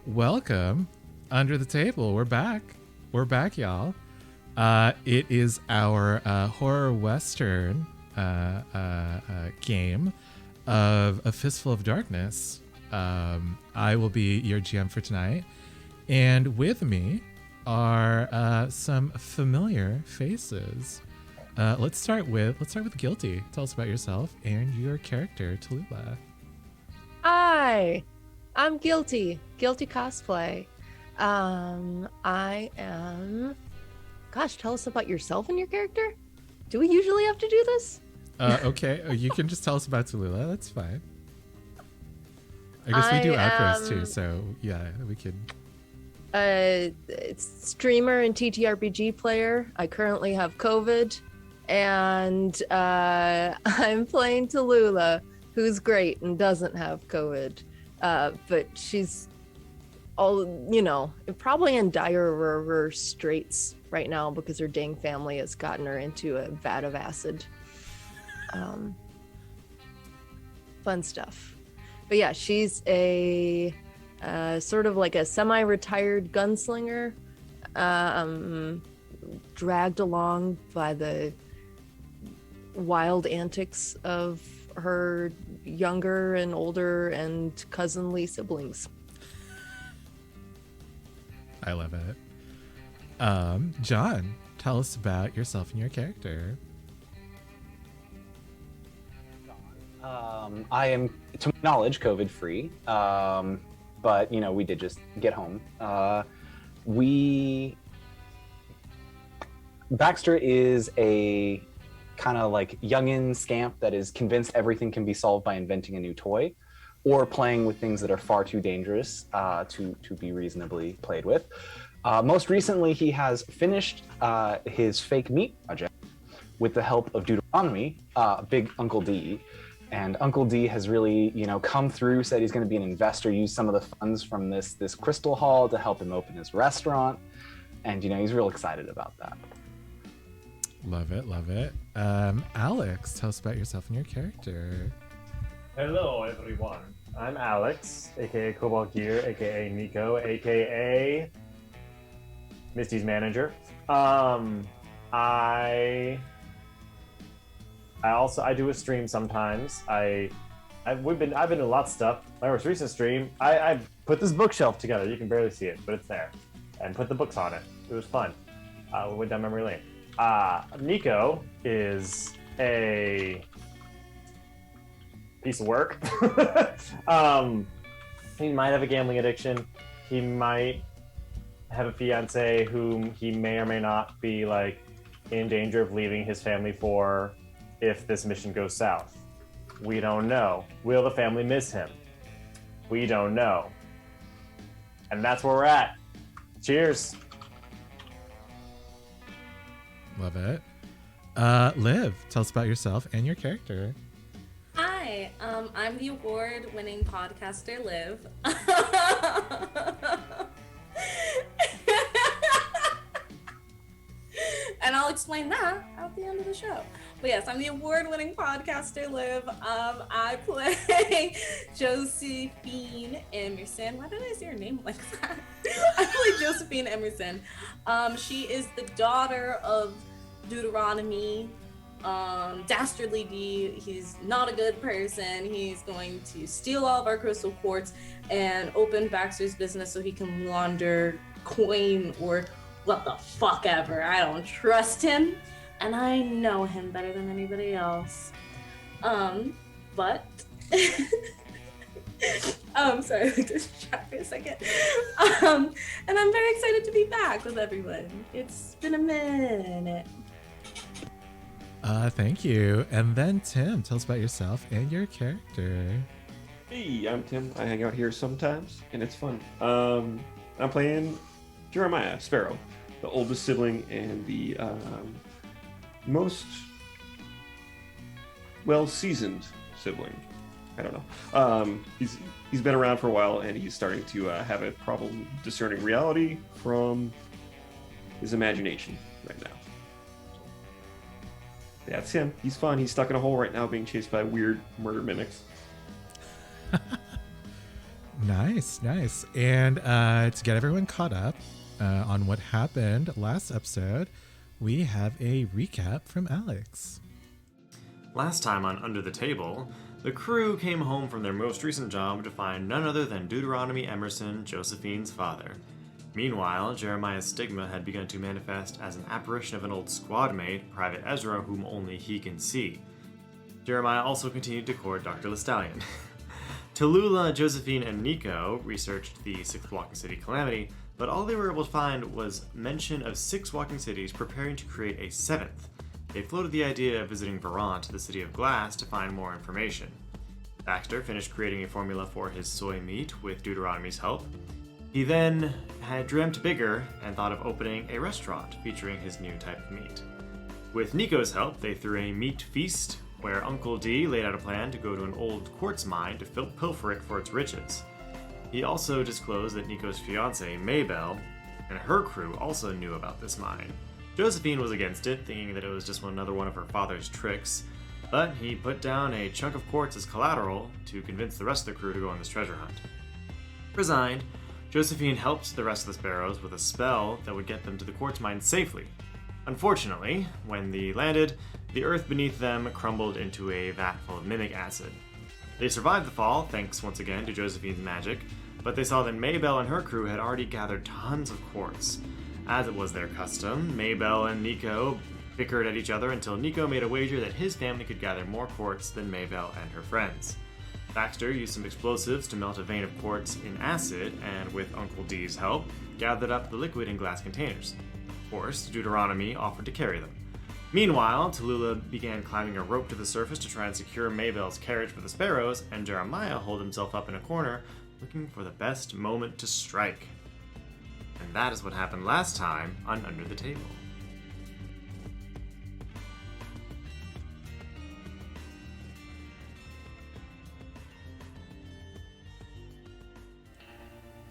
Welcome, Under the Table. We're back. We're back, y'all. It is our horror western game of A Fistful of Darkness. I will be your GM for tonight, and with me are some familiar faces. Let's start with Guilty. Tell us about yourself and your character, Tallulah. Hi, I'm Guilty Cosplay. I am. Gosh, tell us about yourself and your character. Do we usually have to do this? Okay, you can just tell us about Tallulah. That's fine. I guess we do outros too, so yeah, we could. Streamer and TTRPG player. I currently have COVID, and I'm playing Tallulah, who's great and doesn't have COVID, but she's probably in dire straits right now because her dang family has gotten her into a vat of acid. Fun stuff. But yeah, she's a sort of like a semi-retired gunslinger, dragged along by the wild antics of her younger and older and cousinly siblings. I love it. John, tell us about yourself and your character. I am, to my knowledge, COVID-free, but we did just get home. Baxter is a kind of like youngin' scamp that is convinced everything can be solved by inventing a new toy. or playing with things that are far too dangerous to be reasonably played with. Most recently, he has finished his fake meat project with the help of Deuteronomy, Big Uncle D. And Uncle D has really, come through, said he's going to be an investor, use some of the funds from this crystal hall to help him open his restaurant. And, he's real excited about that. Love it, love it. Alex, tell us about yourself and your character. Hello, everyone. I'm Alex, aka Cobalt Gear, aka Nico, aka Misty's manager. I do a stream sometimes. I've been doing a lot of stuff. My most recent stream, I put this bookshelf together. You can barely see it, but it's there, and put the books on it. It was fun. We went down memory lane. Nico is a piece of work. He might have a gambling addiction. He might have a fiance whom he may or may not be in danger of leaving his family for if this mission goes south. We don't know. Will the family miss him? We don't know. And that's where we're at. Cheers. Love it. Liv, tell us about yourself and your character. Hi, I'm the award-winning podcaster, Liv. And I'll explain that at the end of the show. But yes, I'm the award-winning podcaster, Liv. I play Josephine Emerson. Why did I say her name like that? I play Josephine Emerson. She is the daughter of Deuteronomy, Dastardly D. He's not a good person. He's going to steal all of our crystal quartz and open Baxter's business so he can launder coin or what the fuck ever. I don't trust him, and I know him better than anybody else. But sorry, I just chat for a second. And I'm very excited to be back with everyone. It's been a minute. Thank you. And then Tim, tell us about yourself and your character. Hey, I'm Tim. I hang out here sometimes, and it's fun. I'm playing Jeremiah Sparrow, the oldest sibling and the most well-seasoned sibling. I don't know. He's been around for a while, and he's starting to have a problem discerning reality from his imagination right now. That's him. He's fun. He's stuck in a hole right now being chased by weird murder mimics. Nice. And to get everyone caught up on what happened last episode, we have a recap from Alex. Last time on Under the Table, the crew came home from their most recent job to find none other than Deuteronomy Emerson, Josephine's father. Meanwhile, Jeremiah's stigma had begun to manifest as an apparition of an old squad mate, Private Ezra, whom only he can see. Jeremiah also continued to court Dr. Lestallion. Tallulah, Josephine, and Nico researched the 6th Walking City calamity, but all they were able to find was mention of 6 walking cities preparing to create a 7th. They floated the idea of visiting Verant, the city of glass, to find more information. Baxter finished creating a formula for his soy meat with Deuteronomy's help. He then had dreamt bigger and thought of opening a restaurant featuring his new type of meat. With Nico's help, they threw a meat feast where Uncle D laid out a plan to go to an old quartz mine to pilfer it for its riches. He also disclosed that Nico's fiancée, Maybelle, and her crew also knew about this mine. Josephine was against it, thinking that it was just another one of her father's tricks, but he put down a chunk of quartz as collateral to convince the rest of the crew to go on this treasure hunt. Resigned, Josephine helped the rest of the Sparrows with a spell that would get them to the quartz mine safely. Unfortunately, when they landed, the earth beneath them crumbled into a vat full of mimic acid. They survived the fall, thanks once again to Josephine's magic, but they saw that Maybelle and her crew had already gathered tons of quartz. As it was their custom, Maybelle and Nico bickered at each other until Nico made a wager that his family could gather more quartz than Maybelle and her friends. Baxter used some explosives to melt a vein of quartz in acid, and with Uncle D's help, gathered up the liquid in glass containers. Of course, Deuteronomy offered to carry them. Meanwhile, Tallulah began climbing a rope to the surface to try and secure Maybelle's carriage for the sparrows, and Jeremiah holed himself up in a corner, looking for the best moment to strike. And that is what happened last time on Under the Table.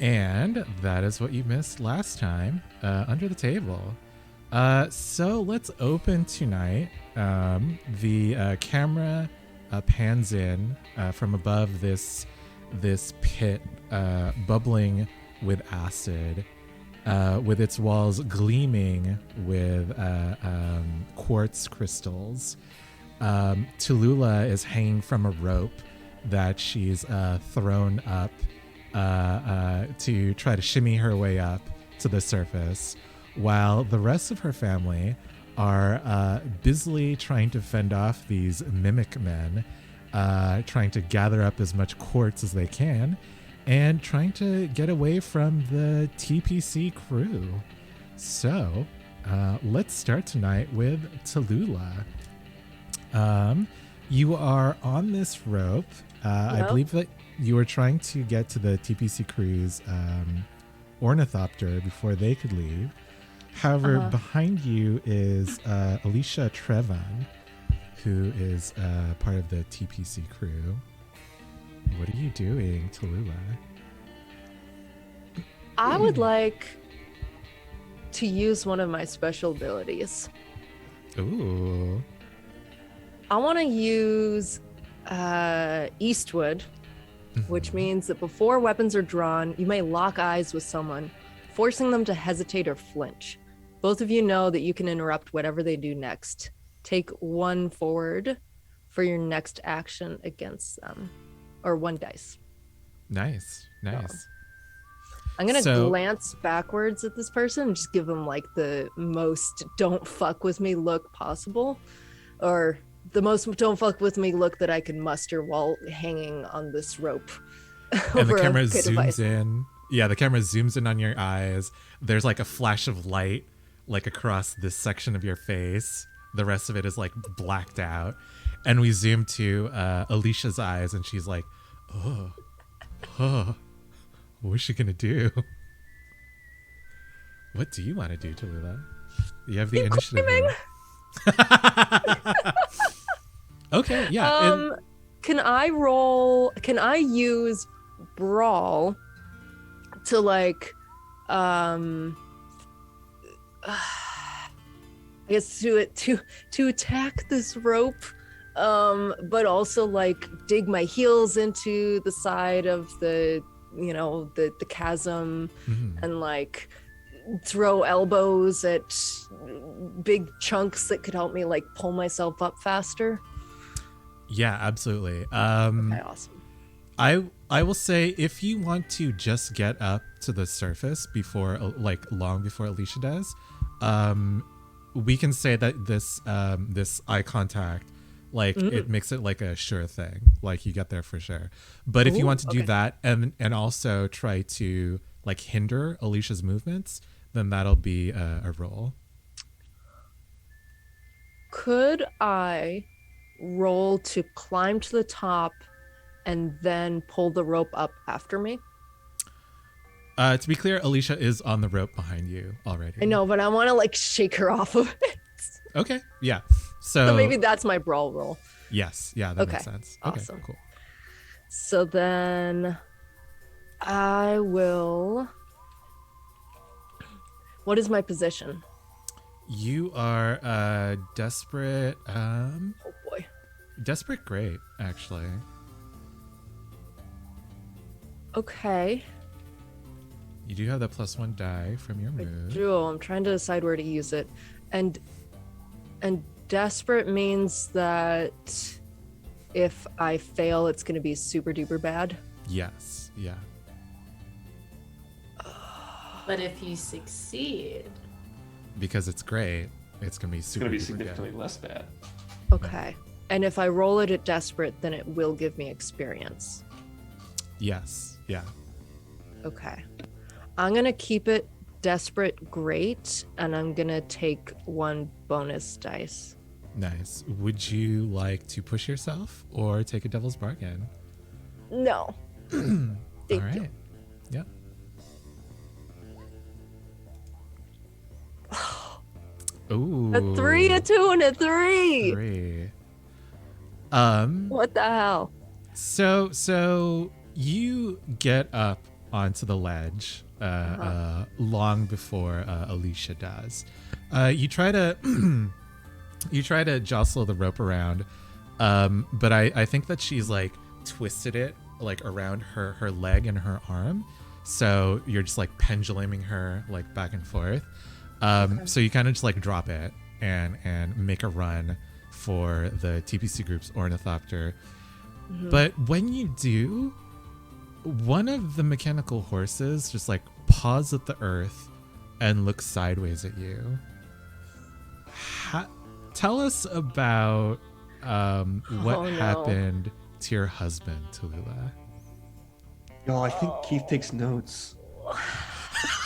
And that is what you missed last time, Under the Table. So let's open tonight. The camera pans in from above this pit bubbling with acid, with its walls gleaming with quartz crystals. Tallulah is hanging from a rope that she's thrown up to try to shimmy her way up to the surface, while the rest of her family are busily trying to fend off these mimic men, trying to gather up as much quartz as they can, and trying to get away from the TPC crew. So let's start tonight with Tallulah. You are on this rope. I believe that you were trying to get to the TPC crew's ornithopter before they could leave. However, behind you is Alicia Trevan, who is part of the TPC crew. What are you doing, Tallulah? I would like to use one of my special abilities. Ooh. I want to use Eastwood, which means that before weapons are drawn, you may lock eyes with someone, forcing them to hesitate or flinch. Both of you know that you can interrupt whatever they do next. Take 1 forward for your next action against them, or 1 dice. Nice. I'm gonna glance backwards at this person and just give them like the most "don't fuck with me" look possible, or the most "don't fuck with me" look that I can muster while hanging on this rope. And the camera zooms in. Yeah, the camera zooms in on your eyes. There's like a flash of light like across this section of your face. The rest of it is like blacked out. And we zoom to Alicia's eyes, and she's like, what's she gonna do? What do you want to do, Tallulah? You have the initiative. Okay, yeah. Can I use Brawl to like I guess to attack this rope, but also like dig my heels into the side of the chasm, and like throw elbows at big chunks that could help me like pull myself up faster? Yeah, absolutely. Okay, awesome. I will say, if you want to just get up to the surface before, like long before Alicia does, we can say that this eye contact, like it makes it like a sure thing, like you get there for sure. But if you want to do that and also try to like hinder Alicia's movements, then that'll be a roll. Could I roll to climb to the top and then pull the rope up after me? To be clear, Alicia is on the rope behind you already. I know, but I want to like shake her off of it. Okay, yeah. So maybe that's my brawl roll. Yes, yeah, that makes sense. Awesome. Okay, cool. So then I will... What is my position? You are desperate. Oh boy. Desperate great, actually. Okay. You do have that +1 die from your move. I do. I'm trying to decide where to use it. And desperate means that if I fail, it's going to be super duper bad. Yes, yeah. But if you succeed, because it's great, it's going to be super duper significantly good. less bad. Okay. And if I roll it at desperate, then it will give me experience. Yes, yeah. Okay. I'm going to keep it desperate great, and I'm gonna take 1 bonus dice. Nice. Would you like to push yourself or take a devil's bargain? No. All Thank right. you. Yep. Ooh. A 3, a 2, and a 3. 3. What the hell? So you get up onto the ledge long before Alicia does. You try to you try to jostle the rope around, but I think that she's like twisted it like around her leg and her arm, so you're just like penduluming her like back and forth. So you kind of just like drop it and make a run for the TPC group's ornithopter. But when you do, one of the mechanical horses just like paws at the earth and looks sideways at you. Tell us about what happened to your husband, Tallulah. Yo, I think Keith takes notes.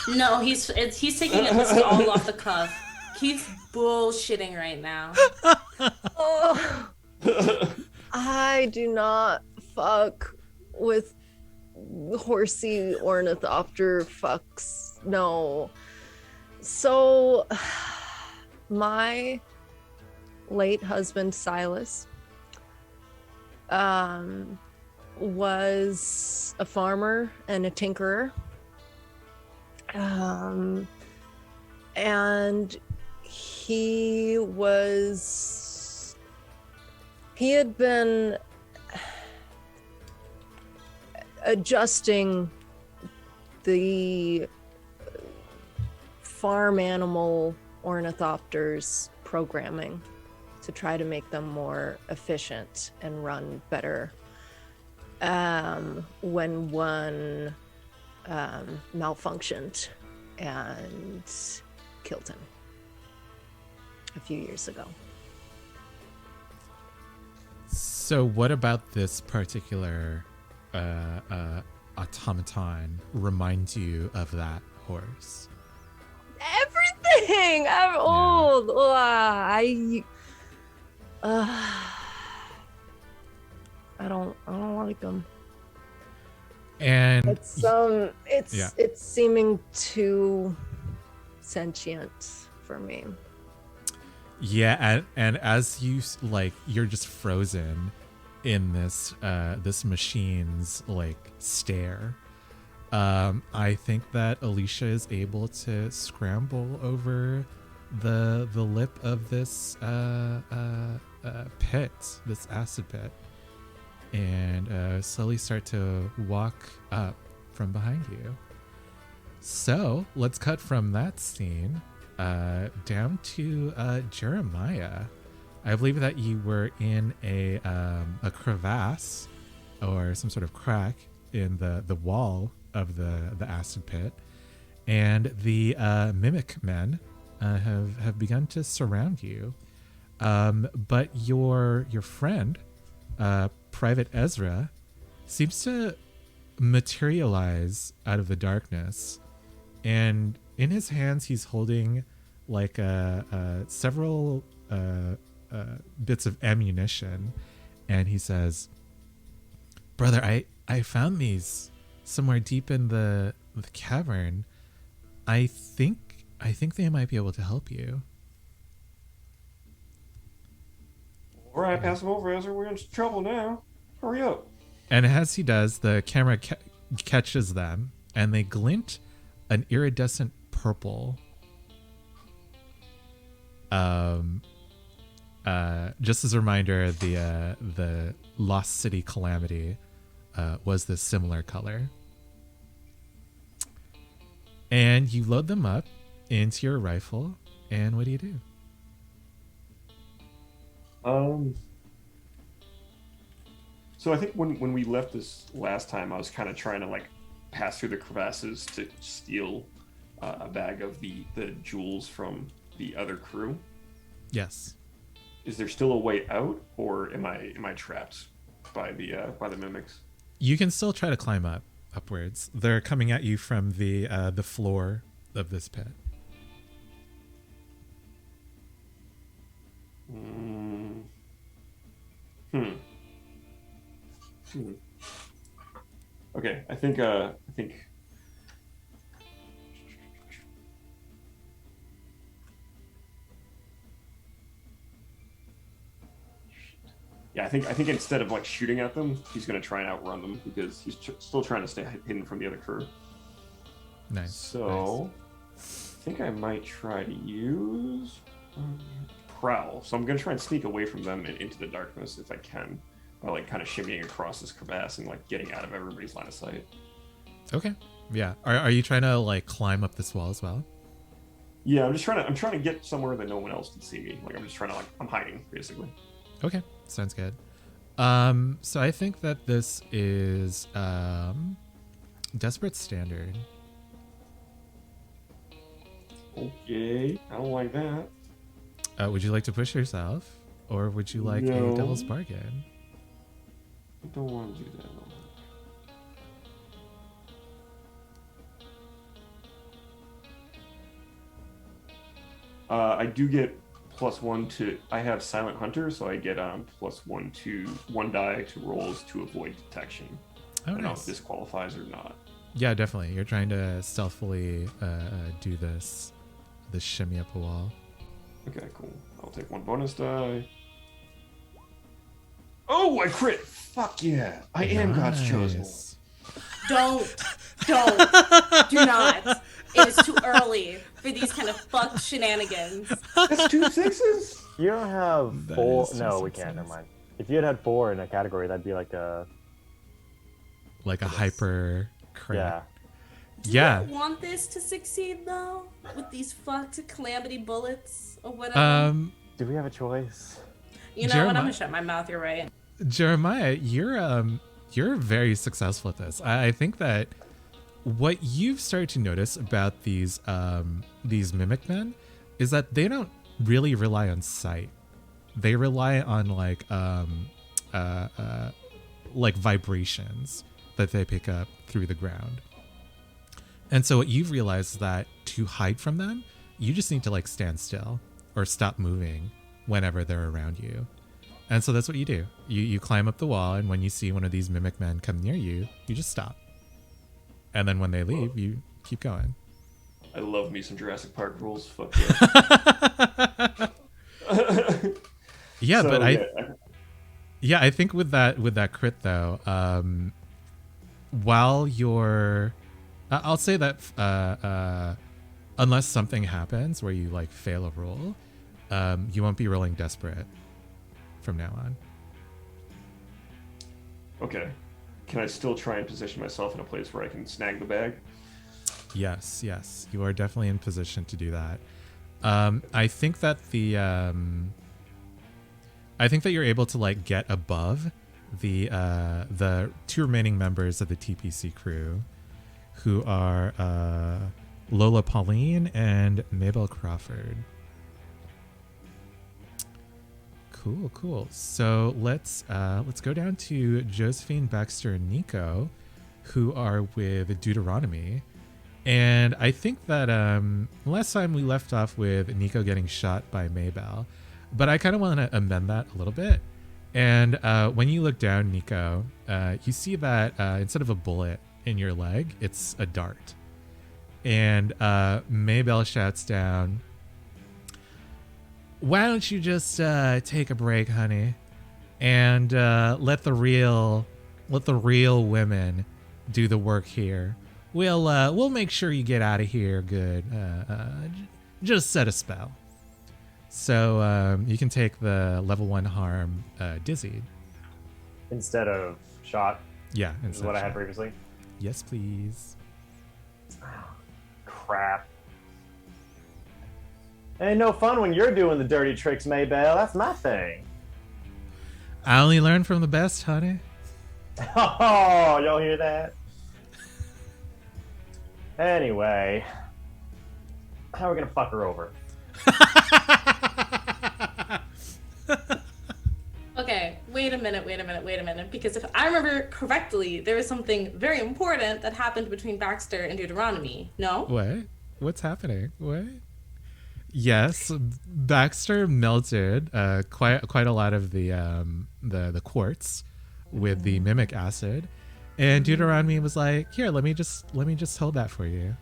No, he's taking it. This is all off the cuff. Keith's bullshitting right now. Oh, I do not fuck with horsey ornithopter fucks. No. So, my late husband Silas was a farmer and a tinkerer. And he had been adjusting the farm animal ornithopters programming to try to make them more efficient and run better, when one malfunctioned and killed him a few years ago. So what about this particular automaton reminds you of that horse? Everything. I'm old. I don't like them. And it's seeming too sentient for me. Yeah, and as you like, you're just frozen in this this machine's like stare. I think that Alicia is able to scramble over the lip of this pit, this acid pit, and slowly start to walk up from behind you. So let's cut from that scene down to Jeremiah. I believe that you were in a crevasse or some sort of crack in the wall of the acid pit, and the mimic men have begun to surround you. But your friend, Private Ezra, seems to materialize out of the darkness, and in his hands he's holding like several bits of ammunition, and he says, "Brother, I found these somewhere deep in the cavern. I think they might be able to help you." All right, pass them over, Ezra. We're in trouble now. Hurry up. And as he does, the camera catches them, and they glint an iridescent purple. Just as a reminder, the Lost City Calamity was this similar color. And you load them up into your rifle, and what do you do? So I think when we left this last time, I was kind of trying to like pass through the crevasses to steal a bag of the jewels from the other crew. Yes. Is there still a way out, or am I trapped by the mimics? You can still try to climb upwards. They're coming at you from the floor of this pit? Okay, I think yeah, I think instead of like shooting at them, he's gonna try and outrun them because he's still trying to stay hidden from the other crew. Nice. So I think I might try to use prowl. So I'm gonna try and sneak away from them and into the darkness if I can, by like kind of shimmying across this crevasse and like getting out of everybody's line of sight. Okay. Yeah. Are you trying to like climb up this wall as well? Yeah, I'm trying to get somewhere that no one else can see me. Like I'm just trying to I'm hiding basically. Okay. Sounds good. So I think that this is Desperate Standard. Okay, I don't like that. Would you like to push yourself, or would you like No. a Devil's Bargain? I don't want to do that. No. I do get +1 to. I have Silent Hunter, so I get +1 to 1 die to rolls to avoid detection. Oh, I don't know if nice. this qualifies or not. Yeah, definitely. You're trying to stealthily do this shimmy up a wall. Okay, cool. I'll take 1 bonus die. Oh, I crit! Fuck yeah! I am God's chosen one. Nice. Don't, do not. It is too early for these kind of fucked shenanigans. That's 2 6s? You don't have That 4. is No, just we can't. sense. Never mind. If you had 4 in a category, that'd be like a. Like a hyper crit. Yeah. Do Yeah. you want this to succeed though? With these fucked calamity bullets or whatever? Do we have a choice? You know what? I'm Jeremiah- gonna shut my mouth. You're right. Jeremiah, you're very successful at this. I think that what you've started to notice about these mimic men is that they don't really rely on sight. They rely on like vibrations that they pick up through the ground. And so what you've realized is that to hide from them, you just need to like stand still or stop moving whenever they're around you. And so that's what you do. You climb up the wall, and when you see one of these mimic men come near you, you just stop. And then when they leave, you keep going. I love me some Jurassic Park rules. Fuck yeah. Yeah, So, but yeah. I think with that crit though, while you're, I'll say that unless something happens where you like fail a roll, you won't be rolling desperate from now on. Okay. Can I still try and position myself in a place where I can snag the bag? Yes, you are definitely in position to do that. I think that I think that you're able to like get above the 2 remaining members of the TPC crew, who are Lola Pauline and Mabel Crawford. Cool. So let's go down to Josephine, Baxter, and Nico, who are with Deuteronomy. And I think that last time we left off with Nico getting shot by Maybell, but I kind of want to amend that a little bit. And when you look down, Nico, you see that instead of a bullet in your leg, it's a dart. And Maybell shouts down, "Why don't you just take a break, honey, and let the real women do the work here. We'll make sure you get out of here good. Just set a spell." So you can take the level 1 harm dizzied. Instead of shot, Yeah, is instead what of I had shot. previously. Yes, please. Crap. Ain't no fun when you're doing the dirty tricks, Maybell. That's my thing. I only learn from the best, honey. Oh, y'all hear that? Anyway, how are we gonna fuck her over? Okay, wait a minute. Because if I remember correctly, there was something very important that happened between Baxter and Deuteronomy. No? What? What's happening? What? Yes, Baxter melted quite a lot of the quartz with the mimic acid, and Deuteronomy was like, "Here, let me just hold that for you."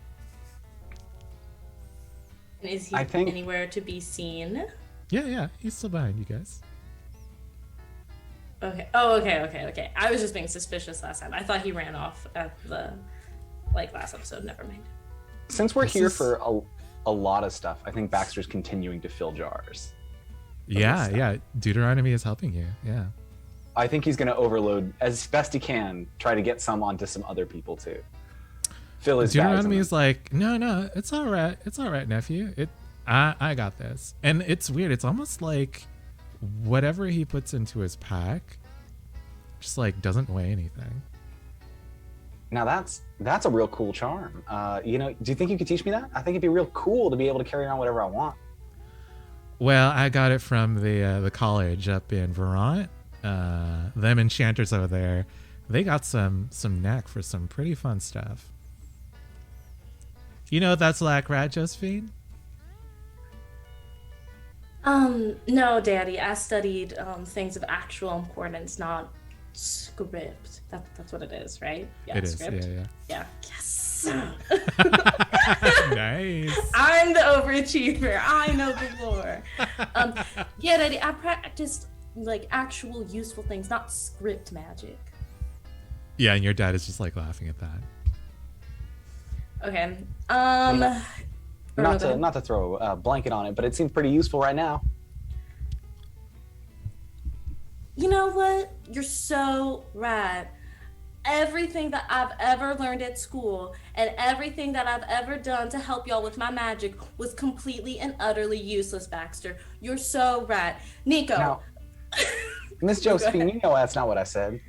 And is he I think- anywhere to be seen? Yeah, he's still behind you guys. Okay. Oh, okay. I was just being suspicious last time. I thought he ran off at the last episode. Never mind. Since we're This here is- for a lot of stuff, I think Baxter's continuing to fill jars. Yeah. Deuteronomy is helping you. Yeah. I think he's going to overload as best he can, try to get some onto some other people too. Fill his bags. Deuteronomy and is like, no, it's all right, nephew. I got this. And it's weird. It's almost like whatever he puts into his pack just like doesn't weigh anything. Now that's a real cool charm. Do you think you could teach me that? I think it'd be real cool to be able to carry around whatever I want. Well, I got it from the college up in Vermont. Them enchanters over there, they got some knack for some pretty fun stuff. You know what that's like, right, Josephine? No, Daddy. I studied things of actual importance, not script. That's what it is, right? Yeah, It is. script. Yeah. Yes. Nice. I'm the overachiever. I know the lore. Yeah, Daddy. I practiced like actual useful things, not script magic. Yeah, and your dad is just like laughing at that. Okay. Not to throw a blanket on it, but it seems pretty useful right now. You know what? You're so right. Everything that I've ever learned at school and everything that I've ever done to help y'all with my magic was completely and utterly useless, Baxter. You're so right. Nico. Now, Miss Josephine, you know that's not what I said.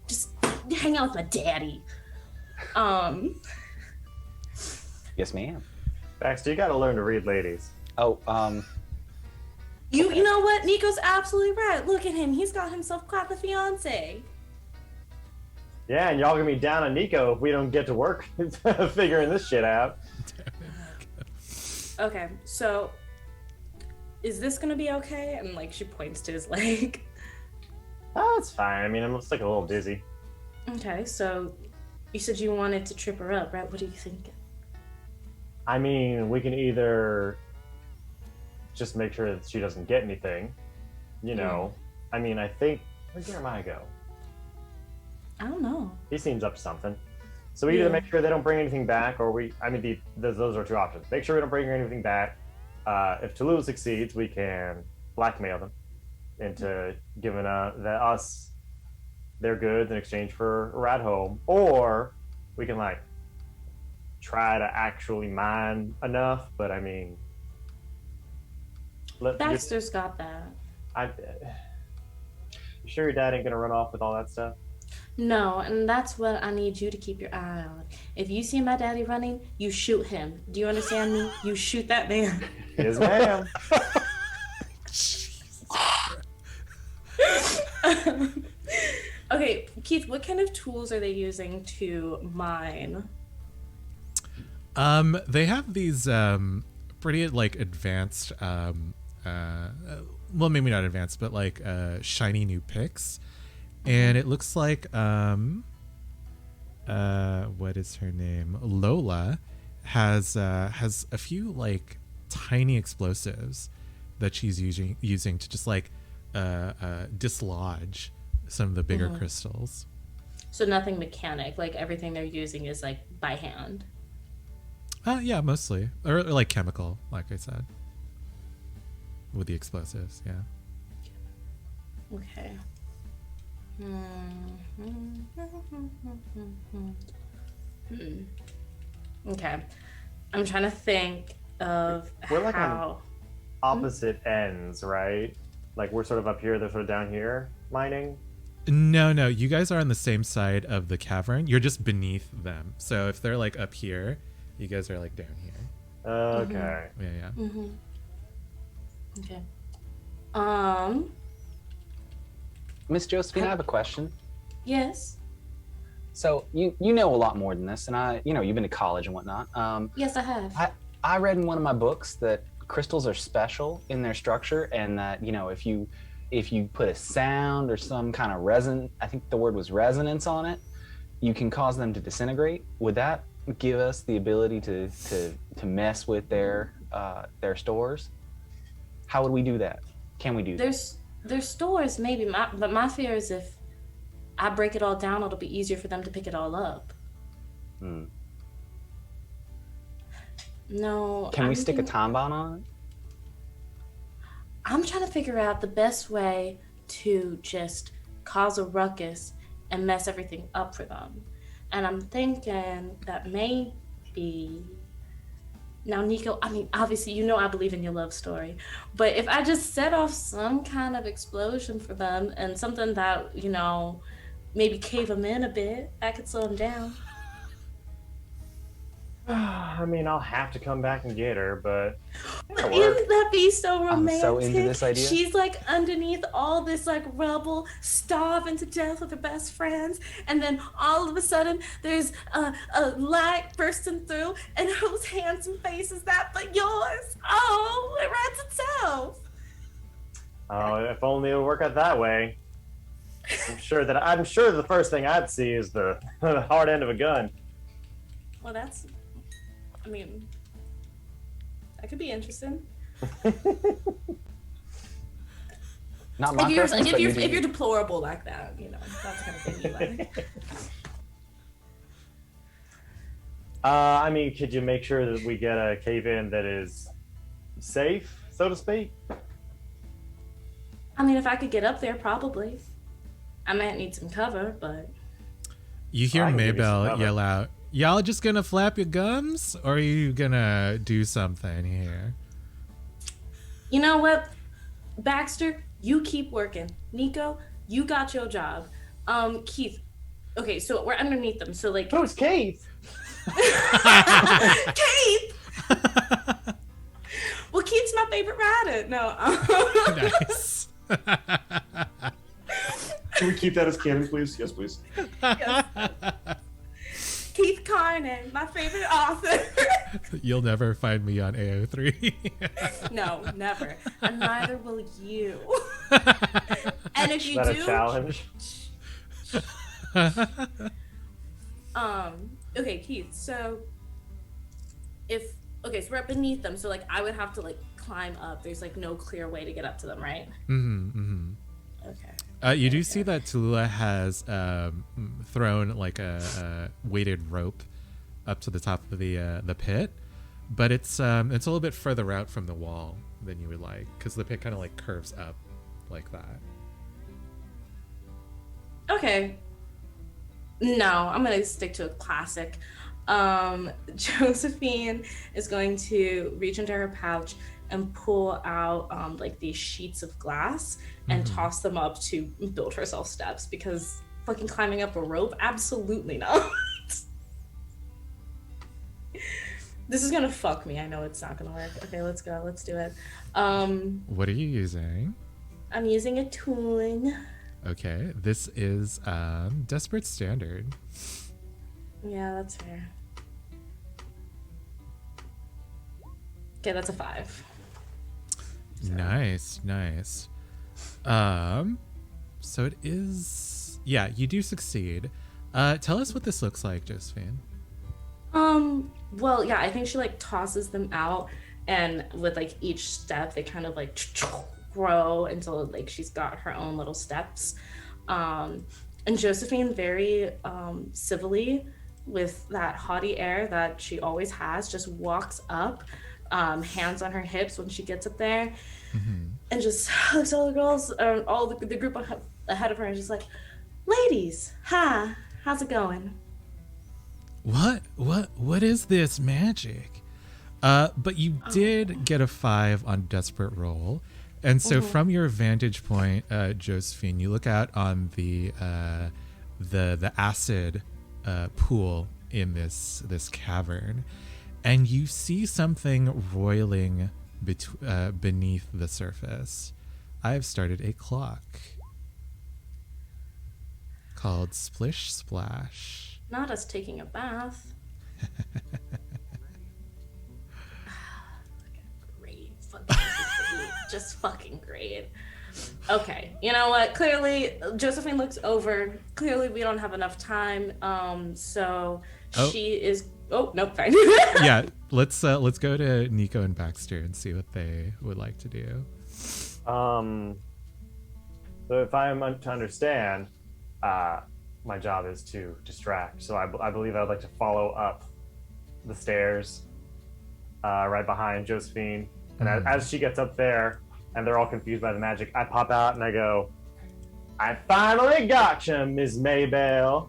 Just hang out with my daddy. Yes, ma'am. Baxter, you gotta learn to read ladies. Oh, You know what? Nico's absolutely right. Look at him. He's got himself quite the fiance. Yeah, and y'all gonna be down on Nico if we don't get to work figuring this shit out. Okay, so is this gonna be okay? And like she points to his leg. Oh, it's fine. I mean, I'm just like a little dizzy. Okay, so you said you wanted to trip her up, right? What are you thinking? I mean, we can either just make sure that she doesn't get anything, you know. I mean, I think, where'd Jeremiah go? I don't know. He seems up to something. So we either make sure they don't bring anything back, or those are two options. Make sure we don't bring anything back. If Toulouse succeeds, we can blackmail them into giving us their goods in exchange for a ride home, or we can like try to actually mine enough. But I mean, Baxter's got that. You sure your dad ain't gonna run off with all that stuff? No, and that's what I need you to keep your eye on. If you see my daddy running, you shoot him. Do you understand me? You shoot that man. Yes, ma'am. Okay, Keith, what kind of tools are they using to mine? They have these pretty like advanced well, maybe not advanced, but like shiny new picks. And it looks like what is her name? Lola has a few like tiny explosives that she's using to just like dislodge some of the bigger crystals. So nothing mechanic, like everything they're using is like by hand. Yeah, mostly. Or like chemical, like I said. With the explosives, yeah. Okay. Okay. I'm trying to think of We're like how... Opposite ends, right? Like we're sort of up here, they're sort of down here mining. No, you guys are on the same side of the cavern. You're just beneath them. So if they're like up here, you guys are like down here. Okay. Yeah. Okay. Miss Josephine, I have a question. Yes. So you know a lot more than this, and you've been to college and whatnot. Yes, I have. I read in one of my books that crystals are special in their structure, and that if you put a sound or some kind of I think the word was resonance on it, you can cause them to disintegrate. Would that give us the ability to mess with their stores? How would we do that? Can we do that? There's stores maybe, but my fear is if I break it all down, it'll be easier for them to pick it all up. No. Can we stick a time bomb on it? I'm trying to figure out the best way to just cause a ruckus and mess everything up for them. And I'm thinking that maybe... Now, Nico, I mean, obviously, I believe in your love story. But if I just set off some kind of explosion for them and something that, maybe cave them in a bit, I could slow them down. I mean, I'll have to come back and get her, but Wouldn't that be so romantic? I'm so into this idea. She's like underneath all this like rubble, starving to death with her best friends, and then all of a sudden there's a light bursting through, and whose handsome face is that but yours? Oh, it writes itself. Oh, if only it would work out that way. I'm sure the first thing I'd see is the hard end of a gun. Well, that could be interesting. Not my preference, but if you're deplorable like that, that's kind of thing you like. I mean, could you make sure that we get a cave-in that is safe, so to speak? I mean, if I could get up there, probably. I might need some cover, but... You hear Maybell yell out, "Y'all just gonna flap your gums, or are you gonna do something here?" You know what, Baxter? You keep working. Nico, you got your job. Keith. Okay, so we're underneath them. So like, who's Keith? Keith. Well, Keith's my favorite writer. No. Nice. Can we keep that as canon, please? Yes, please. Yes. Keith Carnan, my favorite author. You'll never find me on AO3. No, never. And neither will you. And if you Is that do... a challenge? Okay, Keith, so we're beneath them, so like I would have to like climb up. There's like no clear way to get up to them, right? Okay. You do see that Tallulah has thrown like a weighted rope up to the top of the pit, but it's a little bit further out from the wall than you would like, because the pit kind of like curves up like that. Okay. No, I'm gonna stick to a classic. Josephine is going to reach into her pouch and pull out like these sheets of glass and toss them up to build herself steps, because fucking climbing up a rope, absolutely not. This is gonna fuck me. I know it's not gonna work. Okay, let's go. Let's do it. What are you using? I'm using a tooling. Okay, this is Desperate Standard. Yeah, that's fair. Okay, that's a 5. So. Nice. So it is... Yeah, you do succeed. Tell us what this looks like, Josephine. Well, yeah, I think she like tosses them out, and with like each step, they kind of like grow until like she's got her own little steps. And Josephine very civilly, with that haughty air that she always has, just walks up, hands on her hips when she gets up there, and just looks at all the girls, all the group ahead of her, and just like, "Ladies, hi, how's it going?" What is this magic? But you did get a 5 on Desperate Roll. And so from your vantage point, Josephine, you look out on the acid pool in this cavern, and you see something roiling beneath the surface. I've started a clock called Splish Splash. Not us taking a bath. Great. Fucking great. Just fucking great. Okay, you know what? Clearly, Josephine looks over. Clearly, we don't have enough time. So she is. Oh nope, fine. Yeah, let's go to Nico and Baxter and see what they would like to do. So if I'm to understand, my job is to distract. So I believe I'd like to follow up the stairs, right behind Josephine. And as she gets up there, and they're all confused by the magic, I pop out and I go, "I finally gotcha, Miss Maybell.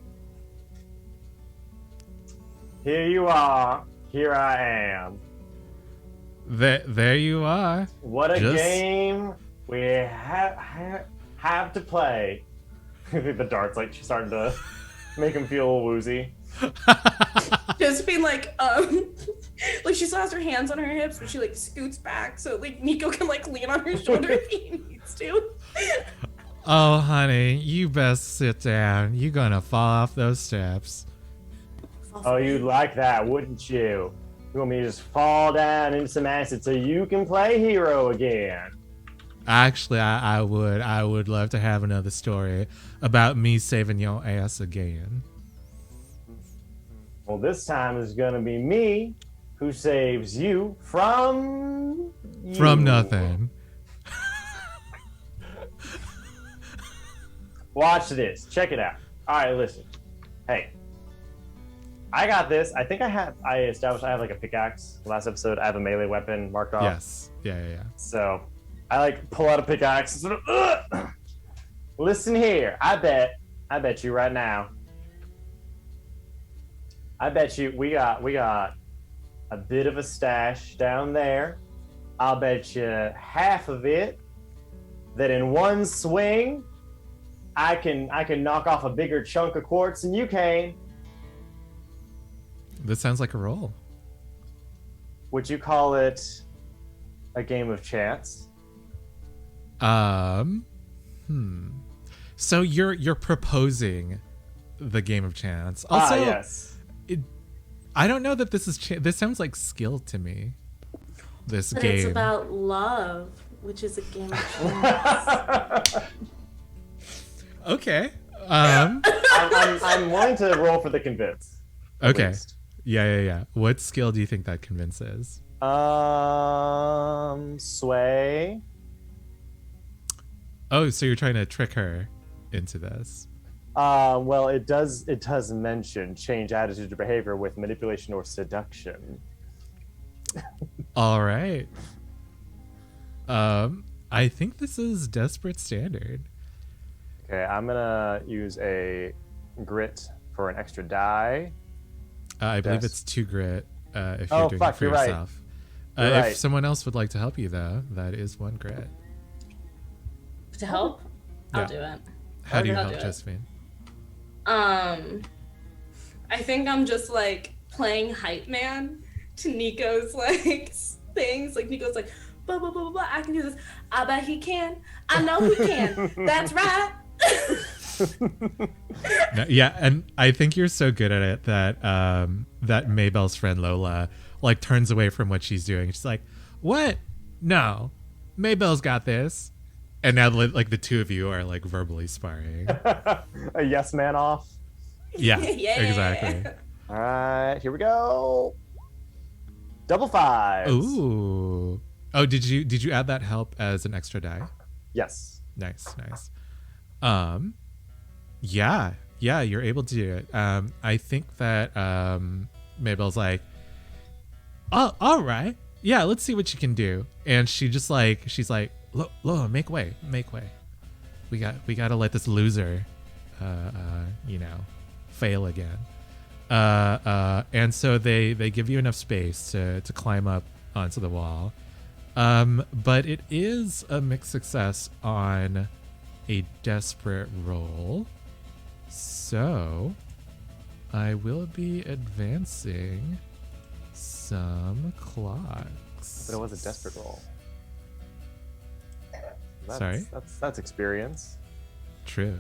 Here you are. Here I am. There you are. What a game we have to play." The darts, like, she's starting to make him feel a little woozy. Josephine, like she still has her hands on her hips, but she like scoots back so like Nico can like lean on her shoulder if he needs to. Oh, honey, you best sit down. You're gonna fall off those steps. Oh, you'd like that, wouldn't you? You want me to just fall down into some acid so you can play hero again? Actually, I would love to have another story about me saving your ass again. Well, this time it's gonna be me who saves you from you. From nothing. Watch this. Check it out. All right, listen. Hey, I got this. I think I established I have like a pickaxe. Last episode, I have a melee weapon marked off. Yes. Yeah. So I like pull out a pickaxe. Sort of, listen here. I bet you right now. I bet you we got a bit of a stash down there. I'll bet you half of it that in one swing I can knock off a bigger chunk of quartz than you can. This sounds like a roll. Would you call it a game of chance? So you're proposing the game of chance. Also, yes. I don't know that this is. This sounds like skill to me. This But game. it's about love, which is a game of chance. Okay. I'm willing to roll for the convince. Okay. Yeah. What skill do you think that convinces? Sway. Oh, so you're trying to trick her into this. Well, it does mention change attitude or behavior with manipulation or seduction. All right. I think this is desperate standard. Okay, I'm gonna use a grit for an extra die. I believe Yes. it's 2 grit if you're doing it for you're right. yourself. You're If right. someone else would like to help you, though, that is 1 grit. To help, I'll Yeah. do it. How do you I'll help, do it. Josephine? I think I'm just like playing hype man to Nico's like things. Like Nico's like, blah blah blah blah blah. I can do this. I bet he can. I know he can. That's right. No, yeah, and I think you're so good at it that that Maybell's friend Lola like turns away from what she's doing. She's like, "What? No, Maybell's got this." And now like the two of you are like verbally sparring. A yes man off. Yeah, Yeah. exactly. All right, here we go. Double fives. Ooh. Oh, did you add that help as an extra die? Yes. Nice. Yeah, you're able to do it. I think that Maybell's like, "Oh, all right. Yeah, let's see what you can do." And she's like, Lola, make way. We got to let this loser, fail again. And so they give you enough space to climb up onto the wall. But it is a mixed success on a desperate roll. So I will be advancing some clocks. But it was a desperate roll. Sorry? That's experience. True.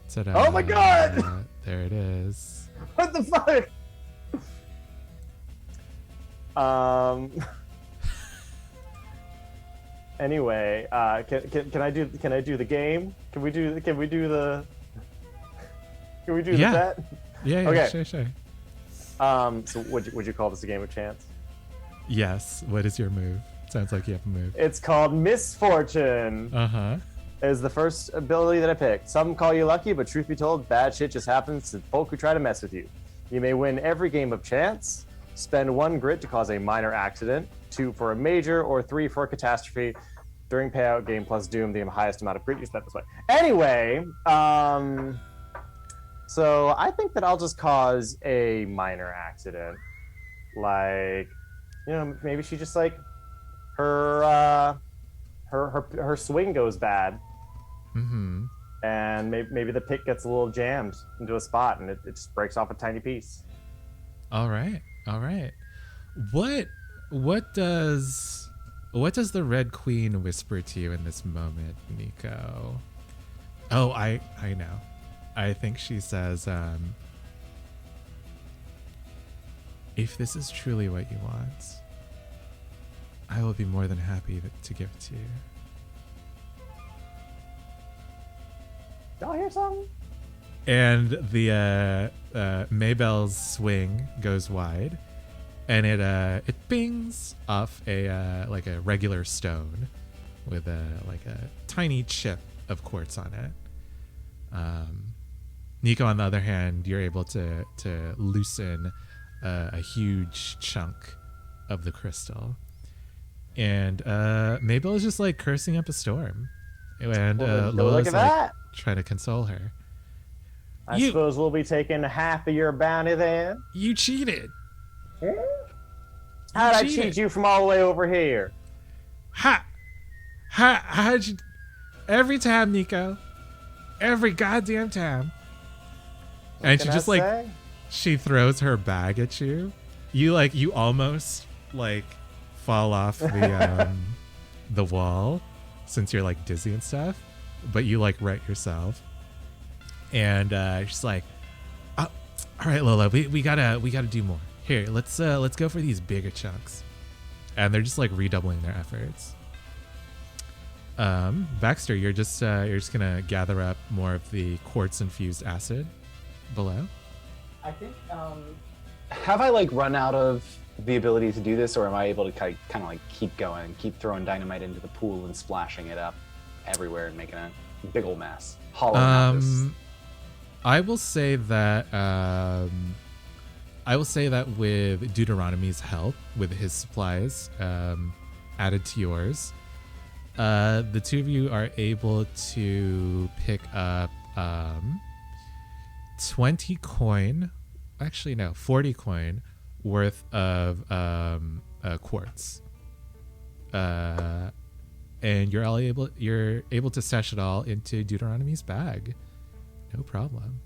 Ta-da. Oh my God! There it is. What the fuck? Anyway, can I do the game? Can we do the Yeah. bet? Yeah, Okay. sure. So would you call this a game of chance? Yes. What is your move? Sounds like you have a move. It's called Misfortune. Uh-huh. Is the first ability that I picked. Some call you lucky, but truth be told, bad shit just happens to folk who try to mess with you. You may win every game of chance, spend 1 grit to cause a minor accident, 2 for a major, or 3 for a catastrophe. During payout, game plus doom, the highest amount of grit you spent this way. Anyway, so I think that I'll just cause a minor accident. Like, maybe she just like her swing goes bad. Mm-hmm. And maybe the pick gets a little jammed into a spot and it just breaks off a tiny piece. All right. What does the Red Queen whisper to you in this moment, Nico? Oh, I know. I think she says, if this is truly what you want, I will be more than happy to give it to you. Y'all hear something? And the Maybelle's swing goes wide, and it bings off a regular stone with a tiny chip of quartz on it. Nico, on the other hand, you're able to loosen a huge chunk of the crystal, and Maybelle is just like cursing up a storm, and Lola's like trying to console her. I suppose we'll be taking half of your bounty then. You cheated. How'd I cheat you from all the way over here? How'd you? Every time, Nico. Every goddamn time. And she just she throws her bag at you. You almost fall off the wall since you're dizzy and stuff, but you right yourself. And she's like, oh, all right, Lola, we gotta do more. Here, let's go for these bigger chunks. And they're just redoubling their efforts. Baxter, you're just gonna gather up more of the quartz infused acid below. I think have I run out of the ability to do this, or am I able to kind of keep going, keep throwing dynamite into the pool and splashing it up everywhere and making a big old mess, hollowing out this? I will say that with Deuteronomy's help, with his supplies added to yours, the two of you are able to pick up 40 coin worth of quartz, and you're able to stash it all into Deuteronomy's bag. No problem.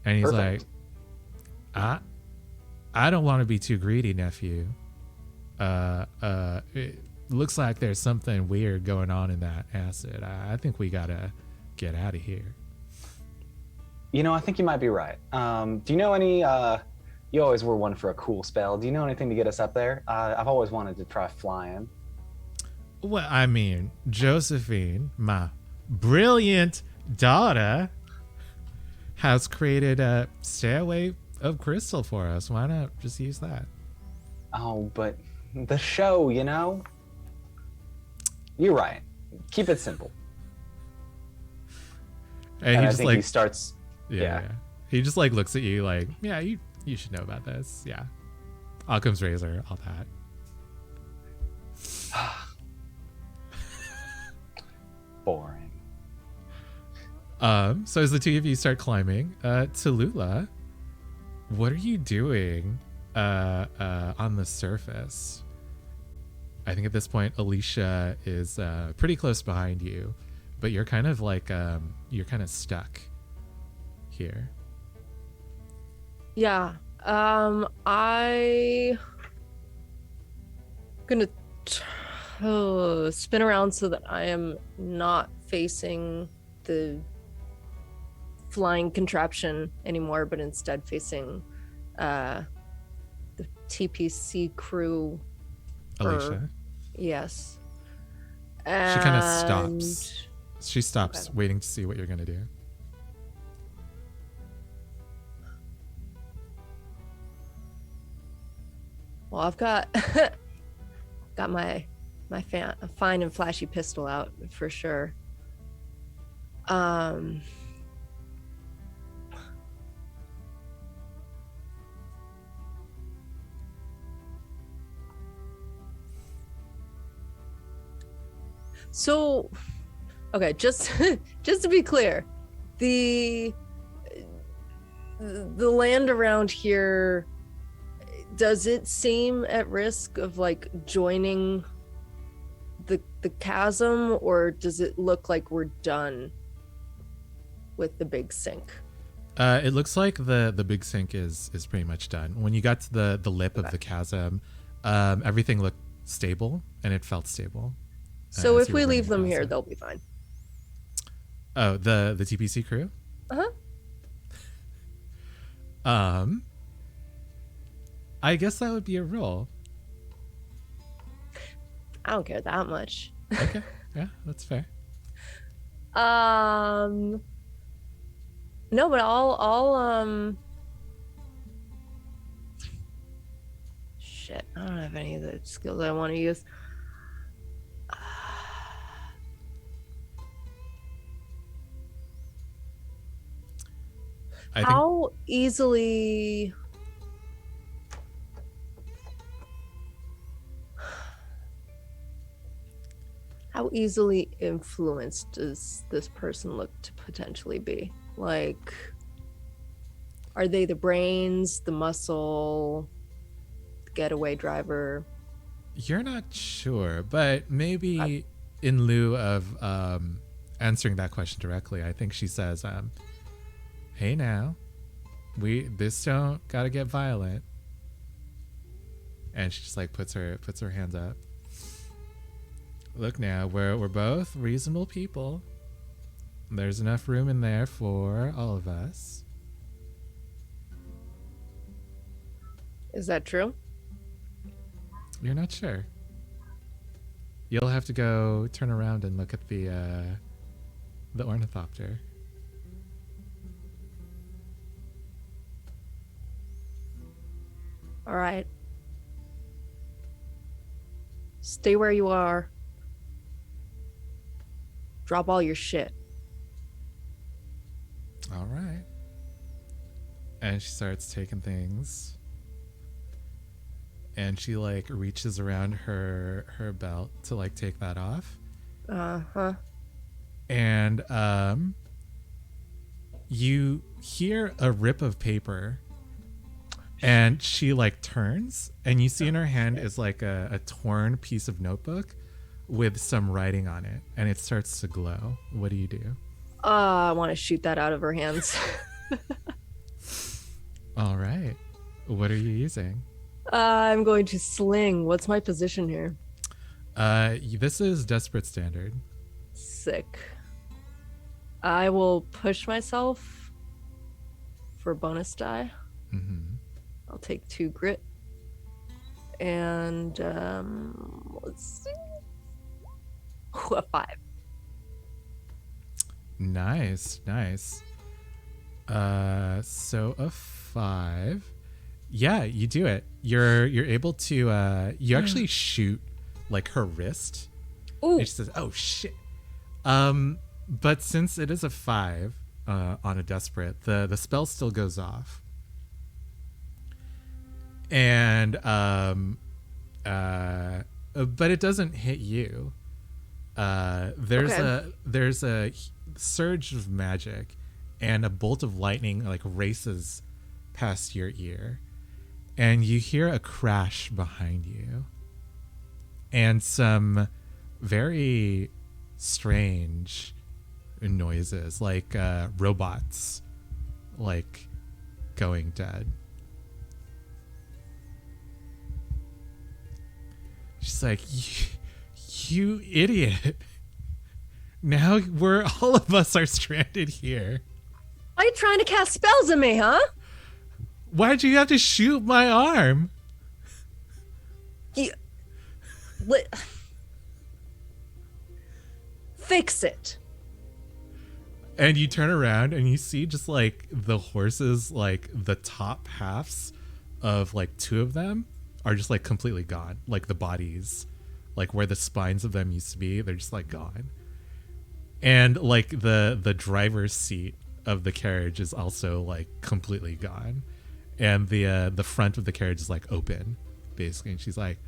And he's Perfect. like, I don't want to be too greedy, nephew. It looks like there's something weird going on in that acid. I think we gotta get out of here. I think you might be right. Do you know any, you always were one for a cool spell. Do you know anything to get us up there? I've always wanted to try flying. Well, I mean, Josephine, my brilliant daughter, has created a stairway of crystal for us. Why not just use that? Oh, but the show, You're right. Keep it simple. And he I just think he starts. Yeah. He just looks at you yeah, you should know about this. Yeah. Occam's razor, all that. Boring. So as the two of you start climbing, Tallulah, what are you doing on the surface? I think at this point Alicia is pretty close behind you, but you're kind of you're kind of stuck here. Yeah. I gonna spin around so that I am not facing the flying contraption anymore, but instead facing the TPC crew. Alicia. Yes. She kind of And- stops. She stops, Okay. waiting to see what you're gonna do. Well, I've got my fine and flashy pistol out for sure. So, okay, just just to be clear, the land around here, does it seem at risk of like joining the chasm, or does it look like we're done with the big sink? It looks like the big sink is pretty much done. When you got to the lip of the chasm, everything looked stable, and it felt stable. So as if you we were leave running them here, across it. they'll be fine. Oh, the TPC crew? Uh-huh. I guess that would be a roll. I don't care that much. Okay. Yeah, that's fair. No, but I'll shit, I don't have any of the skills I want to use. I think How easily influenced does this person look to potentially be? Like, are they the brains, the muscle, the getaway driver? you're not sure, but maybe in lieu of answering that question directly, I think she says, "Hey now, this don't gotta get violent," and she just like puts her hands up. Look now, we're both reasonable people. There's enough room in there for all of us. Is that true? You're not sure. You'll have to go turn around and look at the ornithopter. All right. Stay where you are. Drop all your shit. All right. And she starts taking things. And she like reaches around her belt to like take that off. Uh-huh. And you hear a rip of paper. And she like turns, and you see in her hand is like a torn piece of notebook with some writing on it, and it starts to glow. What do you do? I want to shoot that out of her hands. All right. What are you using? I'm going to sling. What's my position here? This is Desperate Standard. Sick. I will push myself for bonus die. Mm-hmm. I'll take 2 grit. And let's see. A 5. Nice. So a 5. Yeah, you do it. You're able to you actually shoot like her wrist. Ooh. And she says, "Oh shit." But since it is a 5 on a desperate, the spell still goes off. And but it doesn't hit you. There's a surge of magic, and a bolt of lightning like races past your ear, and you hear a crash behind you, and some very strange noises, like robots, like going dead. She's like, you idiot. Now all of us are stranded here. I keep trying to cast spells at me, huh? Why'd you have to shoot my arm? Fix it. And you turn around and you see just like the horses, like the top halves of like two of them are just like completely gone. Like the bodies, like where the spines of them used to be, they're just like gone. And like the driver's seat of the carriage is also like completely gone. And the front of the carriage is like open, basically. And she's like,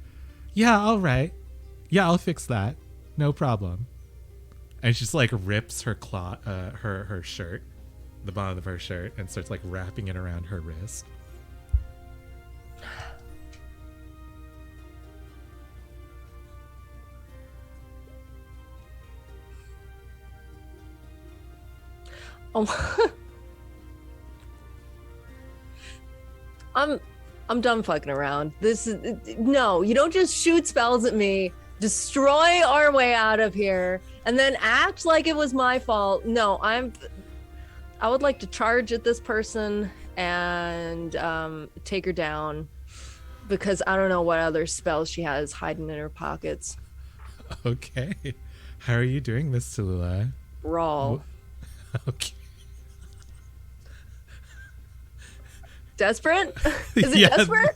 yeah, all right. Yeah, I'll fix that. No problem. And she just like rips her her shirt, the bottom of her shirt, and starts like wrapping it around her wrist. Oh. I'm done fucking around. No, you don't just shoot spells at me, destroy our way out of here, and then act like it was my fault. No, I would like to charge at this person and take her down, because I don't know what other spells she has hiding in her pockets. Okay. How are you doing this, Tallulah? Brawl. Okay. Desperate? Is it desperate?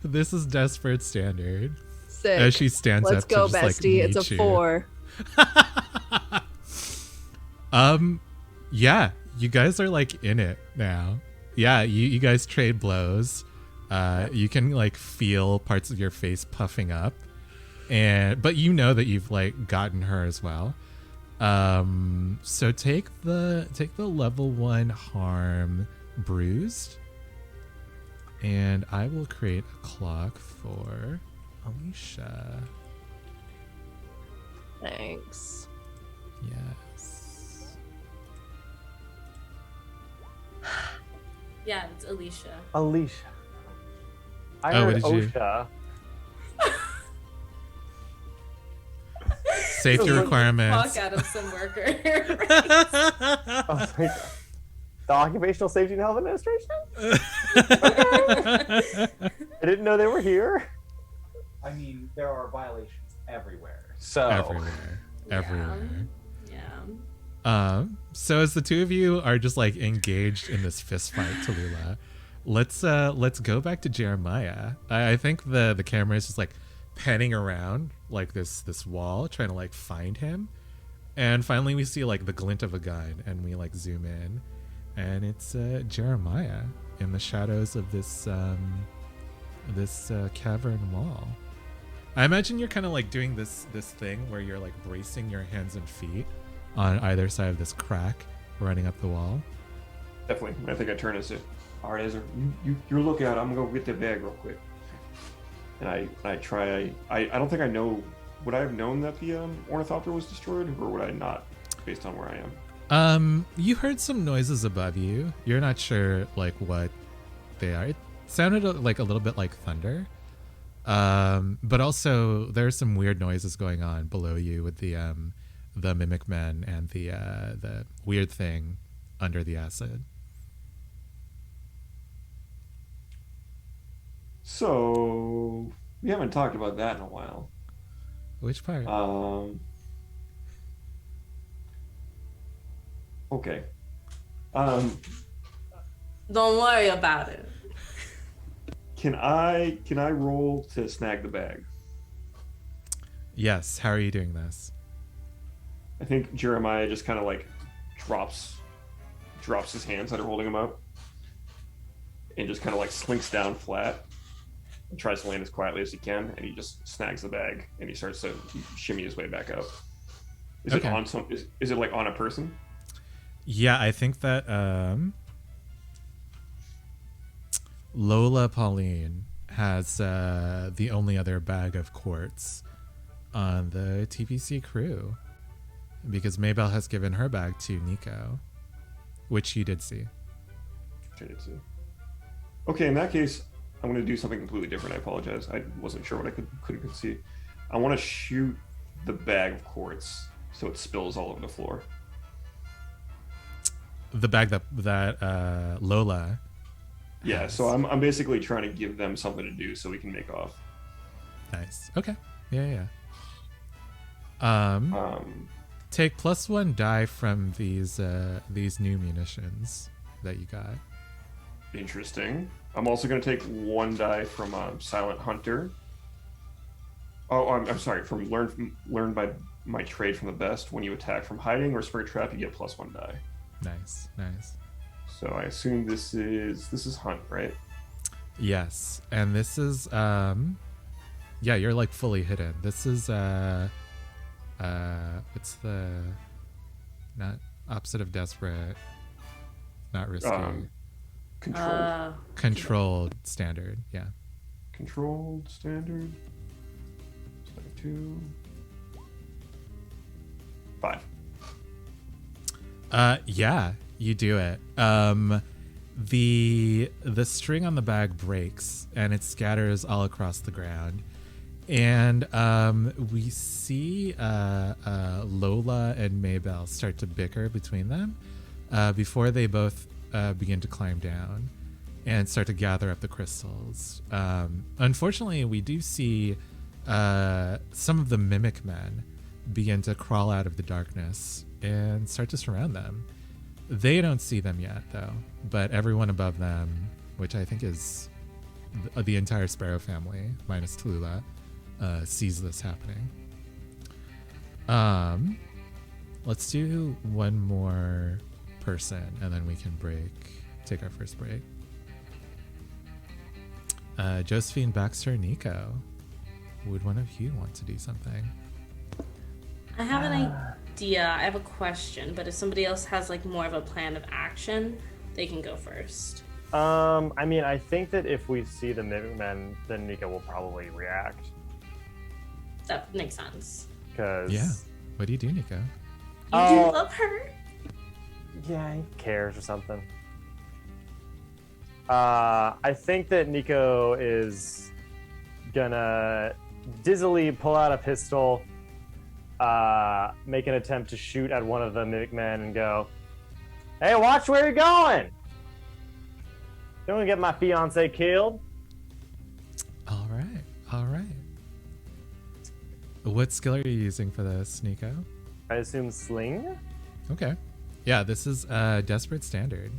This is desperate standard. Sick. As she stands Let's up go, to just, like, bestie. It's a meet you. 4. Yeah, you guys are like in it now. Yeah, you guys trade blows. You can like feel parts of your face puffing up, but you know that you've like gotten her as well. So take the level 1 harm bruised, and I will create a clock for Alicia. Thanks. Yes. Yeah, it's Alicia. Alicia. I Oh, heard what did you- OSHA. Safety requirements. Fuck out of some worker. I was like, the Occupational Safety and Health Administration? I didn't know they were here. I mean, there are violations everywhere. So Everywhere. Yeah. So as the two of you are just like engaged in this fist fight, Tallulah, let's go back to Jeremiah. I think the camera is just like panning around like this wall, trying to like find him, and finally we see like the glint of a gun, and we like zoom in, and it's Jeremiah in the shadows of this cavern wall. I imagine you're kind of like doing this thing where you're like bracing your hands and feet on either side of this crack running up the wall. Definitely. I think I turn and say, all right, Ezra, you're looking out. I'm going to go get the bag real quick. And I try. I don't think I know. Would I have known that the ornithopter was destroyed, or would I not, based on where I am? You heard some noises above you. You're not sure like what they are. It sounded like a little bit like thunder. But also there are some weird noises going on below you with the mimic men and the weird thing under the acid. So we haven't talked about that in a while. Which part? Okay. Don't worry about it. Can I roll to snag the bag? Yes. How are you doing this? I think Jeremiah just kind of like drops his hands that are holding him up, and just kind of like slinks down flat and tries to land as quietly as he can, and he just snags the bag and he starts to shimmy his way back up. Is Okay. it on some? Is it like on a person? Yeah, I think that Lola Pauline has the only other bag of quartz on the TPC crew, because Maybell has given her bag to Nico, which you did see. Which I did see. Okay, in that case, I'm going to do something completely different. I apologize. I wasn't sure what I could see. I want to shoot the bag of quartz so it spills all over the floor. the bag that Lola. Yeah, has. so I'm basically trying to give them something to do so we can make off. Nice. Okay. Yeah. Take +1 die from these new munitions that you got. Interesting. I'm also going to take 1 die from Silent Hunter. Oh, I'm sorry. From learn by my trade from the best. When you attack from hiding or spring trap, you get +1 die. Nice. So I assume this is Hunt, right? Yes, and this is yeah, you're like fully hidden. This is what's the not opposite of desperate, not risky. Controlled standard, yeah. Controlled standard. 2 5. Yeah, you do it. The string on the bag breaks and it scatters all across the ground. And we see Lola and Maybell start to bicker between them before they both begin to climb down and start to gather up the crystals. Unfortunately, we do see some of the mimic men begin to crawl out of the darkness and start to surround them. They don't see them yet, though, but everyone above them, which I think is the entire Sparrow family, minus Tallulah, sees this happening. Let's do one more person, and then we can take our first break. Josephine, Baxter, Nico, would one of you want to do something? I have an idea. I have a question, but if somebody else has like more of a plan of action, they can go first. I mean, I think that if we see the Mimic Men, then Nico will probably react. That makes sense. Cause Yeah. What do you do, Nico? You do love her. Yeah, he cares or something. I think that Nico is gonna dizzily pull out a pistol, make an attempt to shoot at one of the Mimic Men and go, "Hey, watch where you're going! Don't want to get my fiance killed." All right. What skill are you using for this, Nico? I assume sling? Okay. Yeah, this is Desperate Standard.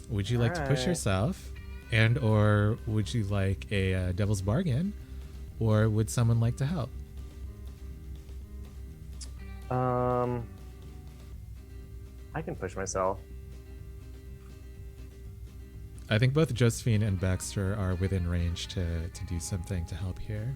Would you like to push Alright. yourself? And or would you like a Devil's Bargain? Or would someone like to help? I can push myself. I think both Josephine and Baxter are within range to do something to help here.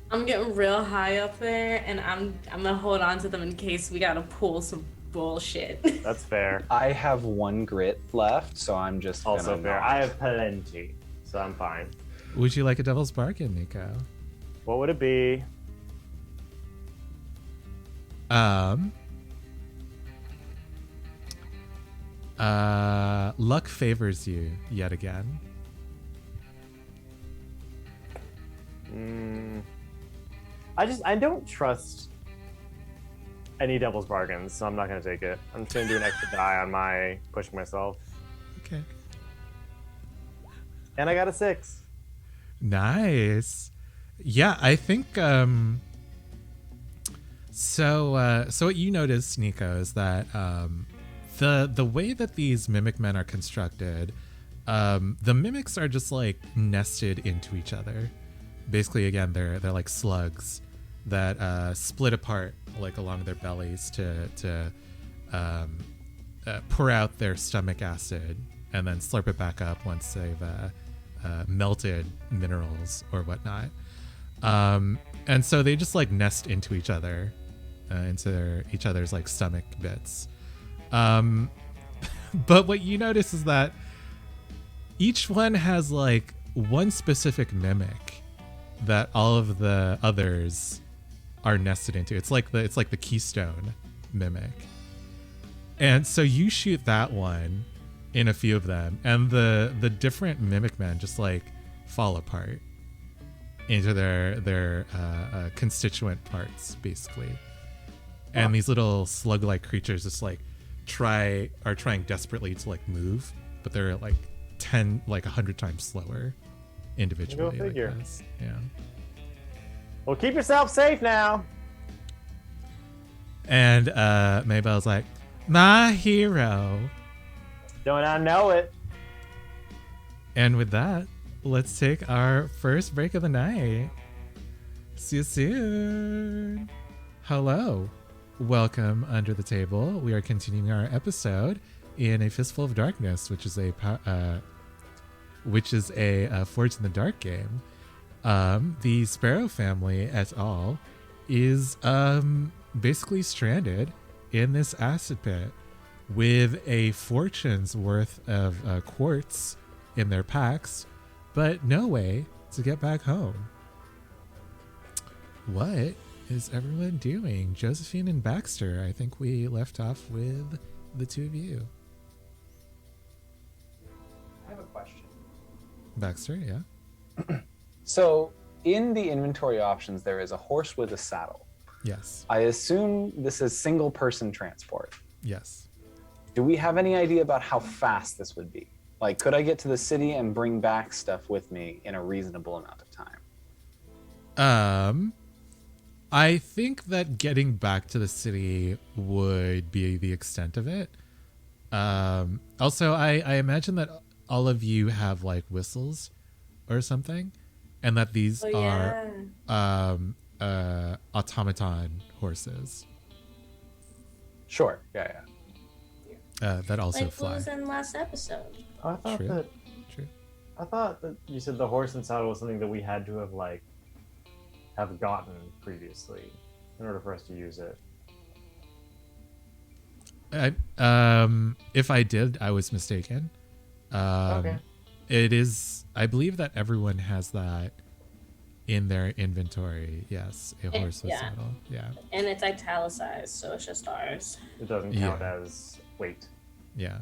I'm getting real high up there, and I'm gonna hold on to them in case we gotta pull some bullshit. That's fair. I have 1 grit left, so I'm just Also gonna fair. not. I have plenty, so I'm fine. Would you like a Devil's Bargain, Nico? What would it be? Luck favors you yet again. I don't trust any Devil's Bargains, so I'm not gonna take it. I'm just gonna do an extra die on my pushing myself. Okay. And I got a 6. Nice. Yeah, I think so what you notice, Nico, is that the way that these mimic men are constructed, the mimics are just like nested into each other. Basically, again, they're like slugs that split apart like along their bellies to pour out their stomach acid and then slurp it back up once they've melted minerals or whatnot. And so they just like nest into each other, into each other's like stomach bits. But what you notice is that each one has like one specific mimic that all of the others are nested into. It's like the keystone mimic. And so you shoot that one in a few of them, and the different mimic men just like fall apart into their constituent parts, basically. and these little slug-like creatures just like are trying desperately to like move, but they're like 100 times slower individually. Go figure. Like this. Yeah. Well, keep yourself safe now. And Maybell's like, my hero. Don't I know it? And with that, let's take our first break of the night. See you soon. Hello. Welcome Under the Table. We are continuing our episode in A Fistful of Darkness, which is a Forged in the Dark game. The Sparrow family et al. Is basically stranded in this acid pit with a fortune's worth of quartz in their packs, but no way to get back home. What is everyone doing? Josephine and Baxter, I think we left off with the two of you. I have a question. Baxter, yeah? So, in the inventory options, there is a horse with a saddle. Yes. I assume this is single person transport. Yes. Do we have any idea about how fast this would be? Like, could I get to the city and bring back stuff with me in a reasonable amount of time? I think that getting back to the city would be the extent of it. Also, I imagine that all of you have like whistles or something, and that these are automaton horses. Sure. Yeah. That also Like fly. what was in last episode. I thought True. True. I thought that you said the horse and saddle was something that we had to have gotten previously in order for us to use it. If I did, I was mistaken. Okay. It is. I believe that everyone has that in their inventory. Yes, a horse with yeah. saddle. Yeah. And it's italicized, so it's just ours. It doesn't count Yeah. as weight. Yeah.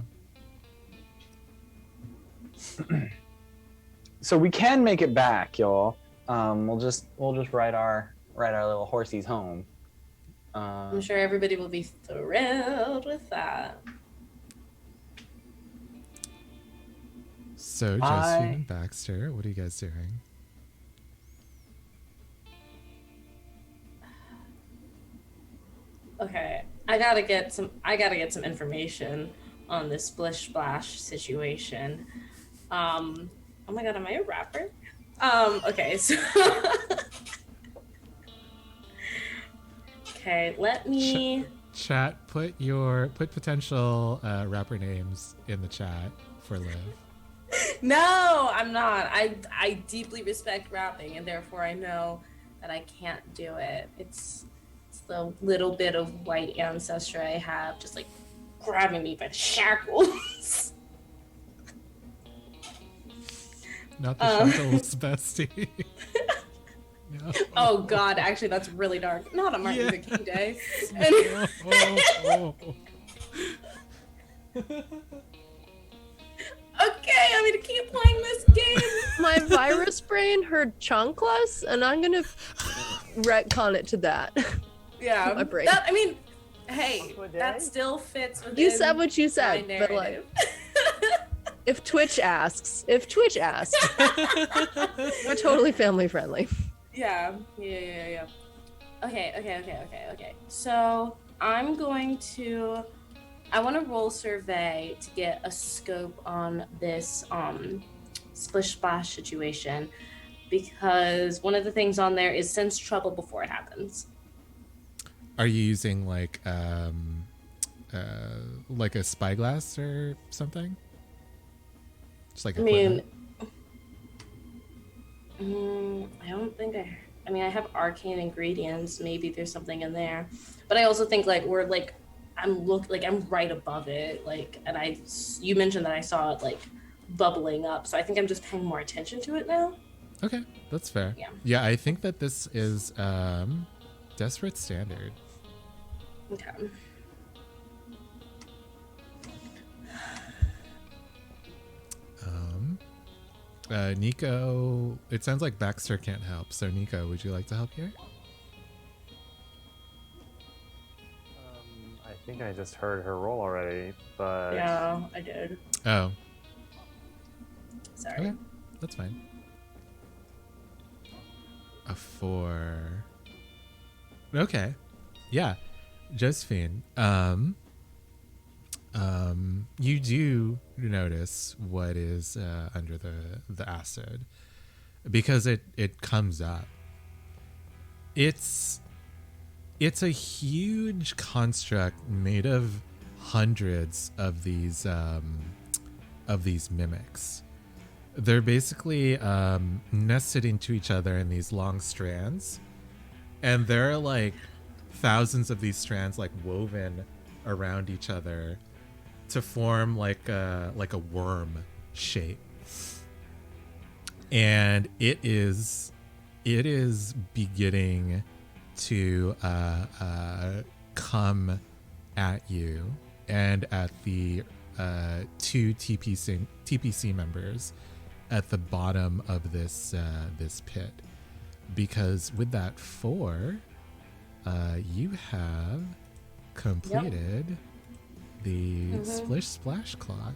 So we can make it back, y'all. We'll just ride our little horsies home. I'm sure everybody will be thrilled with that. So Josephine and Baxter, what are you guys doing? Okay, I gotta get some information on this splish splash situation. Oh my god, am I a rapper? Okay, so okay, let me Chat, put potential rapper names in the chat for Liv. No, I'm not. I deeply respect rapping, and therefore I know that I can't do it. It's the little bit of white ancestry I have, just like grabbing me by the shackles. Not the shackles, bestie. No. Oh God, actually, that's really dark. Not on Martin Luther King Day. Okay, I'm gonna keep playing this game. My virus brain heard chunkless, and I'm gonna retcon it to that. Yeah, My brain. I mean, hey, that still fits within You said what you my said, but like, narrative. if Twitch asks, we're totally family friendly. Yeah. Okay. So I want to roll survey to get a scope on this splish splash situation, because one of the things on there is sense trouble before it happens. Are you using like a spyglass or something? Just like equipment? I don't think I mean, I have arcane ingredients. Maybe there's something in there, but I also think like I'm right above it. Like, and you mentioned that I saw it like bubbling up, so I think I'm just paying more attention to it now. Okay, that's fair. Yeah. Yeah, I think that this is Desperate Standard. Okay. Nico, it sounds like Baxter can't help. So Nico, would you like to help here? think I just heard her roll already, but Yeah, I did. Oh, Sorry. okay. That's fine. A 4. Okay. Yeah. Josephine, you do notice what is under the acid because it comes up. It's a huge construct made of hundreds of these mimics. They're basically nested into each other in these long strands, and there are like thousands of these strands like woven around each other to form like a worm shape. And it is beginning to come at you and at the 2 TPC members at the bottom of this pit, because with that 4, you have completed the Splish Splash clock.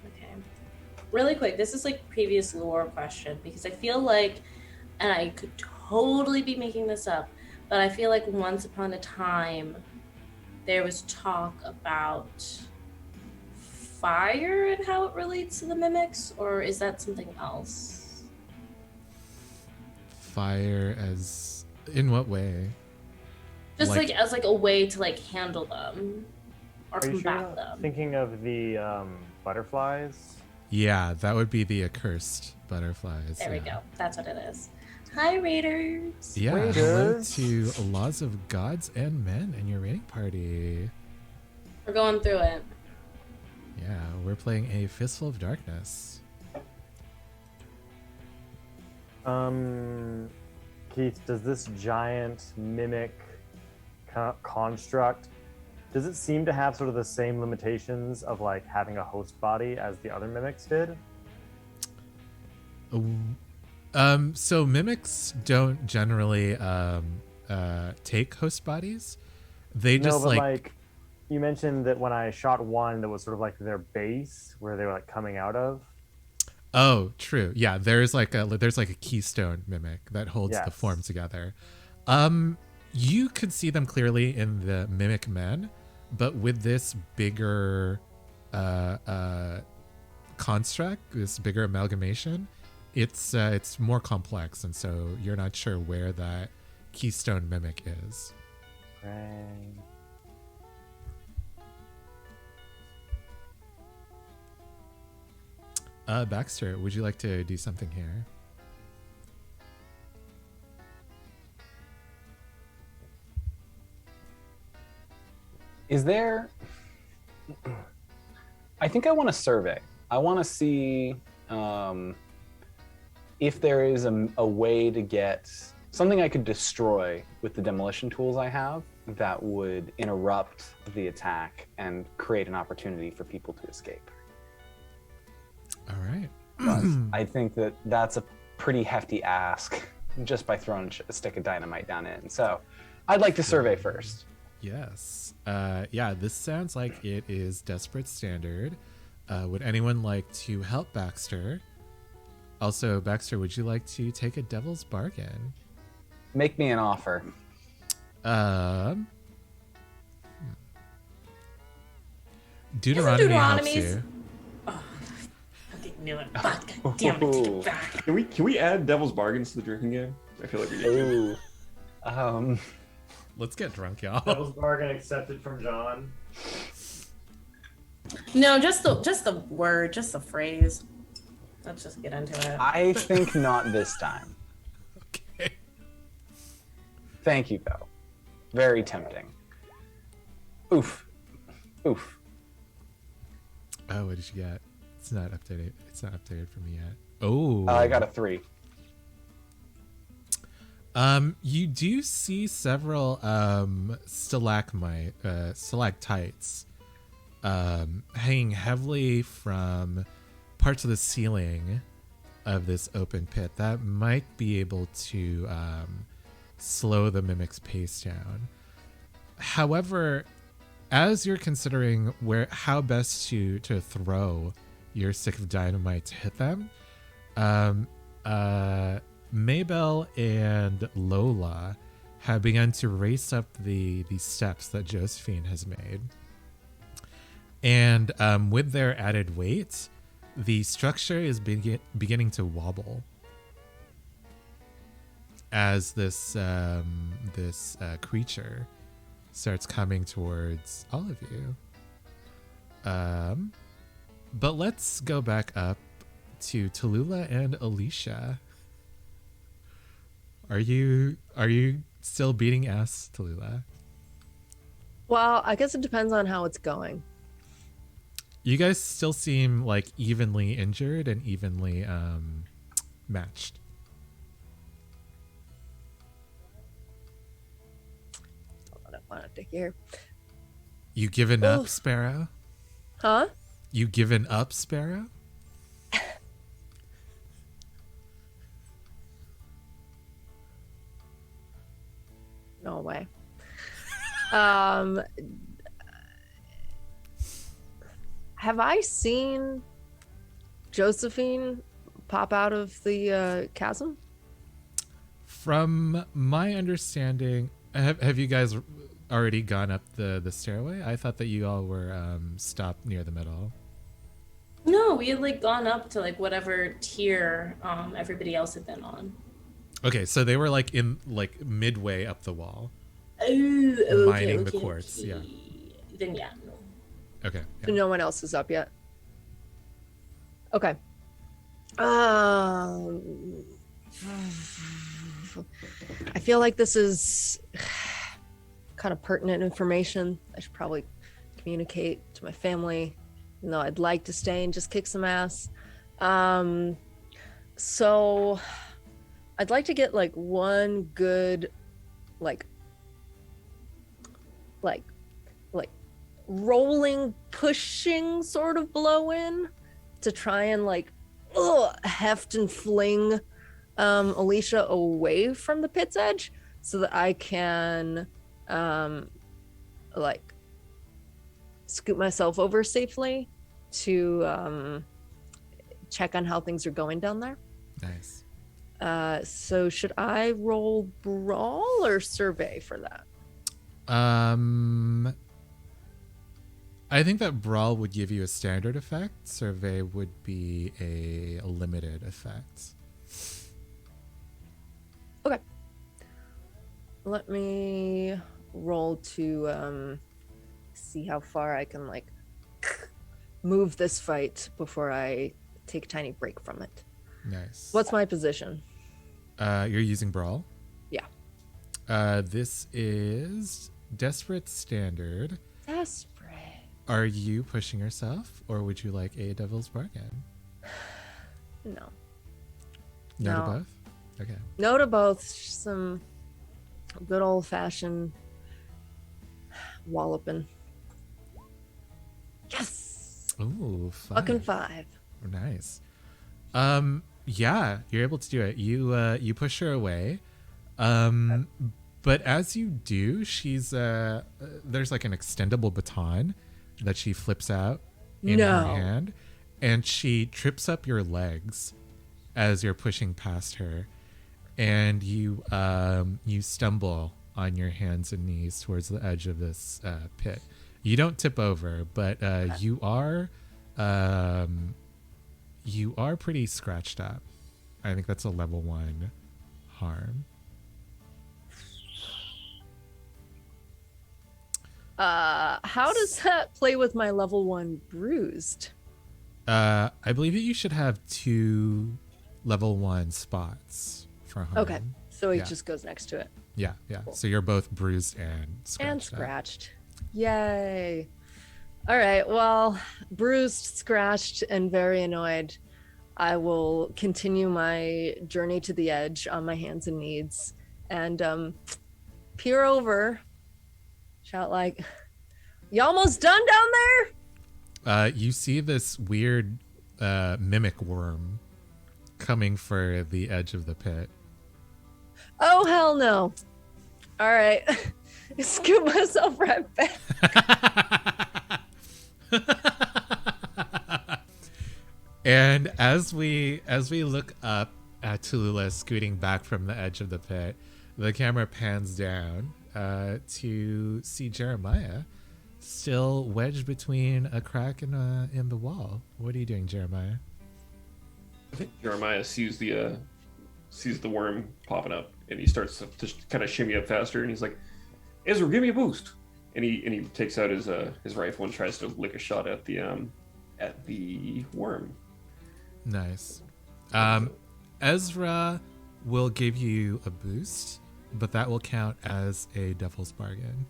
Okay. Really quick, this is like previous lore question because I feel like, and I could totally be making this up, but I feel like once upon a time there was talk about fire and how it relates to the mimics, or is that something else? Fire as in what way? Just like as like a way to like handle them or are you combat sure them. thinking of the butterflies? Yeah, that would be the accursed butterflies. There we go. That's what it is. Hi, Raiders. Yeah, hello Raiders. to Laws of Gods and Men and your raiding party. We're going through it. Yeah, we're playing a Fistful of Darkness. Keith, does this giant mimic construct, does it seem to have sort of the same limitations of like having a host body as the other mimics did? So mimics don't generally take host bodies. They just like you mentioned that when I shot one, that was sort of like their base where they were like coming out of. Oh, true. Yeah, there's like a keystone mimic that holds the form together. You could see them clearly in the mimic men, but with this bigger construct, this bigger amalgamation, it's more complex, and so you're not sure where that keystone mimic is. Right. Baxter, would you like to do something here? Is there... I think I want to survey. I want to see if there is a way to get something I could destroy with the demolition tools I have that would interrupt the attack and create an opportunity for people to escape. All right. But I think that's a pretty hefty ask just by throwing a stick of dynamite down in. So I'd like to survey first. Yes. Yeah, this sounds like it is desperate standard. Would anyone like to help Baxter? Also, Baxter, would you like to take a devil's bargain? Make me an offer. Deuteronomy helps you. Knew it. God damn it, take it back. Can we add devil's bargains to the drinking game? I feel like we need to. Let's get drunk, y'all. Devil's bargain accepted from John. No, just the word, just the phrase. Let's just get into it. I think not this time. Okay. Thank you, though. Very tempting. Oof. Oof. Oh, what did you get? It's not updated. It's not updated for me yet. Oh. I got a 3. You do see several stalactites hanging heavily from parts of the ceiling of this open pit that might be able to slow the mimic's pace down. However, as you're considering how best to throw your stick of dynamite to hit them, Maybell and Lola have begun to race up the steps that Josephine has made. And with their added weight, the structure is beginning to wobble as this creature starts coming towards all of you. But let's go back up to Tallulah and Alicia. Are you still beating ass, Tallulah? Well, I guess it depends on how it's going. You guys still seem like evenly injured and evenly matched. I don't want to hear. You given up, Oof. Sparrow? Huh? You given up, Sparrow? No way. Have I seen Josephine pop out of the chasm? From my understanding, have you guys already gone up the stairway? I thought that you all were stopped near the middle. No, we had like gone up to like whatever tier everybody else had been on. Okay, so they were like in like midway up the wall. Oh, okay, Mining the okay, quartz, okay. yeah. Then yeah, no. Okay. So Yeah. no one else is up yet. Okay. I feel like this is kind of pertinent information. I should probably communicate to my family, even though I'd like to stay and just kick some ass. So I'd like to get like one good, like rolling, pushing sort of blow in to try and like heft and fling Alicia away from the pit's edge so that I can like scoot myself over safely to check on how things are going down there. Nice. So should I roll brawl or survey for that? I think that brawl would give you a standard effect. Survey would be a limited effect. Okay. Let me roll to see how far I can like move this fight before I take a tiny break from it. Nice. What's my position? You're using brawl? Yeah. This is desperate standard. Desperate. Are you pushing yourself, or would you like a devil's bargain? No. No to No. both? Okay. No to both. Some good old fashioned walloping. Yes. Ooh, Fucking 5. Nice. Yeah, you're able to do it. You push her away. But as you do, she's there's like an extendable baton that she flips out in her hand, and she trips up your legs as you're pushing past her, and you stumble on your hands and knees towards the edge of this pit. You don't tip over, but you are pretty scratched up. I think that's a level 1 harm. How does that play with my level 1 bruised? I believe that you should have 2 level 1 spots for harm. Okay, so he Yeah. just goes next to it. Yeah, yeah. So you're both bruised and scratched. And up. scratched. Yay. All right, well, bruised, scratched, and very annoyed. I will continue my journey to the edge on my hands and knees and peer over, shout like, "You almost done down there?" You see this weird mimic worm coming for the edge of the pit. Oh, hell no. All right. Scoop myself right back. And as we look up at Tallulah scooting back from the edge of the pit, the camera pans down to see Jeremiah still wedged between a crack in the wall. What are you doing, Jeremiah? I think Jeremiah sees the worm popping up, and he starts to just kind of shimmy up faster, and he's like, "Ezra, give me a boost!" And he takes out his rifle and tries to lick a shot at the worm. Nice. Ezra will give you a boost, but that will count as a devil's bargain.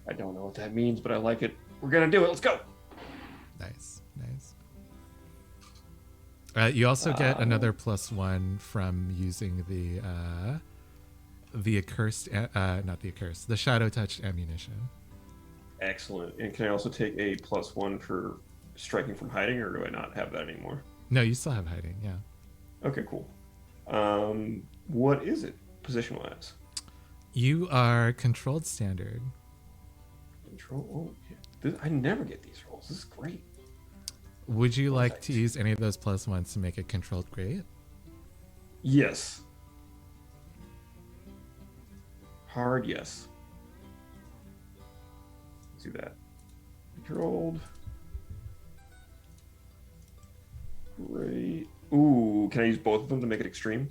I don't know what that means, but I like it. We're gonna do it. Let's go. Nice. You also get another +1 from using the accursed, not the accursed, the shadow touched ammunition. Excellent. And can I also take a +1 for striking from hiding, or do I not have that anymore? No, you still have hiding. Yeah. Okay, cool. What is it position-wise? You are controlled standard. Control. Oh, yeah. I never get these rolls. This is great. Would you like to use any of those +1s to make it controlled great? Yes. Hard yes. Let's do that. Controlled. Great. Ooh, can I use both of them to make it extreme?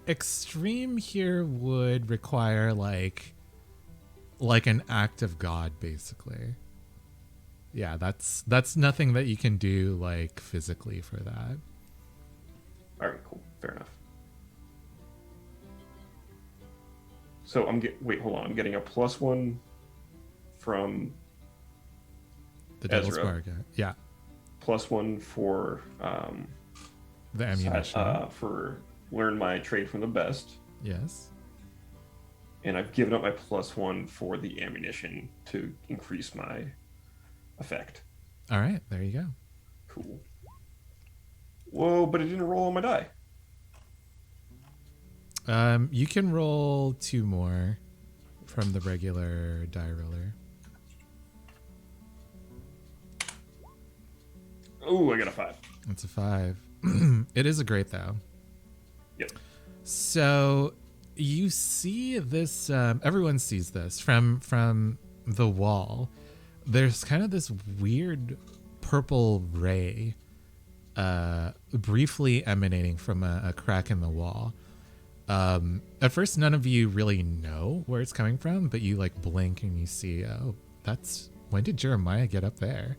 Extreme here would require like an act of God, basically. Yeah, that's nothing that you can do like physically for that. All right, cool. Fair enough. So wait, hold on. I'm getting a +1 from The devil's Ezra. bargain. Yeah. +1 for The ammunition. for learn my trade from the best. Yes. And I've given up my +1 for the ammunition to increase my effect. All right, there you go. Cool. Whoa, but it didn't roll on my die. You can roll 2 more from the regular die roller. Ooh, I got a 5. It's a 5. It is a great though. Yep. So you see this. Everyone sees this from the wall. There's kind of this weird purple ray, briefly emanating from a crack in the wall. At first, none of you really know where it's coming from, but you like blink and you see, oh, when did Jeremiah get up there?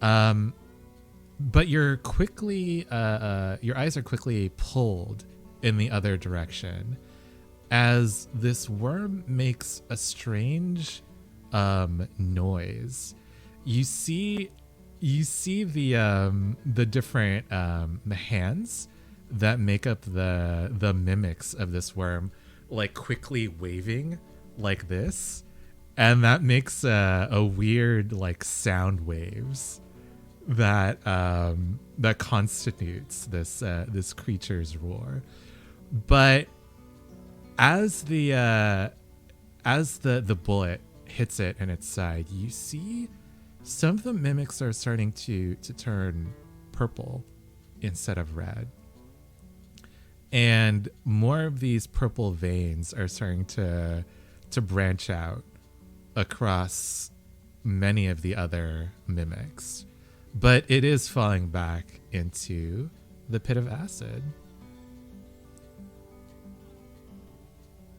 But you're quickly, your eyes are quickly pulled in the other direction as this worm makes a strange noise. You see the different the hands that make up the mimics of this worm, like quickly waving like this, and that makes a weird like sound waves that constitutes this creature's roar. But as the bullet hits it in its side, you see some of the mimics are starting to turn purple instead of red. And more of these purple veins are starting to branch out across many of the other mimics. But it is falling back into the pit of acid.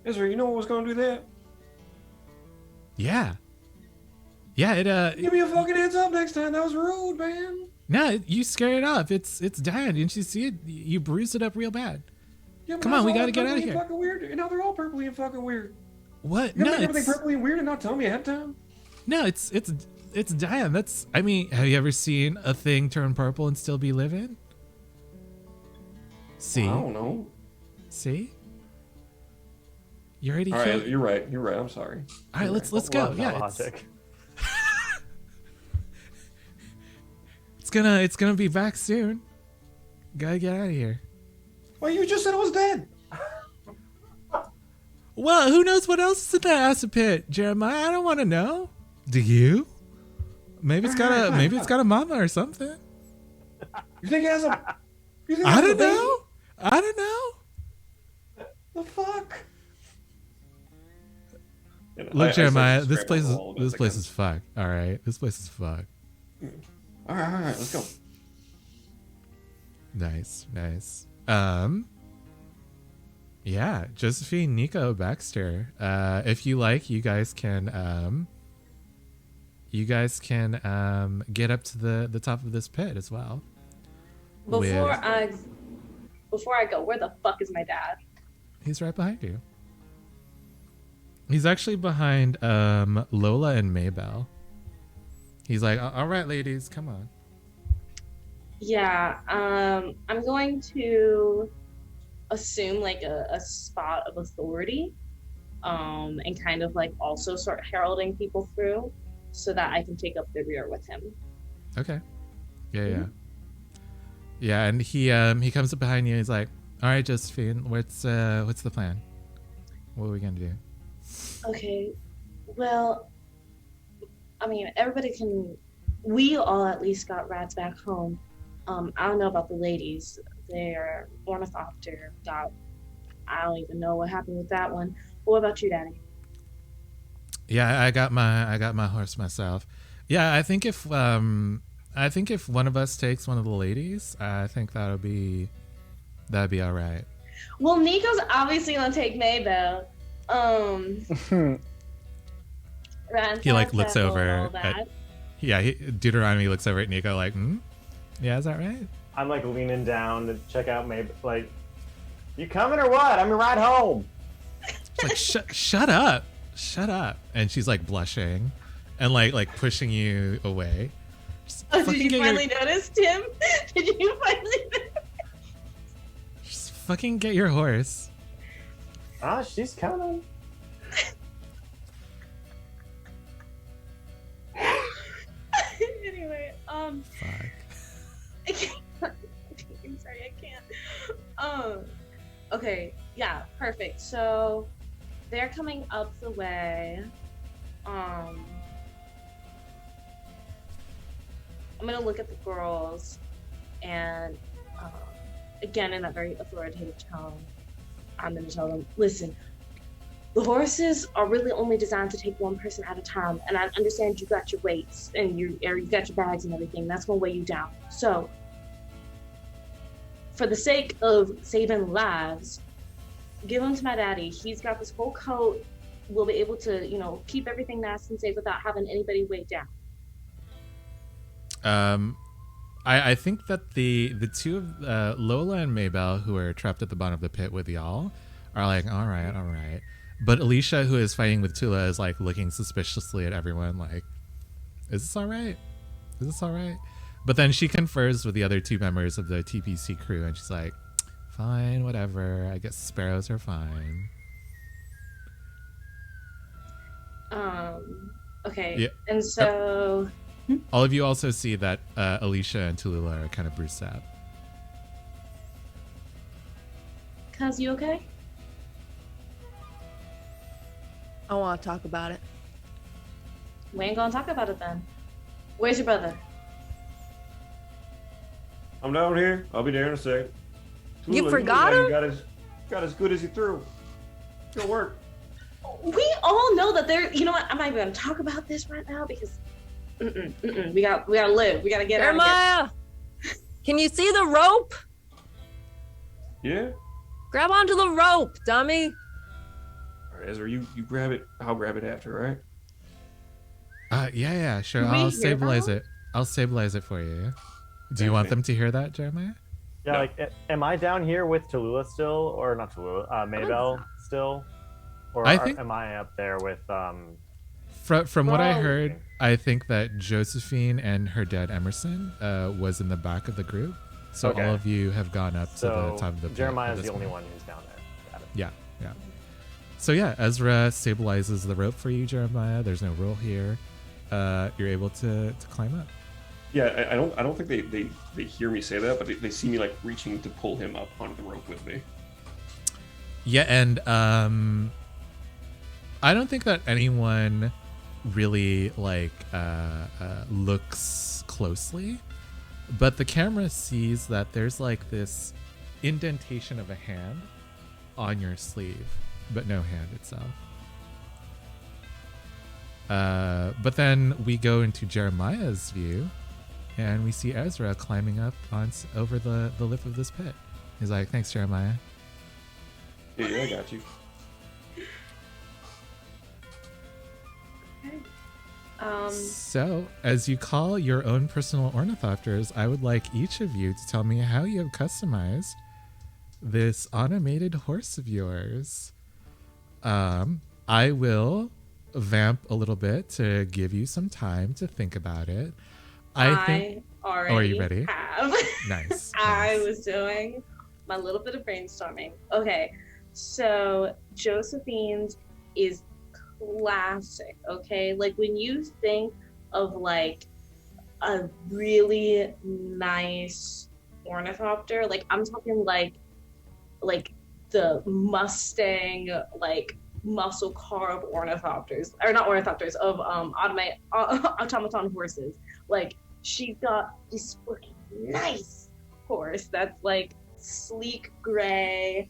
Ezra, you know what was going to do that? Yeah, it Give me a fucking heads up next time. That was rude, man. No, you scare it off. It's dying. Didn't you see it? You bruised it up real bad. Yeah, Come on, we gotta get out of purpley and here. Fucking weird. And now they're all purpley and fucking weird. What? You No, make everything it's purpley and weird and not tell me ahead of time? no, it's dying. That's. I mean, have you ever seen a thing turn purple and still be living? See, I don't know. see. You already All killed. right, you're right. You're right. I'm sorry. All right, let's go. Love Yeah, that logic. it's gonna be back soon. Gotta get out of here. Well, you just said it was dead. Well, who knows what else is in that acid pit, Jeremiah? I don't want to know. Do you? Maybe it's got a mama or something. You think it has a? I don't know. I don't know. The fuck? Look, Jeremiah, this place is fucked. All right, this place is fucked. All right, let's go. Nice. Yeah, Josephine, Nico, Baxter. If you like, you guys can get up to the top of this pit as well. Before I go, where the fuck is my dad? He's right behind you. He's actually behind Lola and Maybell. He's like, all right, ladies, come on. Yeah, I'm going to assume like a spot of authority, and kind of like also start heralding people through so that I can take up the rear with him. Okay. Yeah, and he comes up behind you. He's like, all right, Josephine, what's the plan? What are we gonna do? Okay, well, I mean, we all at least got rats back home. I don't know about the ladies. Their ornithopter I don't even know what happened with that one. But what about you, Daddy? Yeah, I got my horse myself. Yeah, I think if one of us takes one of the ladies, I think that'd be all right. Well, Nico's obviously gonna take Maybell. He like looks over at, Deuteronomy looks over at Nico like, yeah, is that right? I'm like leaning down to check out Maybell. Like, you coming or what? I'm your ride home. She's like, shut up. And she's like blushing and like pushing you away. Oh, did you finally notice, Tim? Did you finally notice? Just fucking get your horse. She's coming. Anyway, Fuck. I can't. I'm sorry, I can't. Okay, yeah, perfect. So they're coming up the way. I'm gonna look at the girls, and again in that very authoritative tone, I'm gonna tell them, listen, the horses are really only designed to take one person at a time, and I understand you got your weights and you got your bags and everything. That's gonna weigh you down. So, for the sake of saving lives, give them to my daddy. He's got this whole coat. We'll be able to, keep everything nice and safe without having anybody weighed down. I think that the two of Lola and Maybell, who are trapped at the bottom of the pit with y'all, are like, all right. But Alicia, who is fighting with Tula, is like looking suspiciously at everyone like, is this all right? But then she confers with the other two members of the TPC crew, and she's like, fine, whatever. I guess sparrows are fine. Okay. Yeah. And so... All of you also see that Alicia and Tallulah are kind of bruised up. Cuz, you okay? I want to talk about it. We ain't gonna talk about it then. Where's your brother? I'm down here. I'll be there in a second. You forgot him? Got as good as you threw. Good work. We all know that there. You know what? I'm not even gonna talk about this right now because, we gotta live. We gotta get out of Jeremiah, can you see the rope? Yeah. Grab onto the rope, dummy. All right, Ezra, you grab it. I'll grab it after, all right? Yeah, sure. Can we I'll hear stabilize that? it. I'll stabilize it for you. Do you want them to hear that, Jeremiah? Yeah, No. like, am I down here with Tallulah still, or not Tallulah? Maybell still, or I think- am I up there with From what I Bro. heard, I think that Josephine and her dad Emerson was in the back of the group. So Okay. all of you have gone up to the So top of the pit Jeremiah's at the this only point. one who's down there. Got it. Yeah. So yeah, Ezra stabilizes the rope for you, Jeremiah. There's no roll here. You're able to climb up. Yeah, I don't think they hear me say that, but they see me like reaching to pull him up onto the rope with me. Yeah, and I don't think that anyone really like looks closely, but the camera sees that there's like this indentation of a hand on your sleeve, but no hand itself. But then we go into Jeremiah's view, and we see Ezra climbing up over the lip of this pit. He's like, "Thanks, Jeremiah." Yeah, I got you. So, as you call your own personal ornithopters, I would like each of you to tell me how you have customized this automated horse of yours. I will vamp a little bit to give you some time to think about it. I already are you ready? have. Nice. I nice. was doing my little bit of brainstorming. Okay, so Josephine's is classic, okay? Like when you think of like a really nice ornithopter, like I'm talking like the Mustang, like muscle car of ornithopters, or not ornithopters, of automaton horses. Like she's got this fucking nice horse that's like sleek gray,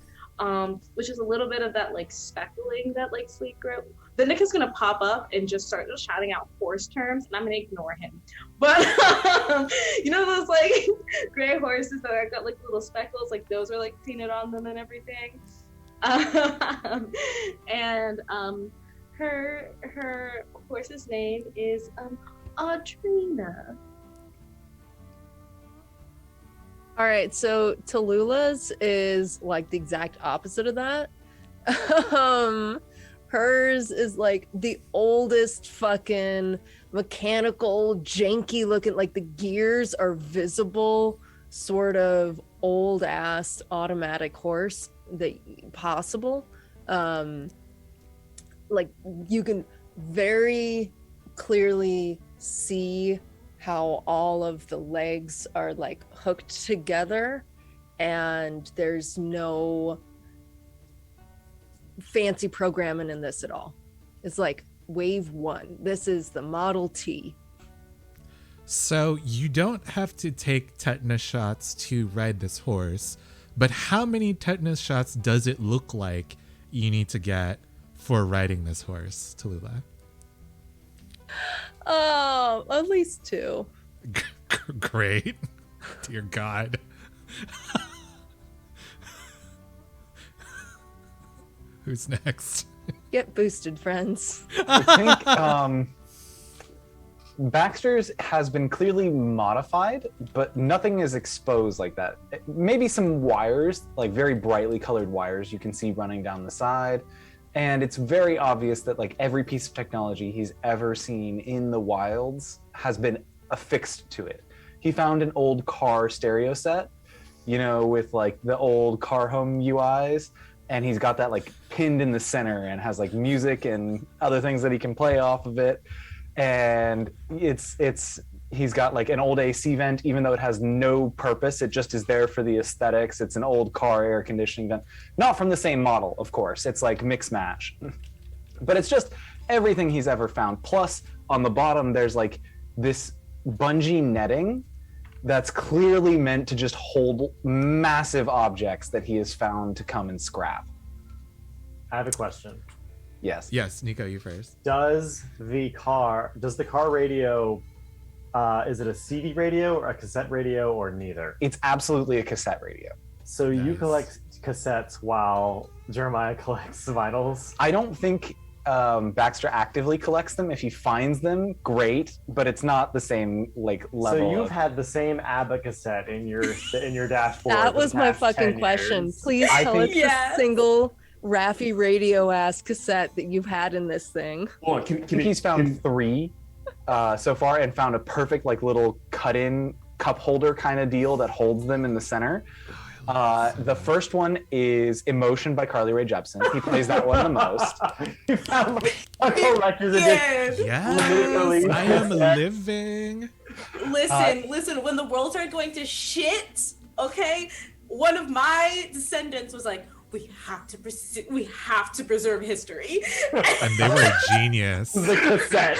which is a little bit of that like speckling that like sleek gray. Then Nick is gonna pop up and just start just shouting out horse terms, and I'm gonna ignore him. But you know those like gray horses that are got like little speckles, like those are like painted on them and everything. And her horse's name is Audrina. All right, so Tallulah's is like the exact opposite of that. Hers is like the oldest fucking mechanical, janky looking, like the gears are visible, sort of old ass automatic horse that possible. Like you can very clearly see how all of the legs are like hooked together, and there's no fancy programming in this at all. It's like wave one. This is the Model T. So you don't have to take tetanus shots to ride this horse, but how many tetanus shots does it look like you need to get for riding this horse, Tallulah? Oh, at least 2. Great. Dear God. Who's next? Get boosted, friends. I think Baxter's has been clearly modified, but nothing is exposed like that. Maybe some wires, like very brightly colored wires you can see running down the side. And it's very obvious that like every piece of technology he's ever seen in the wilds has been affixed to it. He found an old car stereo set, you know, with like the old car home UIs. And he's got that like pinned in the center and has like music and other things that he can play off of it. And he's got like an old AC vent, even though it has no purpose. It just is there for the aesthetics. It's an old car air conditioning vent. Not from the same model, of course. It's like mix match. But it's just everything he's ever found. Plus, on the bottom, there's like this bungee netting that's clearly meant to just hold massive objects that he has found to come and scrap. I have a question. Yes. Yes, Nico, you first. Does the car radio, is it a CD radio or a cassette radio or neither? It's absolutely a cassette radio. So you Nice. collect cassettes while Jeremiah collects vinyls? I don't think Baxter actively collects them. If he finds them, great, but it's not the same like level. So you've of... had the same ABBA cassette in your dashboard. That for was the my past fucking 10 question. years. Please I tell think- us Yes. the single Raffi radio ass cassette that you've had in this thing. Hold on, I think he's found 3 so far, and found a perfect like little cut-in cup holder kind of deal that holds them in the center. The first one is Emotion by Carly Rae Jepsen. He plays that one the most. You found like a collector's edition. Yes. Yes, Literally. I am living. Listen. When the world started going to shit, okay, one of my descendants was like, we have to preserve history. And they were a genius. The cassette.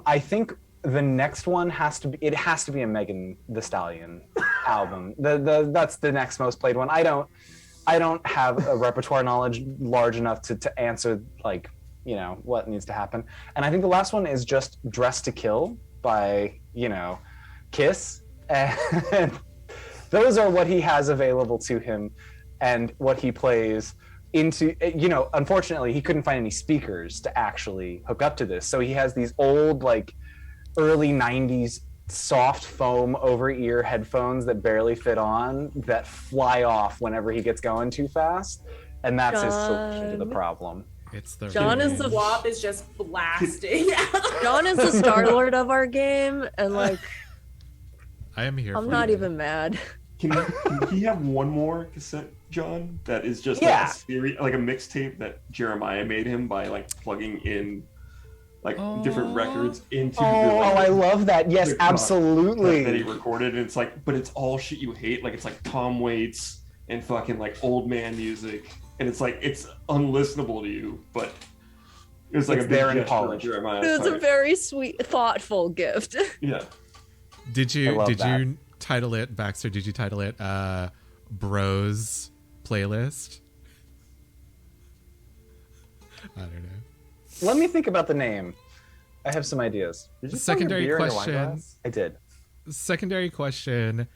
I think the next one has to be a Megan Thee Stallion album. That's the next most played one. I don't have a repertoire knowledge large enough to answer like, you know, what needs to happen. And I think the last one is just Dress to Kill by, you know, Kiss. And those are what he has available to him and what he plays into, you know, unfortunately he couldn't find any speakers to actually hook up to this. So he has these old, like, early 90s soft foam over-ear headphones that barely fit on that fly off whenever he gets going too fast. And that's his solution to the problem. It's the John is the WAP is just blasting. John is the Star-Lord of our game, and like I am here. I'm for not you. even mad. Can he have one more cassette, John? That is just Yeah. like a series, like a mixtape that Jeremiah made him by like plugging in like different records into I love that. Yes, the absolutely. that he recorded, and it's like, but it's all shit you hate. Like it's like Tom Waits and fucking like old man music, and it's like it's unlistenable to you, but it was like It's a big there in gesture on polish. Jeremiah's It was a part. very sweet, thoughtful gift. Yeah. Did I you love that. you title it, Baxter? Did you title it Bros Playlist? I don't know. Let me think about the name. I have some ideas. Did you Secondary pour your beer in your question. wine glass? I did. Secondary question: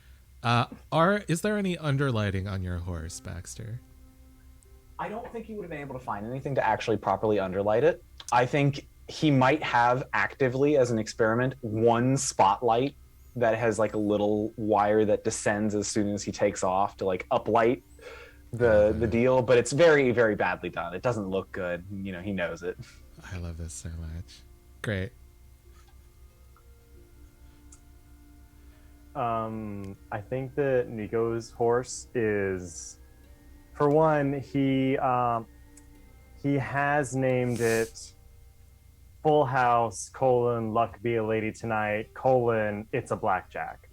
is there any underlighting on your horse, Baxter? I don't think he would have been able to find anything to actually properly underlight it. I think he might have actively, as an experiment, one spotlight that has like a little wire that descends as soon as he takes off to like uplight the deal, but it's very, very badly done. It doesn't look good. You know, he knows it. I love this so much. Great. I think that Nico's horse is, for one, he has named it Full House, Luck Be a Lady Tonight, It's a Blackjack.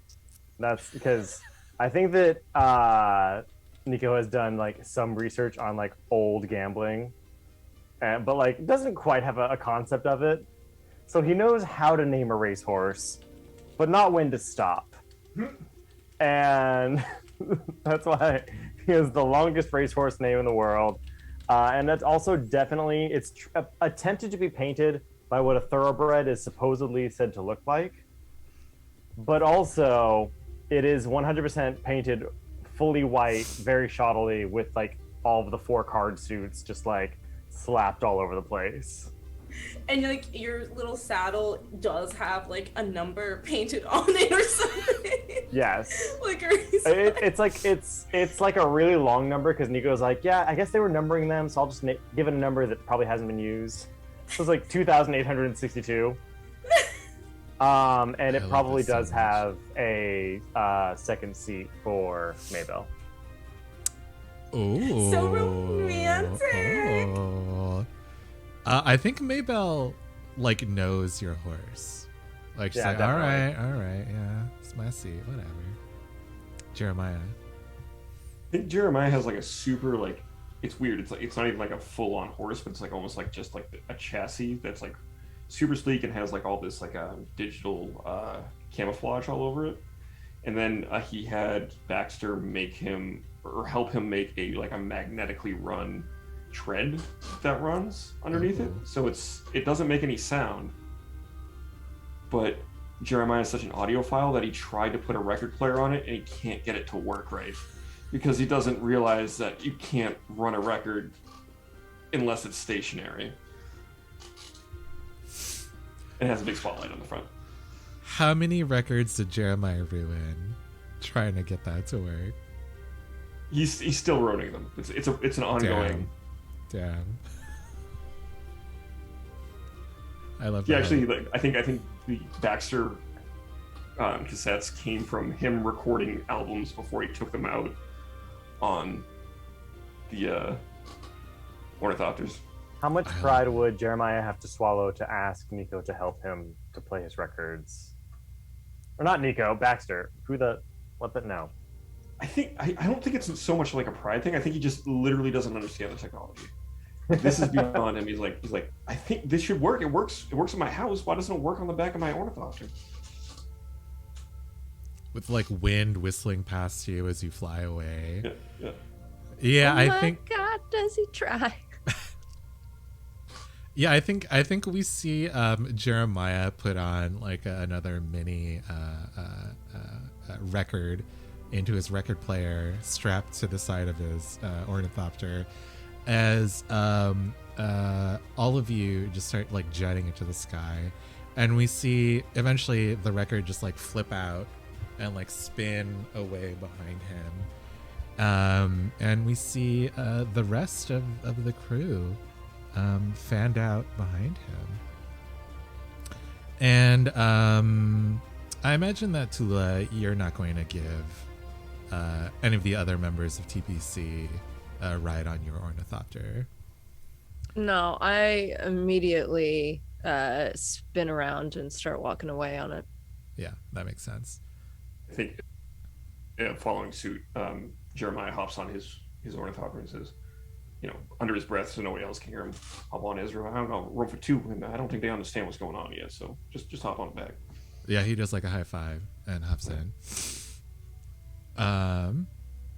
That's because I think that Nico has done like some research on like old gambling, but like doesn't quite have a concept of it. So he knows how to name a racehorse, but not when to stop. And that's why he has the longest racehorse name in the world. And that's also definitely, it's attempted to be painted by what a thoroughbred is supposedly said to look like. But also, it is 100% painted fully white, very shoddily, with like all of the 4 card suits just like slapped all over the place. And like your little saddle does have like a number painted on it or something. Yes. Like it's like a really long number because Nico's like, yeah, I guess they were numbering them, so I'll just give it a number that probably hasn't been used. So it's like 2,862. And it love probably this so does much. have a second seat for Maybell. Ooh. So romantic. Oh. I think Maybell like knows your horse. Like she's Yeah, like, definitely. all right, yeah, it's my seat, whatever. Jeremiah. I think Jeremiah has like a super like, it's weird. It's like it's not even like a full on horse, but it's like almost like just like a chassis that's like super sleek and has like all this like digital camouflage all over it. And then he had Baxter make him or help him make a like a magnetically run tread that runs underneath it. So it doesn't make any sound. But Jeremiah is such an audiophile that he tried to put a record player on it and he can't get it to work right. Because he doesn't realize that you can't run a record unless it's stationary. It has a big spotlight on the front. How many records did Jeremiah ruin trying to get that to work? He's still ruining them. It's an ongoing. Damn. I love He that. actually, like, I think the Baxter cassettes came from him recording albums before he took them out on the Ornithopters. How much pride would Jeremiah have to swallow to ask Nico to help him to play his records? Or not Nico, Baxter. No. I don't think it's so much like a pride thing. I think he just literally doesn't understand the technology. This is beyond him. He's like, I think this should work. It works in my house. Why doesn't it work on the back of my ornithopter? With like wind whistling past you as you fly away. Yeah. Yeah, Oh I my think. God, does he try? Yeah, I think we see Jeremiah put on like another mini record into his record player, strapped to the side of his ornithopter, as all of you just start like jetting into the sky, and we see eventually the record just like flip out and like spin away behind him, and we see the rest of the crew fanned out behind him. And I imagine that, Tula, you're not going to give any of the other members of TPC a ride on your ornithopter. No, I immediately spin around and start walking away on it. Yeah, that makes sense. I think, following suit, Jeremiah hops on his ornithopter and says, under his breath so nobody else can hear him, hop on Ezra. I don't know, roll for two, and I don't think they understand what's going on yet, so just hop on back. Yeah, he does like a high five and hops in.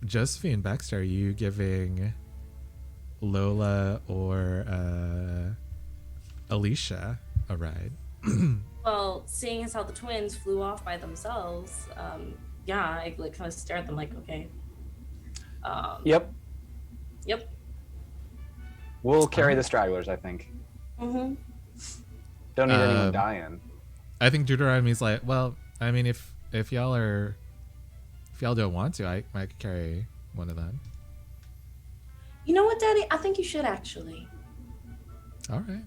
Josephine, Baxter, are you giving Lola or Alicia a ride? Well, seeing as how the twins flew off by themselves, I like kind of stare at them like, okay. Yep. We'll carry Alright. the stragglers, I think. Mm-hmm. Don't need anyone dying. I think Deuteronomy's like, well, I mean, if y'all don't want to, I could carry one of them. You know what, Daddy? I think you should actually. All right.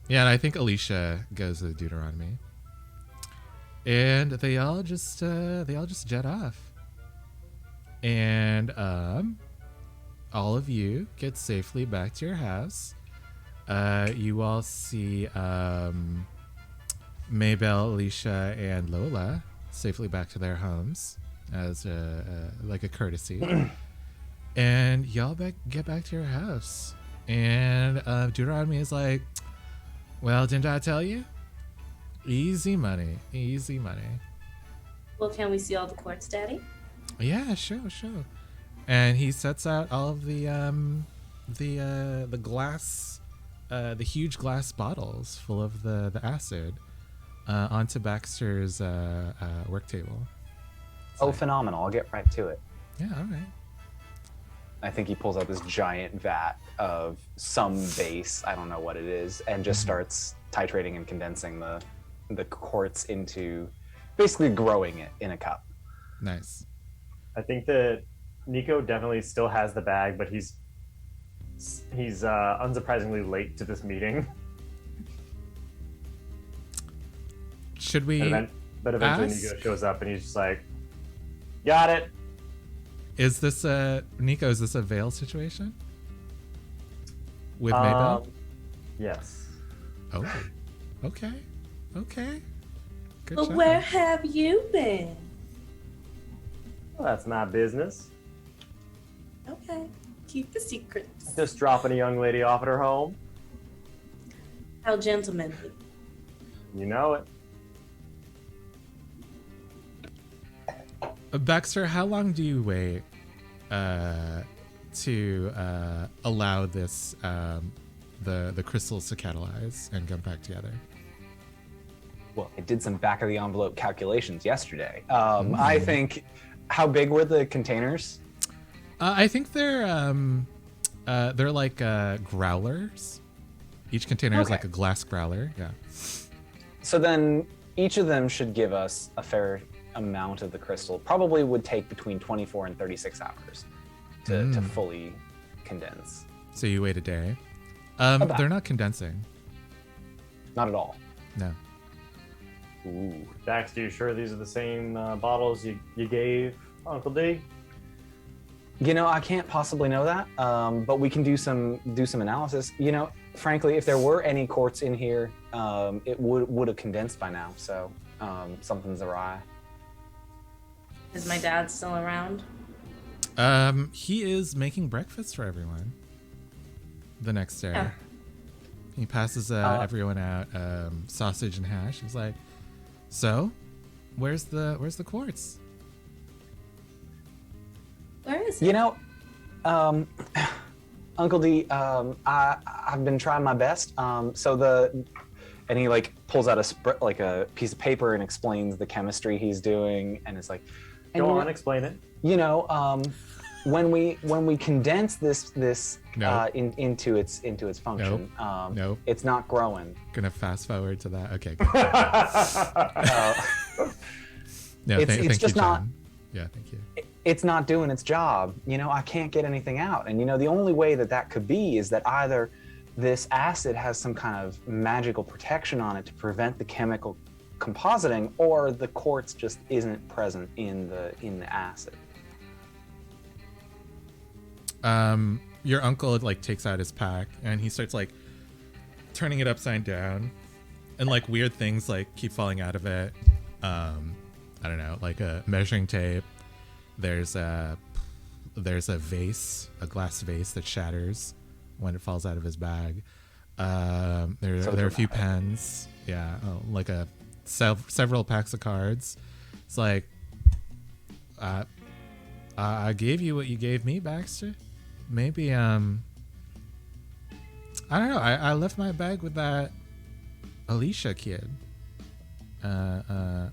Yeah, and I think Alicia goes with Deuteronomy, and they all just jet off, and all of you get safely back to your house. You all see Maybelle, Alicia, and Lola safely back to their homes as like a courtesy. And y'all get back to your house. And Deuteronomy is like, well, didn't I tell you? Easy money. Well, can we see all the quartz, Daddy? Yeah, sure. And he sets out all of the glass, the huge glass bottles full of the acid onto Baxter's work table. Oh, phenomenal. I'll get right to it. Yeah, all right. I think he pulls out this giant vat of some base, I don't know what it is, and just starts titrating and condensing the quartz into basically growing it in a cup. Nice. I think that Nico definitely still has the bag, but he's unsurprisingly late to this meeting. Should we But eventually ask? Nico shows up and he's just like, got it. Is this Nico, is this a veil situation? With Maybelle? Yes. Oh. Okay. Good But job. where have you been? Well, that's my business. Okay, keep the secrets. Just dropping a young lady off at her home. How gentlemanly. You know it. Baxter, how long do you wait to allow this the crystals to catalyze and come back together? Well, I did some back of the envelope calculations yesterday. I think, how big were the containers? I think they're like growlers. Each container is like a glass growler. Yeah. So then each of them should give us a fair amount of the crystal. Probably would take between 24 and 36 hours to fully condense. So you wait a day. About. They're not condensing. Not at all. No. Ooh. Dax, are you sure these are the same bottles you gave Uncle D? I can't possibly know that, but we can do some analysis. Frankly, if there were any quartz in here, it would have condensed by now. So something's awry. Is my dad still around? He is making breakfast for everyone. The next day, he passes everyone out sausage and hash. He's like, "So, where's the quartz?" Where is it? Uncle D, I've been trying my best. And he like pulls out a piece of paper and explains the chemistry he's doing, and it's like, Go on, explain it. When we condense this No. into its function, Nope. it's not growing. Gonna fast forward to that. Okay. No, It's thank just you, not- John. Yeah, thank you. It's not doing its job. I can't get anything out. And the only way that could be is that either this acid has some kind of magical protection on it to prevent the chemical compositing, or the quartz just isn't present in the acid. Your uncle like takes out his pack and he starts like turning it upside down, and like weird things like keep falling out of it. I don't know, like a measuring tape. There's a vase, a glass vase that shatters when it falls out of his bag. There are a few pens. Yeah, like several packs of cards. It's like, I gave you what you gave me, Baxter. Maybe I don't know. I left my bag with that Alicia kid on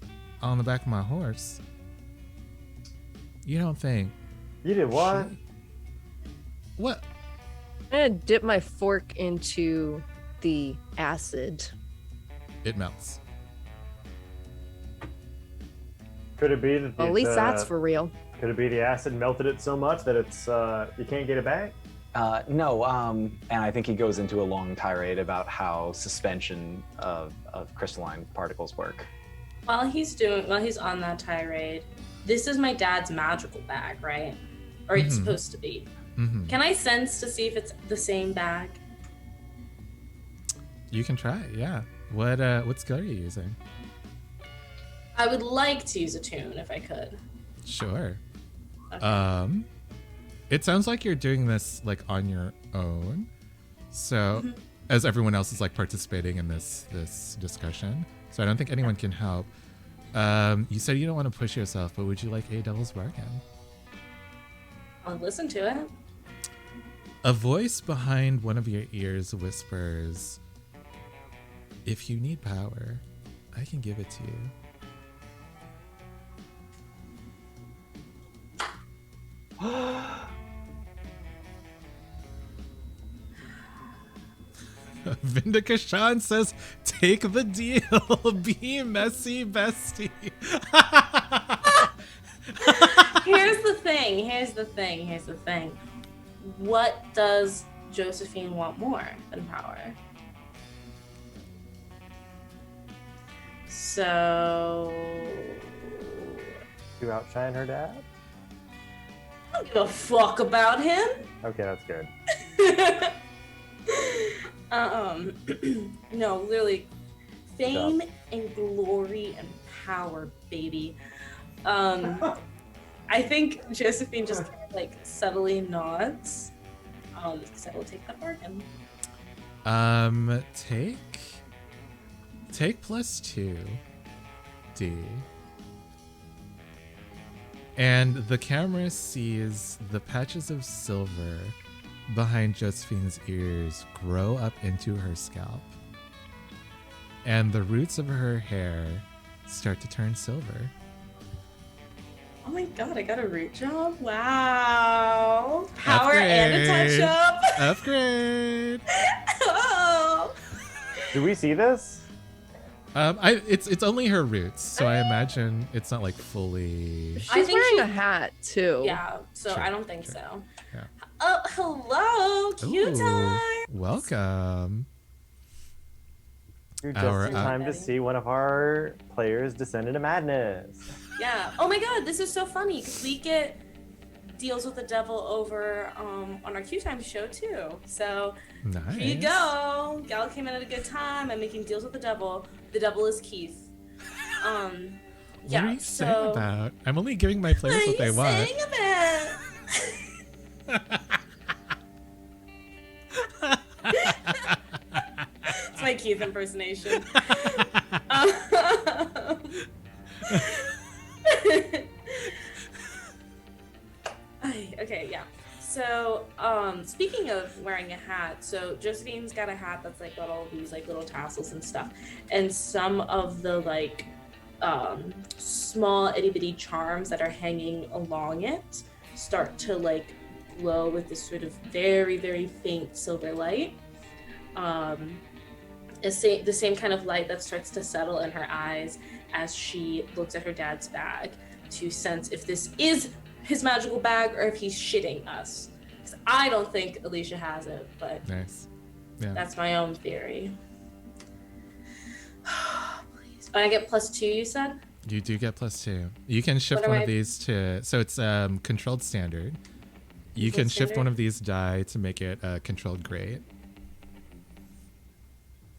the back of my horse. You don't think? You did what? What? I'm gonna dip my fork into the acid. It melts. Could it be that Well, at least that's for real. Could it be the acid melted it so much that it's you can't get it back? No, and I think he goes into a long tirade about how suspension of crystalline particles work. While he's on that tirade, this is my dad's magical bag, right? Or it's supposed to be. Mm-hmm. Can I sense to see if it's the same bag? You can try it, yeah. What skill are you using? I would like to use a tune if I could. Sure. Okay. It sounds like you're doing this like on your own. So as everyone else is like participating in this discussion. So I don't think anyone can help. You said you don't want to push yourself, but would you like a devil's bargain? I'll listen to it. A voice behind one of your ears whispers, "If you need power, I can give it to you." Vindika Shan says, "Take the deal. Be messy, bestie." Here's the thing. What does Josephine want more than power? So To outshine her dad? I don't give a fuck about him. Okay, that's good. No, literally, fame and glory and power, baby. I think Josephine just kind of like subtly nods. So we'll take that bargain. Take +2, D. And the camera sees the patches of silver behind Josephine's ears grow up into her scalp. And the roots of her hair start to turn silver. Oh my god, I got a root job? Wow. Power and a touch up. Upgrade. Oh. Do we see this? It's only her roots, so I imagine it's not like fully. She's I think wearing she- a hat too. Yeah, so Sure, I don't think sure. so. Yeah. Oh, hello, cute Ooh, time. welcome. You're just Our, in time to see one of our players descend into madness. Yeah. Oh my god, this is so funny because we get deals with the devil over on our Q Time show too. So Nice. here you go. Y'all came in at a good time. I'm making deals with the devil. The devil is Keith. What Yeah. are you so saying about? I'm only giving my players what they want. saying about? It's my Keith impersonation. Okay, yeah. So, speaking of wearing a hat, so Josephine's got a hat that's like got all these like little tassels and stuff, and some of the like small itty bitty charms that are hanging along it start to like glow with this sort of very, very faint silver light. The same kind of light that starts to settle in her eyes as she looks at her dad's bag to sense if this is his magical bag or if he's shitting us. Because I don't think Alicia has it, but Nice. Yeah. that's my own theory. Please. And I get +2, you said? You do get +2. You can shift What one am of I- these to, so it's controlled standard. You can Controlled shift standard? one of these die to make it controlled great.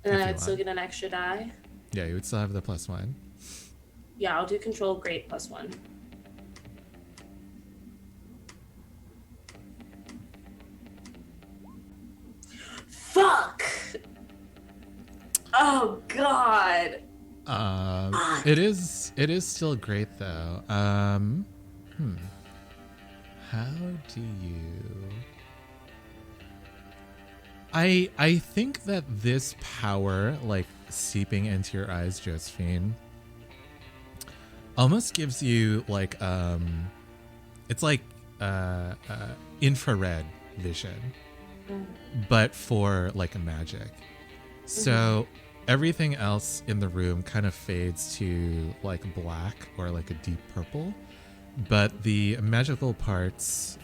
And then If you I'd still want. get an extra die. Yeah, you would still have the +1. Yeah, I'll do control great +1. Fuck! Oh god! It is still great though. How do you? I think that this power, like seeping into your eyes, Josephine, almost gives you like it's like infrared vision, but for like a magic. So everything else in the room kind of fades to like black or like a deep purple, but the magical parts,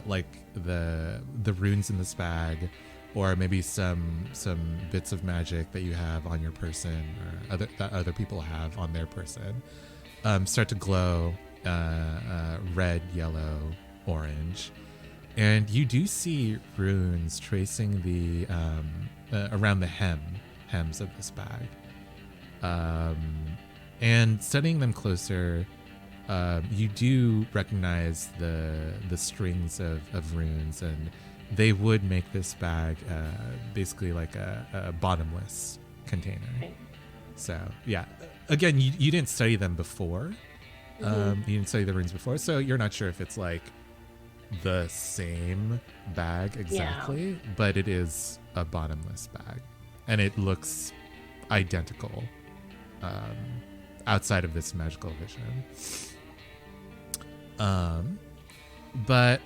like the runes in this bag, or maybe some bits of magic that you have on your person or that other people have on their person, start to glow red, yellow, orange. And you do see runes tracing the around the hems of this bag. And studying them closer, you do recognize the strings of runes, and they would make this bag basically like a bottomless container. Right. So yeah, again, you didn't study them before. You didn't study the runes before, so you're not sure if it's like the same bag exactly, but it is a bottomless bag, and it looks identical outside of this magical vision. But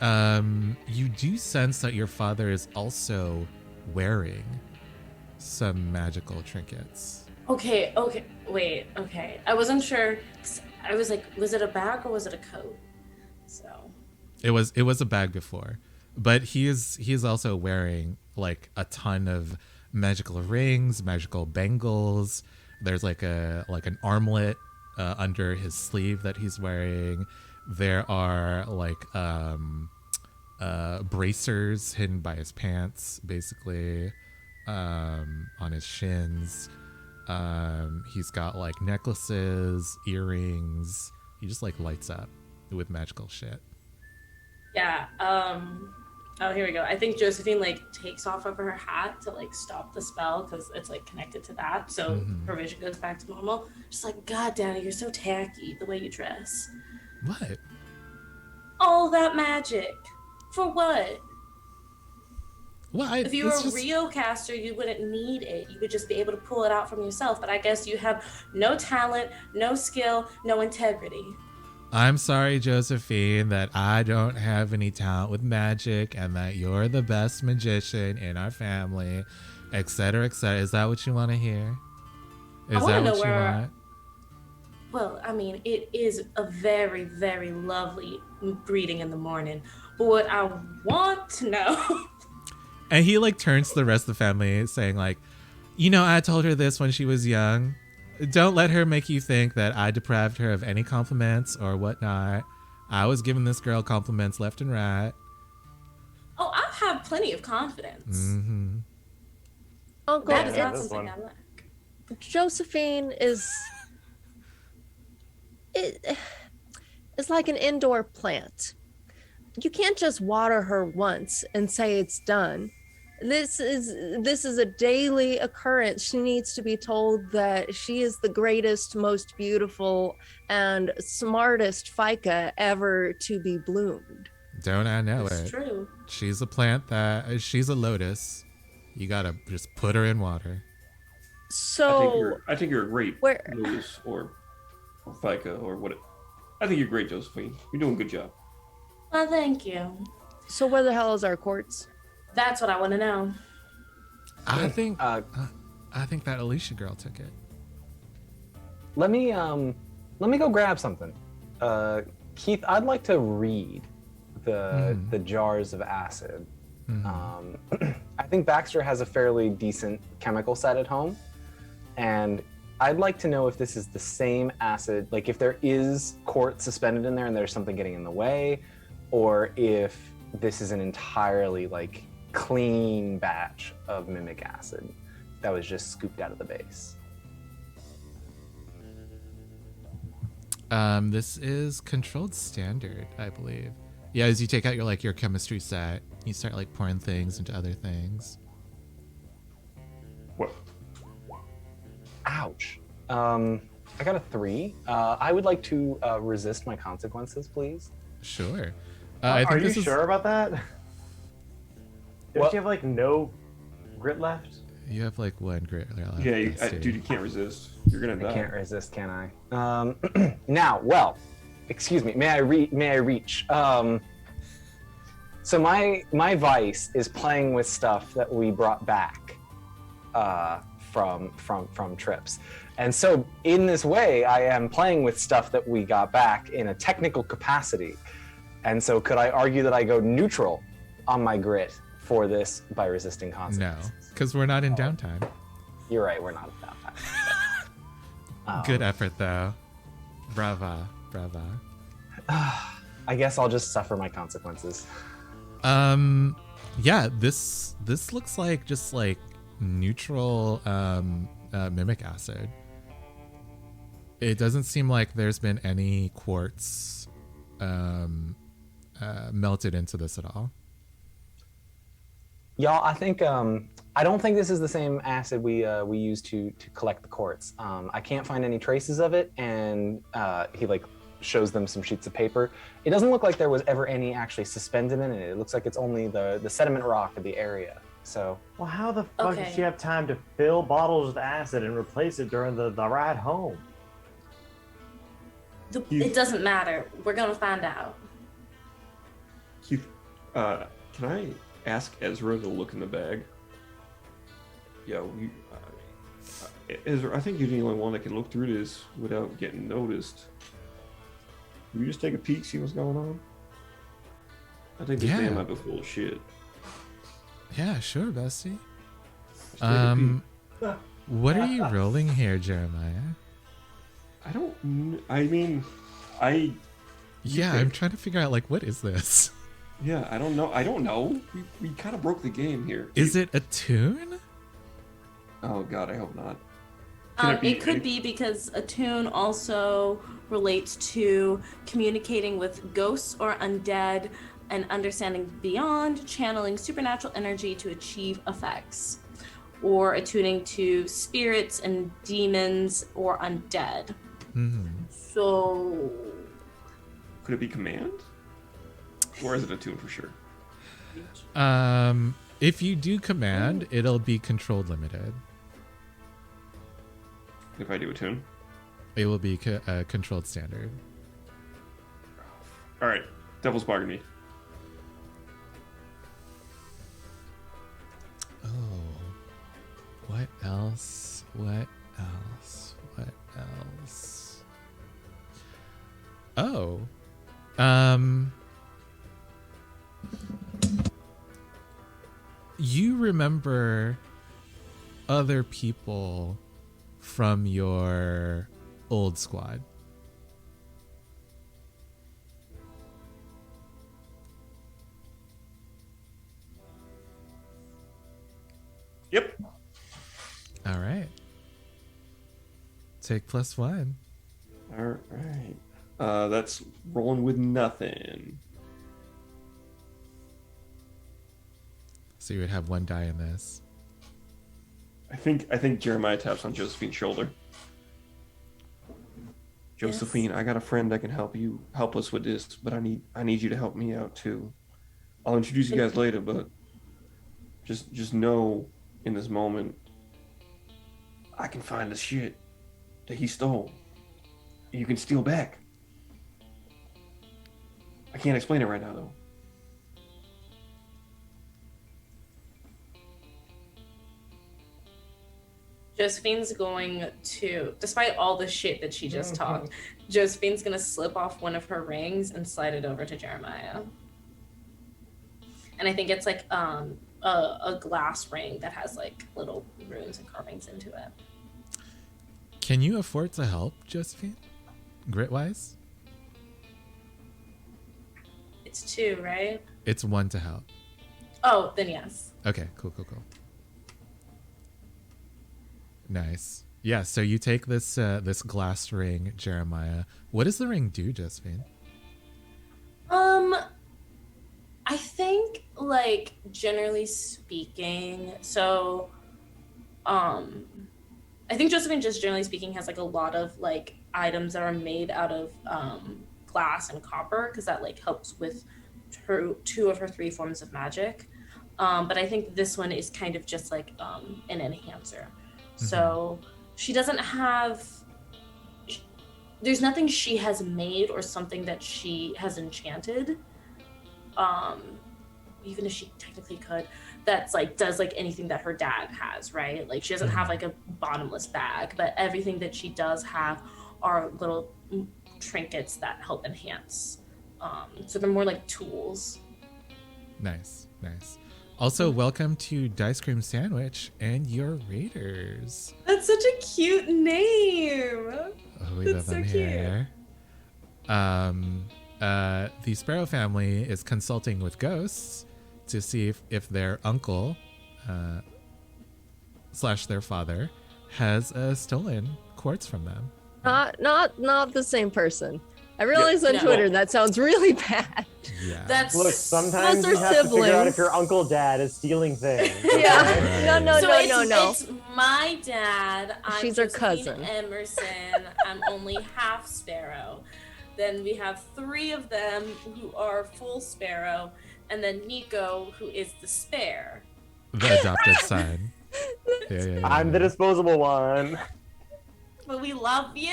you do sense that your father is also wearing some magical trinkets. Okay, wait, okay. I wasn't sure. 'Cause I was like, was it a bag or was it a coat? So. It was a bag before, but he is also wearing like a ton of magical rings, magical bangles. There's like an armlet under his sleeve that he's wearing. There are like bracers hidden by his pants, basically, on his shins. He's got like necklaces, earrings. He just like lights up with magical shit. Yeah. Oh, here we go. I think Josephine like takes off of her hat to like stop the spell because it's like connected to that, so her vision goes back to normal. Just like, God, Danny, you're so tacky the way you dress. What? All that magic for what? Well, If you were a Rio caster, you wouldn't need it. You would just be able to pull it out from yourself. But I guess you have no talent, no skill, no integrity. I'm sorry, Josephine, that I don't have any talent with magic and that you're the best magician in our family, etc., etc. Is that what you want to hear? Is that wanna know what you where- want? Well, I mean, it is a very, very lovely greeting in the morning. But what I want to know... And he like turns to the rest of the family saying like, you know, I told her this when she was young. Don't let her make you think that I deprived her of any compliments or whatnot. I was giving this girl compliments left and right. Oh, I have plenty of confidence. Mm-hmm. Uncle, That is Yeah, not this something one. I lack. Josephine is like an indoor plant. You can't just water her once and say it's done. This is a daily occurrence. She needs to be told that she is the greatest, most beautiful, and smartest FICA ever to be bloomed. Don't I know It's it? true. She's a plant she's a lotus. You gotta just put her in water. So I think you're a great where- Lotus or FICA or what. I think you're great, Josephine. You're doing a good job. Well, thank you. so where the hell is our quartz? That's what I want to know. I think that Alicia girl took it. Let me go grab something. Keith, I'd like to read the jars of acid. I think Baxter has a fairly decent chemical set at home, and I'd like to know if this is the same acid, like if there is quartz suspended in there and there's something getting in the way, or if this is an entirely like clean batch of mimic acid that was just scooped out of the base. This is controlled standard, I believe. Yeah, as you take out your chemistry set, you start like pouring things into other things. What? Ouch. I got a 3. I would like to resist my consequences, please. Sure. Are you sure about that? Don't Well- you have like no grit left? You have like 1 grit left. Yeah, Let's see. dude, you can't resist. You're gonna die. I can't resist, can I? Now, well, excuse me. May I reach? So my vice is playing with stuff that we brought back from trips, and so in this way, I am playing with stuff that we got back in a technical capacity. And so, could I argue that I go neutral on my grit for this by resisting No, consequences? because we're not in downtime. You're right. We're not at that time. Good effort, though. Brava. I guess I'll just suffer my consequences. Yeah, this looks like just like neutral mimic acid. It doesn't seem like there's been any quartz melted into this at all. Y'all, I think I don't think this is the same acid we use to collect the quartz. I can't find any traces of it, and he like shows them some sheets of paper. It doesn't look like there was ever any actually suspended in it. It looks like it's only the sediment rock of the area. So Well, how the fuck Okay. did she have time to fill bottles with acid and replace it during the ride home? It doesn't matter. We're gonna find out. Keith, can I ask Ezra to look in the bag? Yeah, Ezra, I think you're the only one that can look through this without getting noticed. Can you just take a peek, see what's going on? I think this Yeah. man might be full of shit. Yeah, sure, bestie. Just take a peek. What are you rolling here, Jeremiah? I don't. I mean, I. Yeah, Okay. I'm trying to figure out like what is this? Yeah, I don't know. I don't know. We kind of broke the game here. Is it a tune? Oh God, I hope not. Can It could be because attune also relates to communicating with ghosts or undead and understanding beyond, channeling supernatural energy to achieve effects, or attuning to spirits and demons or undead. Mm-hmm. So, Could it be command? Or is it a tune for sure? If you do command, it'll be controlled limited. If I do a tune. It will be controlled standard. All right, Devil's Bargain me. Oh, what else? What else? What else? Oh, you remember other people from your old squad? Yep. All right. Take +1. All right. That's rolling with nothing. So you would have 1 die in this. I think Jeremiah taps on Josephine's shoulder. Josephine, I got a friend that can help us with this, but I need you to help me out too. I'll introduce you guys later, but just know in this moment I can find the shit that he stole. You can steal back. I can't explain it right now though. Josephine's going to, despite all the shit that she just talked, Josephine's going to slip off one of her rings and slide it over to Jeremiah. And I think it's like a glass ring that has like little runes and carvings into it. Can you afford to help, Josephine? Grit-wise? It's 2, right? It's 1 to help. Oh, then yes. Okay, cool. Nice. Yeah, so you take this this glass ring, Jeremiah. What does the ring do, Josephine? I think, like, generally speaking, so I think Josephine, just generally speaking, has like a lot of like items that are made out of glass and copper, because that like helps with her 2 of her 3 forms of magic. But I think this one is kind of just like an enhancer. So she doesn't have, there's nothing she has made or something that she has enchanted, even if she technically could, that's like does like anything that her dad has, right? Like she doesn't have like a bottomless bag, but everything that she does have are little trinkets that help enhance. So they're more like tools. Nice. Also, welcome to Dice Cream Sandwich and your Raiders. That's such a cute name. Oh, we love them here. The Sparrow family is consulting with ghosts to see if their uncle / their father has stolen quartz from them. Not the same person. I realized on Twitter that sounds really bad. Yeah. That's Look, sometimes Those you are have to figure out siblings. if your uncle dad is stealing things. Yeah. Right. No. It's my dad. I'm She's her Josephine cousin. Emerson. I'm only half sparrow. Then we have 3 of them who are full sparrow, and then Nico, who is the spare. The adopted son. Yeah. I'm the disposable one. But we love you.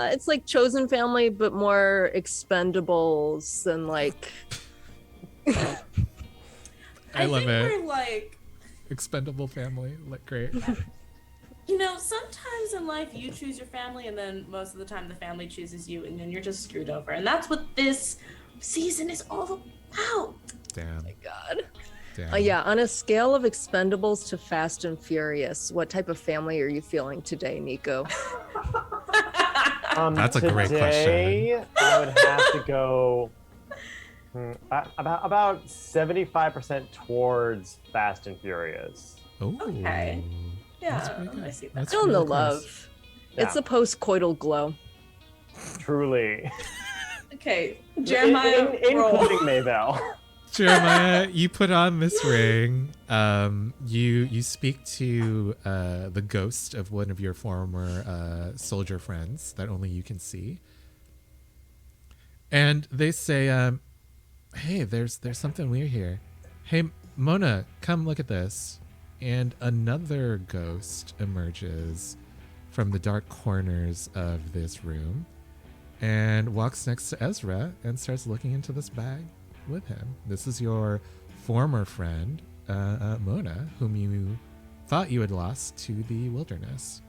It's like Chosen Family, but more expendables and like. I love think it. We're like, Expendable family. Great. you know, sometimes in life you choose your family, and then most of the time the family chooses you, and then you're just screwed over. And that's what this season is all about. Damn. My God. Damn. Yeah, on a scale of Expendables to Fast and Furious, what type of family are you feeling today, Nico? That's a great today, I would have to go about 75% towards Fast and Furious. Ooh. Okay. That's Yeah, pretty good. I see that. That's Feeling the really close. love. Yeah. It's a post-coital glow. Truly. Okay, Jeremiah, roll. Including Maybell. Jeremiah, you put on this ring. You speak to the ghost of one of your former soldier friends that only you can see, and they say, "Hey, there's something weird here. Hey, Mona, come look at this." And another ghost emerges from the dark corners of this room and walks next to Ezra and starts looking into this bag with him. This is your former friend, Mona, whom you thought you had lost to the wilderness.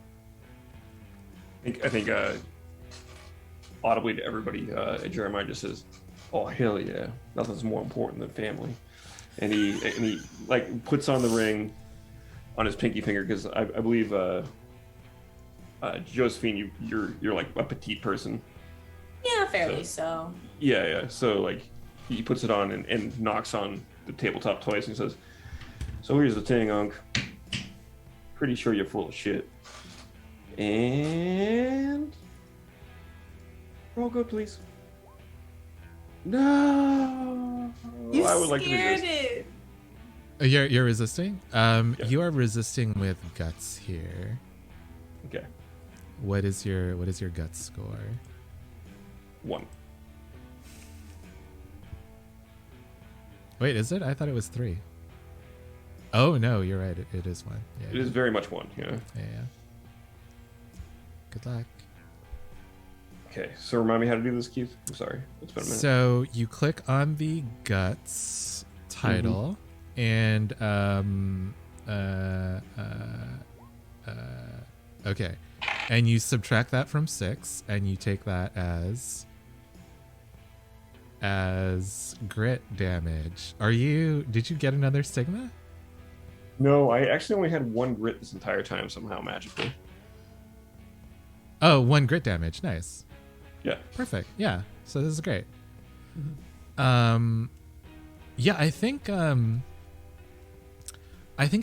I think audibly to everybody, Jeremiah just says, "Oh hell yeah, nothing's more important than family," and he like puts on the ring on his pinky finger, because I believe Josephine, you're like a petite person. Yeah, fairly so. Yeah. So like he puts it on and knocks on the tabletop toys and he says, "So here's the thing, Unc. Pretty sure you're full of shit. And roll good, please." No. You I would like to scared resist. it. You're resisting. You are resisting with guts here. Okay. What is your guts score? 1. Wait, is it? I thought it was 3. Oh no, you're right. It is 1. Yeah, It is very much 1. Yeah. Yeah. Good luck. Okay. So remind me how to do this, Keith. I'm sorry. It's been a minute. So you click on the guts title, and okay, and you subtract that from 6, and you take that as grit damage. Did you get another stigma? No, I actually only had 1 grit this entire time somehow magically. Oh, 1 grit damage. Nice. Yeah. Perfect. Yeah. So this is great. Yeah, I think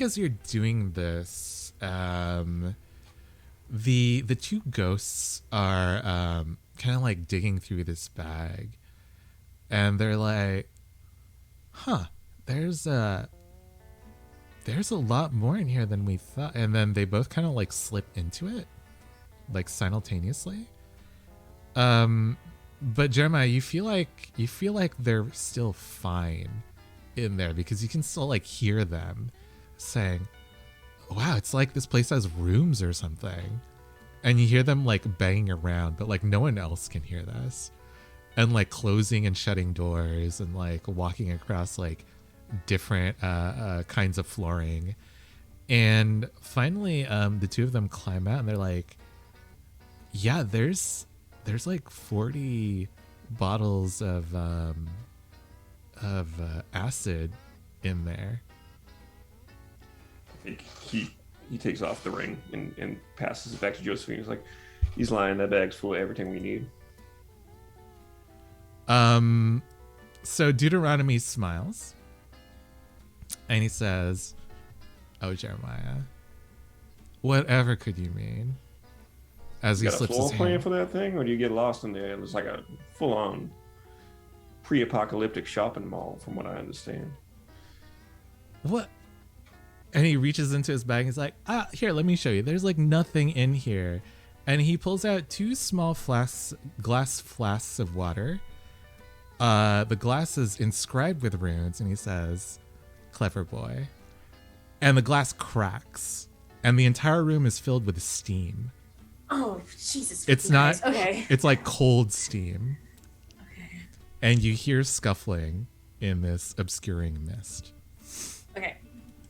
as you're doing this, the 2 ghosts are kind of like digging through this bag, and they're like, "Huh, there's a lot more in here than we thought." And then they both kind of like slip into it, like simultaneously. But Jeremiah, you feel like they're still fine in there because you can still like hear them saying, "Wow, it's like this place has rooms or something." And you hear them like banging around, but like no one else can hear this. And like closing and shutting doors and like walking across like different kinds of flooring. And finally the 2 of them climb out and they're like, "Yeah, there's like 40 bottles of acid in there." I think he takes off the ring and passes it back to Josephine. He's like, "He's lying. That bag's full of everything we need." So Deuteronomy smiles and he says, "Oh, Jeremiah, whatever could you mean?" As he You got a slips floor his plan hand. for that thing, or do you get lost in there? It was like a full-on pre-apocalyptic shopping mall, from what I understand. What? And he reaches into his bag and he's like, "Here, let me show you. There's like nothing in here." And he pulls out 2 small glass flasks of water. The glass is inscribed with runes, and he says, "Clever boy." And the glass cracks, and the entire room is filled with steam. Oh, Jesus. It's not, Okay. it's like cold steam. Okay. And you hear scuffling in this obscuring mist. Okay.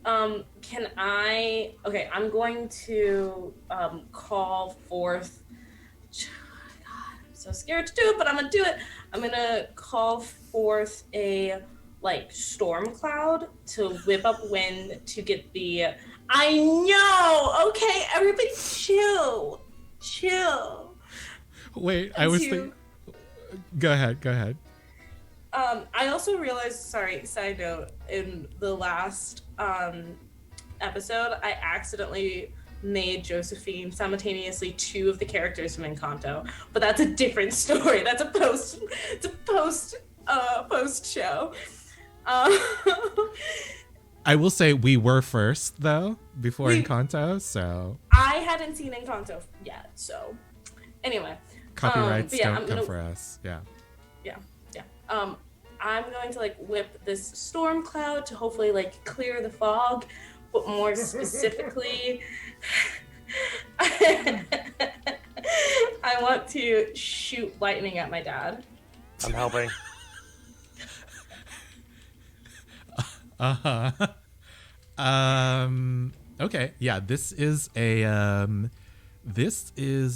Can I... Okay, I'm going to call forth... God, I'm so scared to do it, but I'm gonna do it. I'm gonna call forth a, like, storm cloud to whip up wind to get the... I know! Okay, everybody chill. Chill. Wait, I was thinking... Go ahead. I also realized, sorry, side note, in the last episode, I accidentally made Josephine simultaneously 2 of the characters from Encanto, but that's a different story. That's a post show. I will say we were first though before Encanto, so I hadn't seen Encanto yet, so anyway. copyrights yeah, don't come for us. Yeah. I'm going to like whip this storm cloud to hopefully like clear the fog, but more specifically, I want to shoot lightning at my dad. I'm helping. Okay. Yeah. This is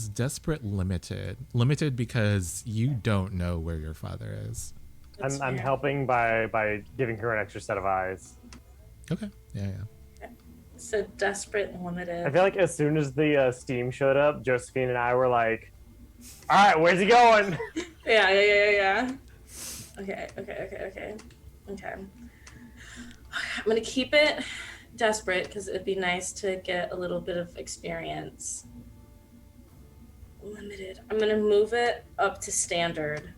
desperate limited because you don't know where your father is. I'm helping by giving her an extra set of eyes. Okay. Yeah. So desperate limited. I feel like as soon as the steam showed up, Josephine and I were like, "All right, where's he going?" Yeah. Okay. I'm gonna keep it desperate because it'd be nice to get a little bit of experience. Limited. I'm gonna move it up to standard.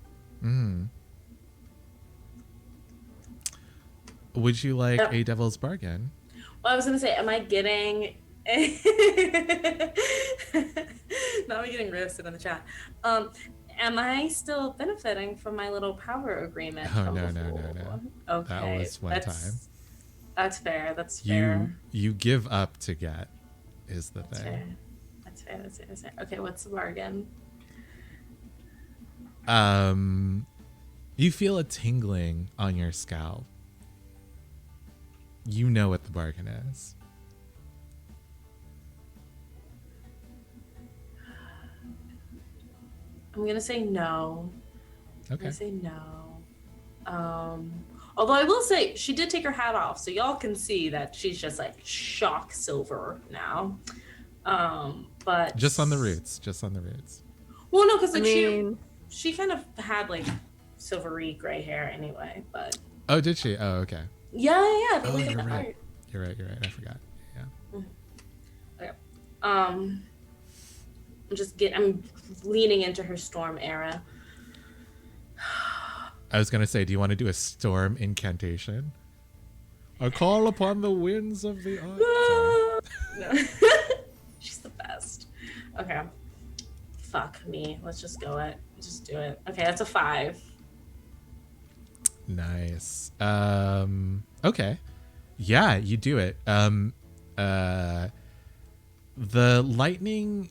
Would you like a devil's bargain? Well, I was gonna say, am I getting? Now I'm getting roasted in the chat. Am I still benefiting from my little power agreement? Oh, no. Okay, That was one time. That's fair. That's fair. You give up to get, is the That's thing. fair. That's fair. Okay, what's the bargain? You feel a tingling on your scalp. You know what the bargain is. I'm gonna say no. Okay. I'm gonna say no. Although I will say she did take her hat off, so y'all can see that she's just like shock silver now. But Just on the roots. well, no, because like she kind of had like silvery gray hair anyway. But Oh, did she? Oh, okay. yeah. Oh, you're right. You're right. I forgot. Yeah. Okay. I'm leaning into her storm era. I was gonna say, do you want to do a storm incantation? I call upon the winds of the earth. No. She's the best. Okay. Fuck me. Let's just go it. Just do it. Okay, that's a 5. Nice. Okay. Yeah, you do it. The lightning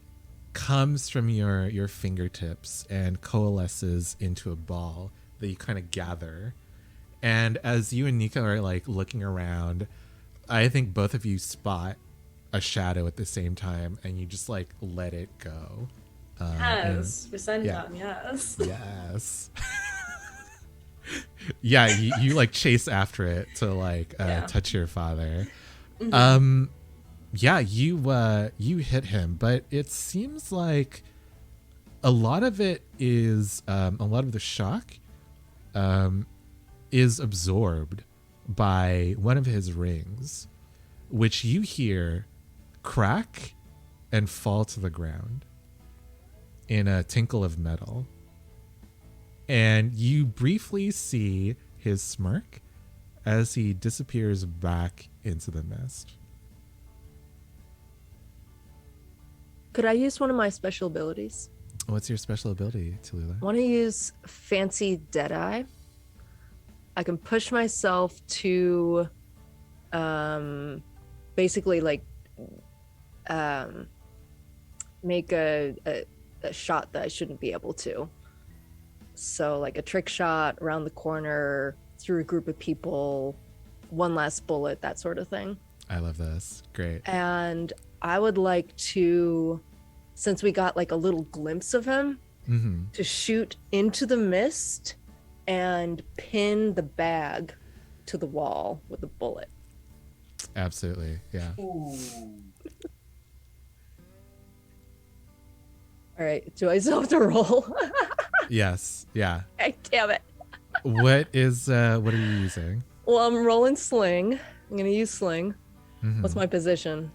comes from your fingertips and coalesces into a ball that you kind of gather. And as you and Nico are like looking around, I think both of you spot a shadow at the same time, and you just like let it go. Yes, yeah. yes. Yes. Yeah, you like chase after it to like touch your father. Mm-hmm. Yeah, you hit him, but it seems like a lot of it is a lot of the shock is absorbed by one of his rings, which you hear crack and fall to the ground in a tinkle of metal. And you briefly see his smirk as he disappears back into the mist. Could I use one of my special abilities? What's your special ability, Tallulah? I want to use Fancy Deadeye. I can push myself to basically like make a shot that I shouldn't be able to. So like a trick shot around the corner, through a group of people, one last bullet, that sort of thing. I love this. Great. And I would like to, since we got like a little glimpse of him, to shoot into the mist and pin the bag to the wall with a bullet. Absolutely. Yeah. All right. Do I still have to roll? Yes. Yeah. Okay, damn it. What are you using? Well, I'm rolling sling. I'm going to use sling. What's my position?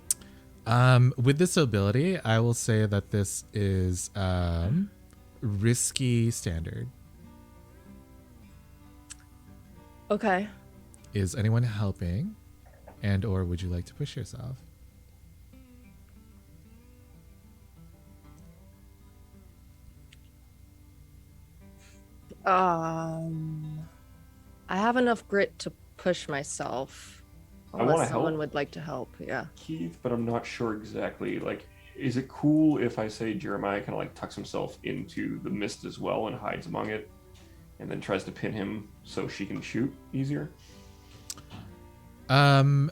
With this ability, I will say that this is risky standard. Okay. Is anyone helping? And or would you like to push yourself? I have enough grit to push myself. I want to help. Someone would like to help, yeah. Keith, but I'm not sure exactly. Like, is it cool if I say Jeremiah kind of like tucks himself into the mist as well and hides among it, and then tries to pin him so she can shoot easier? I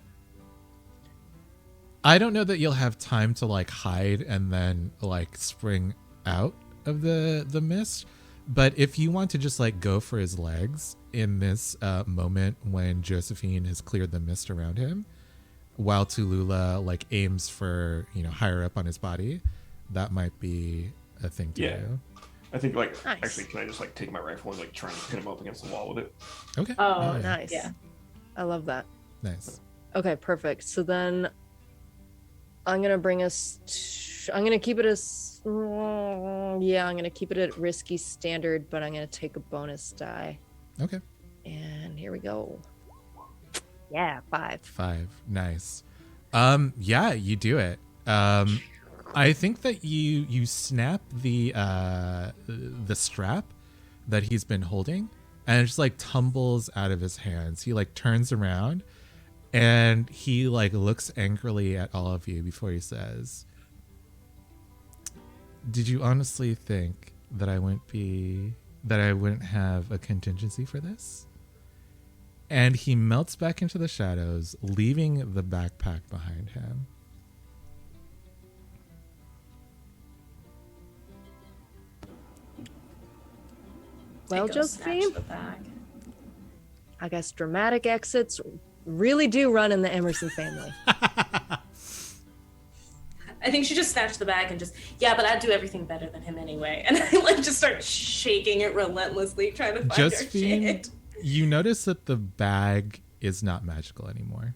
don't know that you'll have time to like hide and then like spring out of the mist. But if you want to just like go for his legs in this moment when Josephine has cleared the mist around him, while Tallulah like aims for, higher up on his body, that might be a thing to do. I think like Nice. actually, can I just like take my rifle and like try and pin him up against the wall with it? Okay. Oh, yeah. nice. Yeah. I love that. Nice. Okay, perfect. So then I'm gonna bring us. I'm gonna keep it as. Yeah, I'm gonna keep it at risky standard, but I'm gonna take a bonus die. Okay. And here we go. Yeah, 5. 5. Nice. Yeah, you do it. I think that you snap the strap that he's been holding, and it just like tumbles out of his hands. He like turns around and he like looks angrily at all of you before he says, "Did you honestly think that I wouldn't have a contingency for this?" And he melts back into the shadows, leaving the backpack behind him. Well, I go snatch Josephine, the bag. I guess dramatic exits really do run in the Emerson family. I think she just snatched the bag and just, yeah, but I'd do everything better than him anyway. And I like just start shaking it relentlessly, trying to find her Josephine, shit. you notice that the bag is not magical anymore.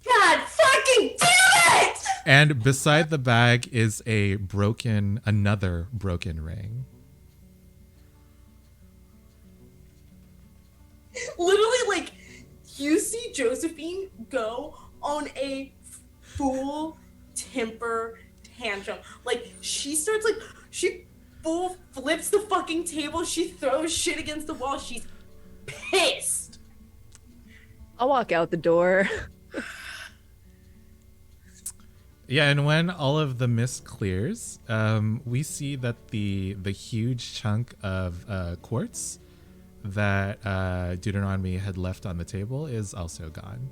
God fucking damn it! And beside the bag is another broken ring. Literally, like, you see Josephine go on a full temper tantrum. Like, she starts, like, she full flips the fucking table. She throws shit against the wall. She's pissed. I'll walk out the door. Yeah, and when all of the mist clears, we see that the huge chunk of quartz that Deuteronomy had left on the table is also gone.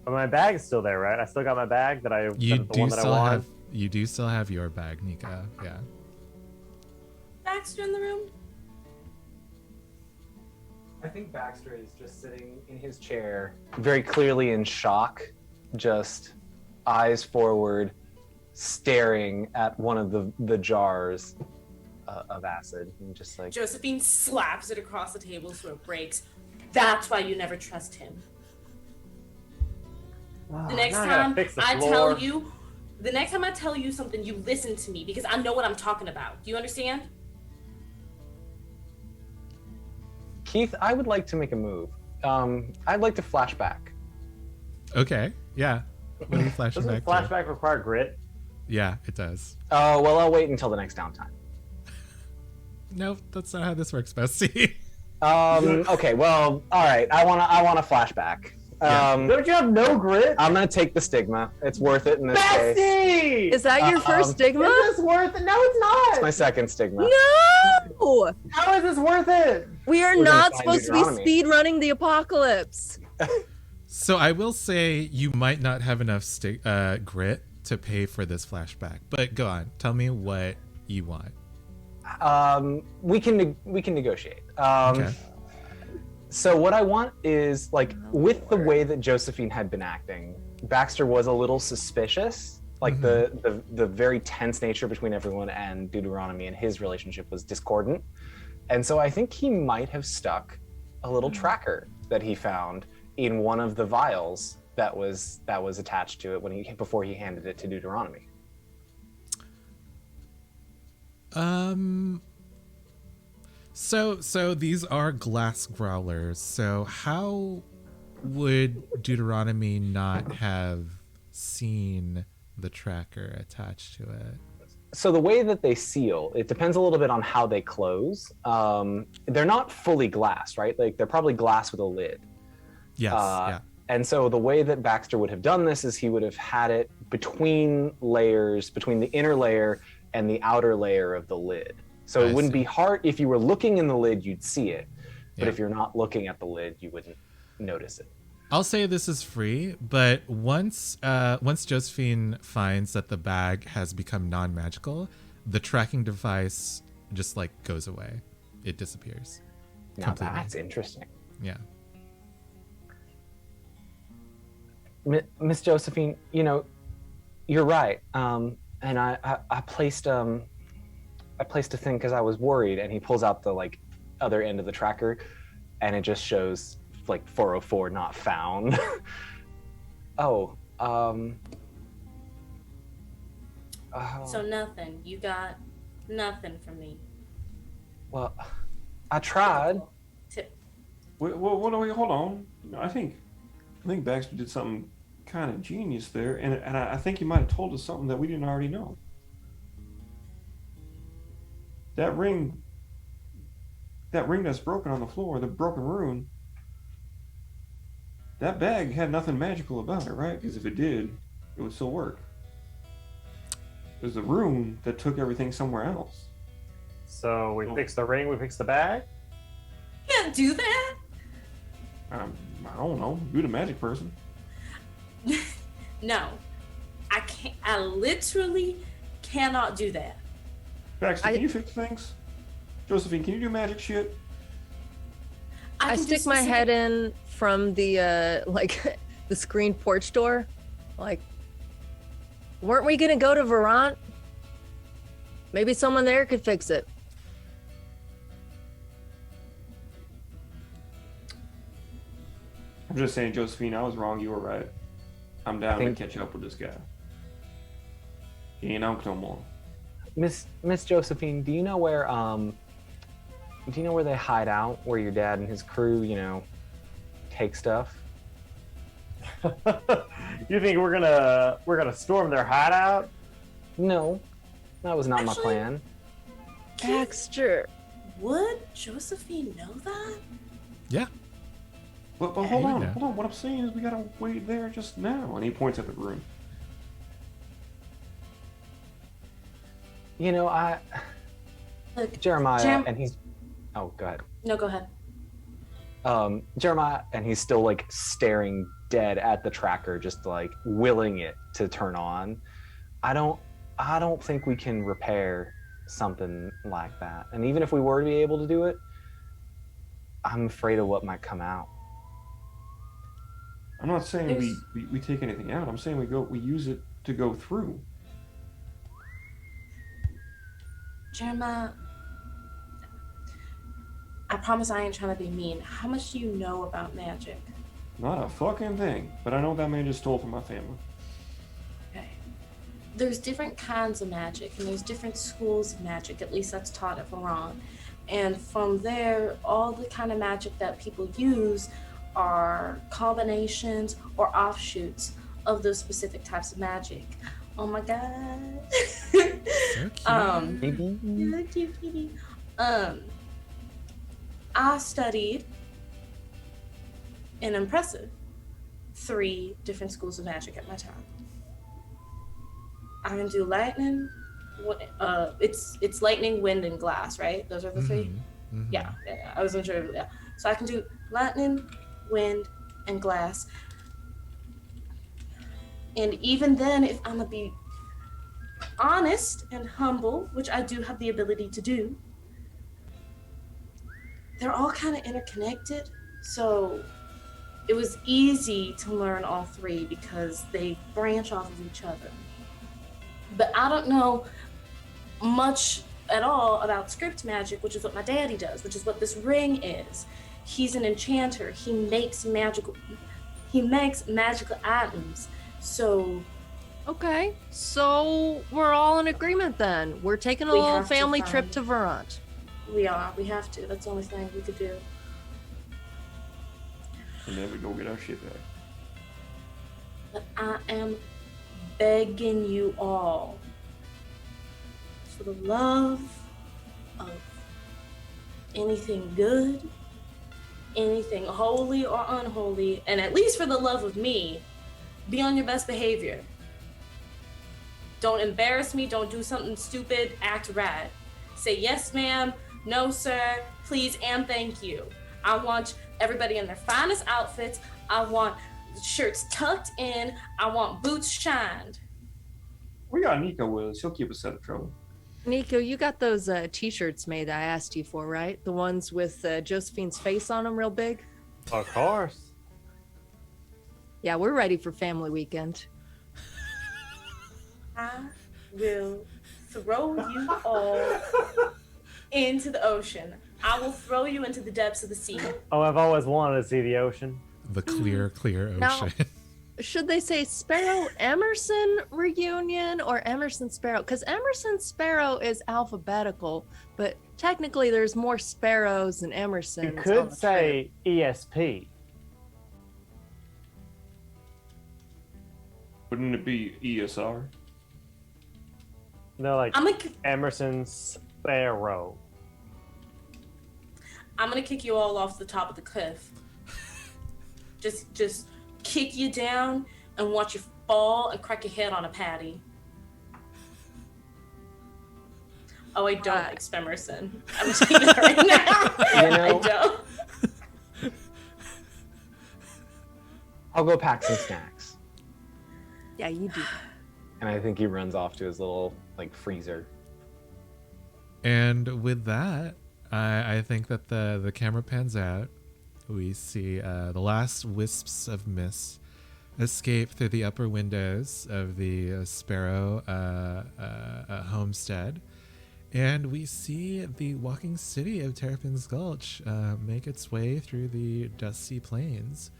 But my bag is still there, right? I still got my bag that You the one that I won. do still have your bag, Nika. Yeah. Baxter in the room? I think Baxter is just sitting in his chair, very clearly in shock, just eyes forward, staring at one of the jars of acid, and just like Josephine slaps it across the table so it breaks. That's why you never trust him. The next time I tell you something, you listen to me because I know what I'm talking about. Do you understand? Keith, I would like to make a move. I'd like to flash back. Okay. Yeah. What are you flashing Doesn't back to? flashback require grit? Yeah, it does. Oh, well, I'll wait until the next downtime. No, that's not how this works, Bessie. Okay, well, all right. I want to flashback. Don't you have no grit? I'm gonna take the stigma. It's worth it in this case. Bessie! Is that your first stigma? Is this worth it? No, it's not. It's my second stigma. No! How is this worth it? We are We're gonna not find supposed to be Deuteronomy. speed running the apocalypse. So I will say you might not have enough grit to pay for this flashback, but go on. Tell me what you want. We can negotiate. Okay. So what I want is, like, with the way that Josephine had been acting, Baxter was a little suspicious. Like the very tense nature between everyone and Deuteronomy and his relationship was discordant. And so I think he might have stuck a little tracker that he found in one of the vials that was attached to it before he handed it to Deuteronomy. So these are glass growlers. So how would Deuteronomy not have seen the tracker attached to it? So the way that they seal, it depends a little bit on how they close. They're not fully glass, right? Like they're probably glass with a lid. Yes. Yeah. And so the way that Baxter would have done this is he would have had it between layers, between the inner layer and the outer layer of the lid. So it wouldn't be hard. If you were looking in the lid, you'd see it. But if you're not looking at the lid, you wouldn't notice it. I'll say this is free, but once Josephine finds that the bag has become non-magical, the tracking device just like goes away. It disappears. Now completely. that's interesting. Yeah. Miss Josephine, you're right. And I placed a thing because I was worried, and he pulls out the other end of the tracker, and it just shows like 404 not found. Oh, So nothing. You got nothing from me. well, I tried. Tip. Wait, hold on. I think Baxter did something kind of genius there, and I think he might have told us something that we didn't already know. That ring that's broken on the floor, the broken rune, that bag had nothing magical about it, right? Because if it did, it would still work. It was the rune that took everything somewhere else. So we fix the ring, we fix the bag? Can't do that. I don't know. You're the magic person. No. I can't. I literally cannot do that. Baxter, can you fix things? Josephine, can you do magic shit? I stick my head in from the like the screen porch door. Like, weren't we gonna go to Verant? Maybe someone there could fix it. I'm just saying, Josephine, I was wrong. You were right. I'm down to catch up with this guy. He ain't out no more. Miss Josephine, do you know where they hide out, where your dad and his crew, take stuff? You think we're gonna storm their hideout? No, that was not my plan. Baxter. Would Josephine know that? Yeah. But hold on. What I'm saying is we gotta wait there just now. And he points at the room. Look, Jeremiah, and he's... Oh, go ahead. No, go ahead. Jeremiah, and he's still like staring dead at the tracker, just like willing it to turn on. I don't think we can repair something like that. And even if we were to be able to do it, I'm afraid of what might come out. I'm not saying we take anything out. I'm saying we use it to go through. Jeremiah, I promise I ain't trying to be mean. How much do you know about magic? Not a fucking thing. But I know that man just stole from my family. Okay. There's different kinds of magic, and there's different schools of magic. At least that's taught at Verant. And from there, all the kind of magic that people use are combinations or offshoots of those specific types of magic. Oh my god. So cute. I studied an impressive 3 different schools of magic at my time. I can do lightning, it's lightning, wind, and glass, right? Those are the 3? Mm-hmm. Yeah, I wasn't sure. Yeah. So I can do lightning, wind, and glass. And even then, if I'm gonna be honest and humble, which I do have the ability to do, they're all kind of interconnected. So it was easy to learn all 3 because they branch off of each other. But I don't know much at all about script magic, which is what my daddy does, which is what this ring is. He's an enchanter. He makes magical items. So Okay, so we're all in agreement then. We're taking a little family trip to Verant. we have to. That's the only thing we could do. And then we go get our shit back. But I am begging you all, for the love of anything good, anything holy or unholy, and at least for the love of me, be on your best behavior. Don't embarrass me, don't do something stupid, act right. Say yes ma'am, no sir, please and thank you. I want everybody in their finest outfits. I want shirts tucked in. I want boots shined. We got Nico with us. He'll keep us out of trouble. Nico, you got those t-shirts made I asked you for, right? The ones with Josephine's face on them real big? Of course. Yeah, we're ready for family weekend. I will throw you all into the ocean. I will throw you into the depths of the sea. Oh, I've always wanted to see the ocean. The clear ocean. Now, should they say Sparrow Emerson reunion or Emerson Sparrow? Because Emerson Sparrow is alphabetical, but technically there's more Sparrows than Emerson. You could say ESP. Wouldn't it be ESR? No, like I'm Emerson Sparrow. gonna kick you all off the top of the cliff. Just kick you down and watch you fall and crack your head on a patty. Oh, I don't like Spemerson. I'm telling you right now. You know, I don't. I'll go pack some snacks. Yeah, you do. And I think he runs off to his little like freezer. And with that, I think that the camera pans out. We see the last wisps of mist escape through the upper windows of the Sparrow homestead. And we see the walking city of Terrapin's Gulch make its way through the dusty plains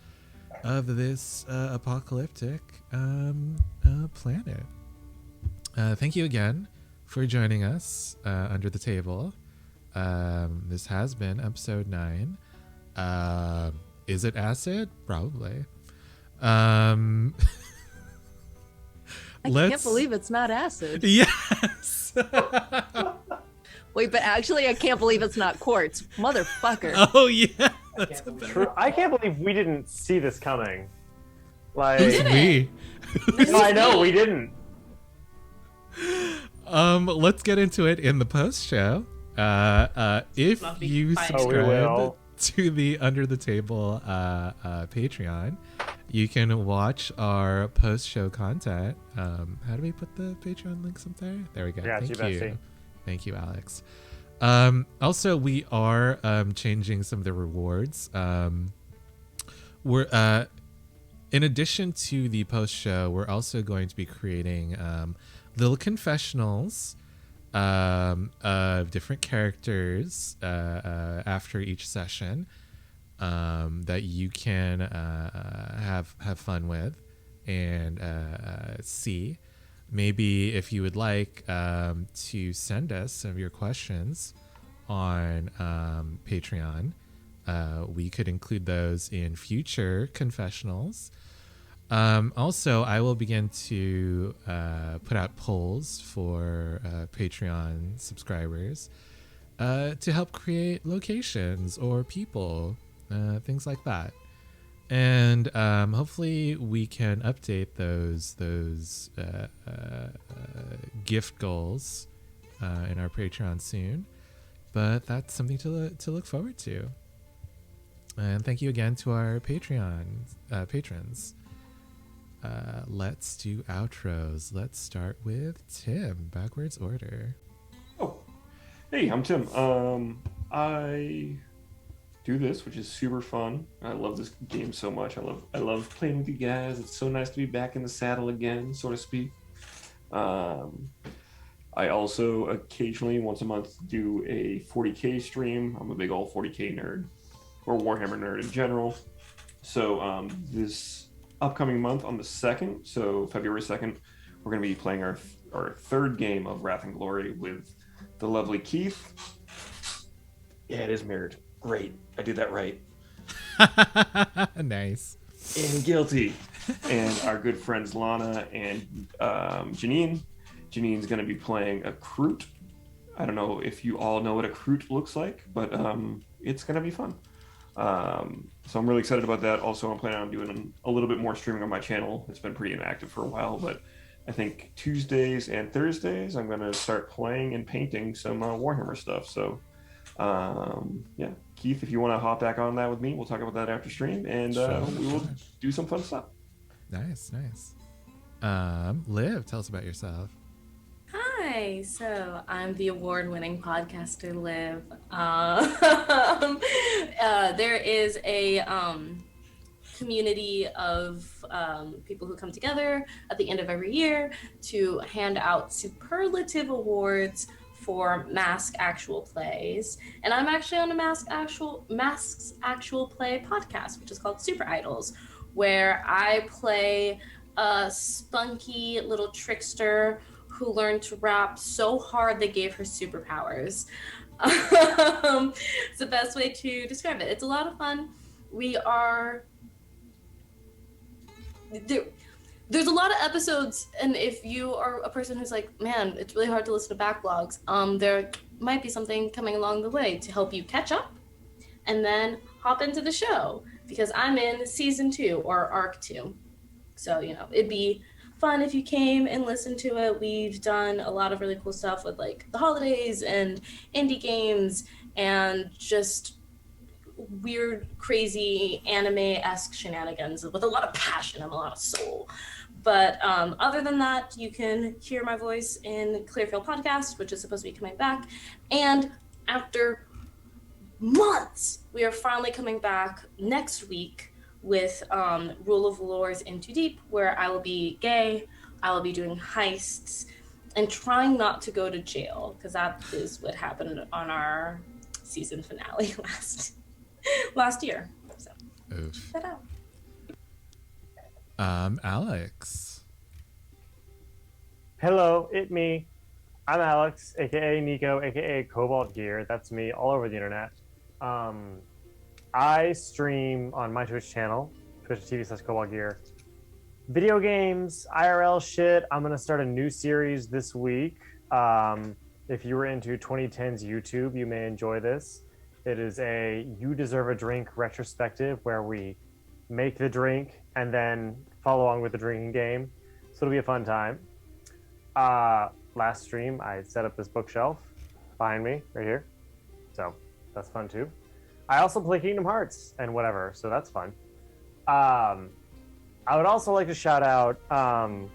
of this apocalyptic planet. Thank you again for joining us under the table. This has been episode 9. Is it acid? Probably. I can't believe it's not acid. Yes. Wait, but actually, I can't believe it's not quartz. Motherfucker. Oh, yeah. True. I can't believe we didn't see this coming. Like, Who's we? I know we didn't. Let's get into it in the post show. If you subscribe to the Under the Table Patreon, you can watch our post show content. How do we put the Patreon links up there? There we go. Thank you, Alex. Also, we are changing some of the rewards. We're in addition to the post show, we're also going to be creating little confessionals of different characters after each session that you can have fun with and see. Maybe if you would like to send us some of your questions on Patreon, we could include those in future confessionals. Also, I will begin to put out polls for Patreon subscribers to help create locations or people, things like that. And hopefully we can update those gift goals in our Patreon soon. But that's something to look forward to. And thank you again to our Patreon patrons. Let's do outros. Let's start with Tim, backwards order. Oh, hey, I'm Tim. I do this, which is super fun. I love this game so much. I love playing with you guys. It's so nice to be back in the saddle again, so to speak. I also occasionally, once a month, do a 40K stream. I'm a big old 40K nerd, or Warhammer nerd in general. So this upcoming month on the 2nd, so February 2nd, we're going to be playing our third game of Wrath and Glory with the lovely Keith. Yeah, it is mirrored. Great. I did that right. Nice. And guilty. And our good friends Lana and Janine. Janine's going to be playing a Kroot. I don't know if you all know what a Kroot looks like, but it's going to be fun. So I'm really excited about that. Also, I'm planning on doing a little bit more streaming on my channel. It's been pretty inactive for a while, but I think Tuesdays and Thursdays I'm going to start playing and painting some Warhammer stuff. So yeah, Keith, if you want to hop back on that with me, we'll talk about that after stream, and we will do some fun stuff. Nice. Liv, tell us about yourself. Hi, so I'm the award-winning podcaster Liv. There is a community of people who come together at the end of every year to hand out superlative awards for Mask Actual Plays, and I'm actually on a Masks Actual Play podcast, which is called Super Idols, where I play a spunky little trickster who learned to rap so hard they gave her superpowers. It's the best way to describe it. It's a lot of fun. We are there's a lot of episodes, and if you are a person who's like, man, it's really hard to listen to backlogs, there might be something coming along the way to help you catch up and then hop into the show, because I'm in season 2 or arc 2. So, you know, it'd be fun if you came and listened to it. We've done a lot of really cool stuff with like the holidays and indie games and just weird, crazy anime-esque shenanigans with a lot of passion and a lot of soul. But other than that, you can hear my voice in Clearfield Podcast, which is supposed to be coming back. And after months, we are finally coming back next week with Rule of Lores in Too Deep, where I will be gay, I will be doing heists, and trying not to go to jail, because that is what happened on our season finale last year. So, Oof. check that out. Alex. Hello, it me. I'm Alex, aka Nico, aka Cobalt Gear. That's me all over the internet. I stream on my Twitch channel, twitch.tv/Cobalt Gear. Video games, IRL shit. I'm gonna start a new series this week. If you were into 2010s YouTube, you may enjoy this. It is a You Deserve a Drink retrospective where we make the drink and then follow along with the drinking game. So it'll be a fun time. Last stream, I set up this bookshelf behind me right here. So that's fun too. I also play Kingdom Hearts and whatever, so that's fun. I would also like to shout out an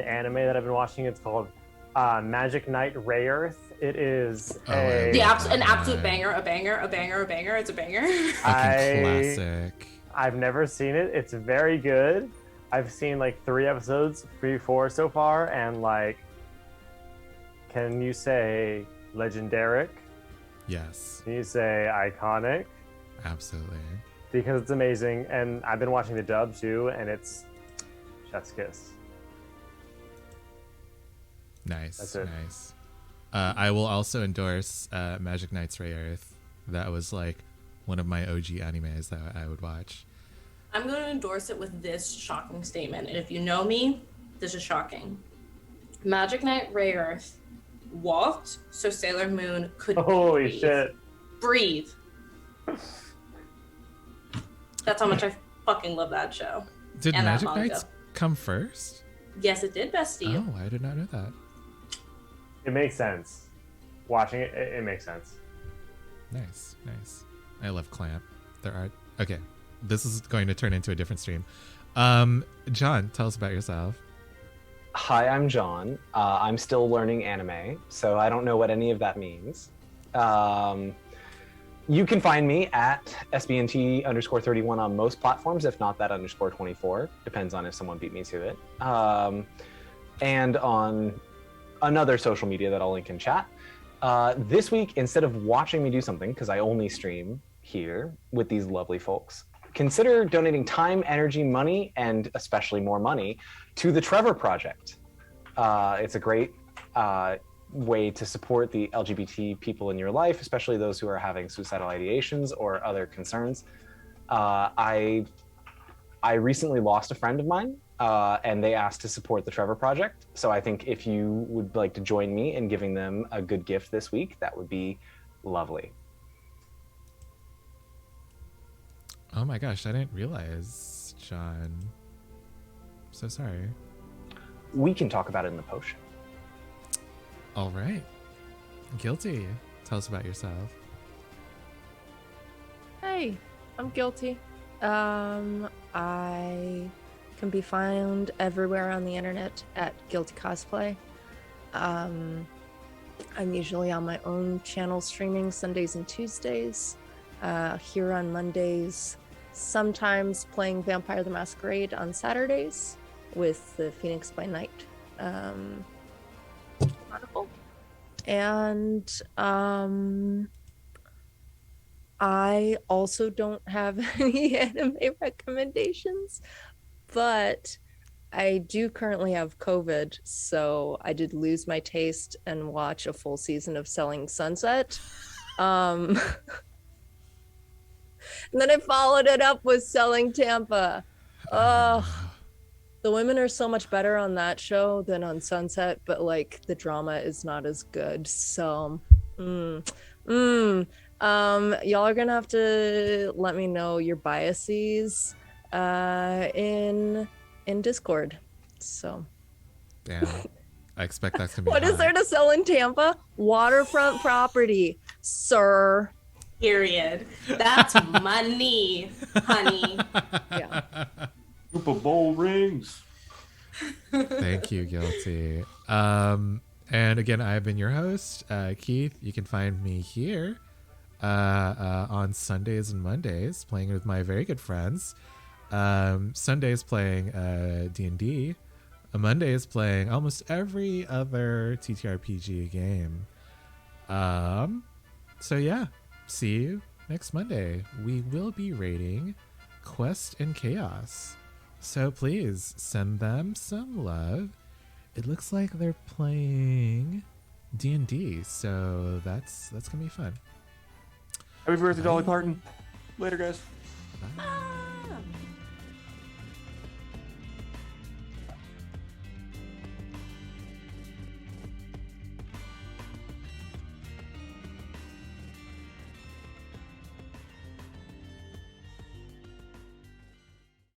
anime that I've been watching. It's called Magic Knight Ray Earth. It is an absolute banger, a banger. It's a banger. Classic. I've never seen it. It's very good. I've seen like 3 episodes, 4 so far, and like, can you say legendaric? Yes. Can you say iconic? Absolutely. Because it's amazing, and I've been watching the dub too, and it's chef's kiss. Nice. That's it. Nice. I will also endorse Magic Knight's Ray Earth. That was like one of my OG animes that I would watch. I'm going to endorse it with this shocking statement. And if you know me, this is shocking. Magic Knight Ray Earth walked so Sailor Moon could Holy breathe. shit. Breathe. That's how much I fucking love that show. Did and Magic that manga. Knights come first? Yes, it did, bestie. Oh, I did not know that. It makes sense. Watching it, it makes sense. Nice, nice. I love Clamp. There are okay. This is going to turn into a different stream. John, tell us about yourself. Hi, I'm John. I'm still learning anime, so I don't know what any of that means. You can find me at SBNT_31 on most platforms, if not that _24. Depends on if someone beat me to it. And on another social media that I'll link in chat. This week, instead of watching me do something, because I only stream here with these lovely folks, consider donating time, energy, money, and especially more money to the Trevor Project. It's a great way to support the LGBT people in your life, especially those who are having suicidal ideations or other concerns. I recently lost a friend of mine, and they asked to support the Trevor Project. So I think if you would like to join me in giving them a good gift this week, that would be lovely. Oh my gosh, I didn't realize, John. I'm so sorry. We can talk about it in the post show. All right. Guilty. Tell us about yourself. Hey, I'm Guilty. I can be found everywhere on the internet at Guilty Cosplay. I'm usually on my own channel streaming Sundays and Tuesdays. Here on Mondays, sometimes playing Vampire the Masquerade on Saturdays with the Phoenix by Night. Wonderful. And I also don't have any anime recommendations, but I do currently have COVID, so I did lose my taste and watch a full season of Selling Sunset. And then I followed it up with Selling Tampa. Ugh. The women are so much better on that show than on Sunset, but like the drama is not as good. So, y'all are gonna have to let me know your biases in Discord. So, Damn. I expect that's gonna be what is hot. there to sell in Tampa? Waterfront property, sir. Period. That's money, honey. Yeah. Super Bowl rings. Thank you, Guilty. And again, I've been your host, Keith. You can find me here on Sundays and Mondays playing with my very good friends. Sundays playing D&D. Mondays playing almost every other TTRPG game. So yeah, see you next Monday. We will be rating Quest and Chaos. So please send them some love. It looks like they're playing D&D, so that's gonna be fun. Happy birthday, Dolly Parton. Later, guys. Bye. Ah.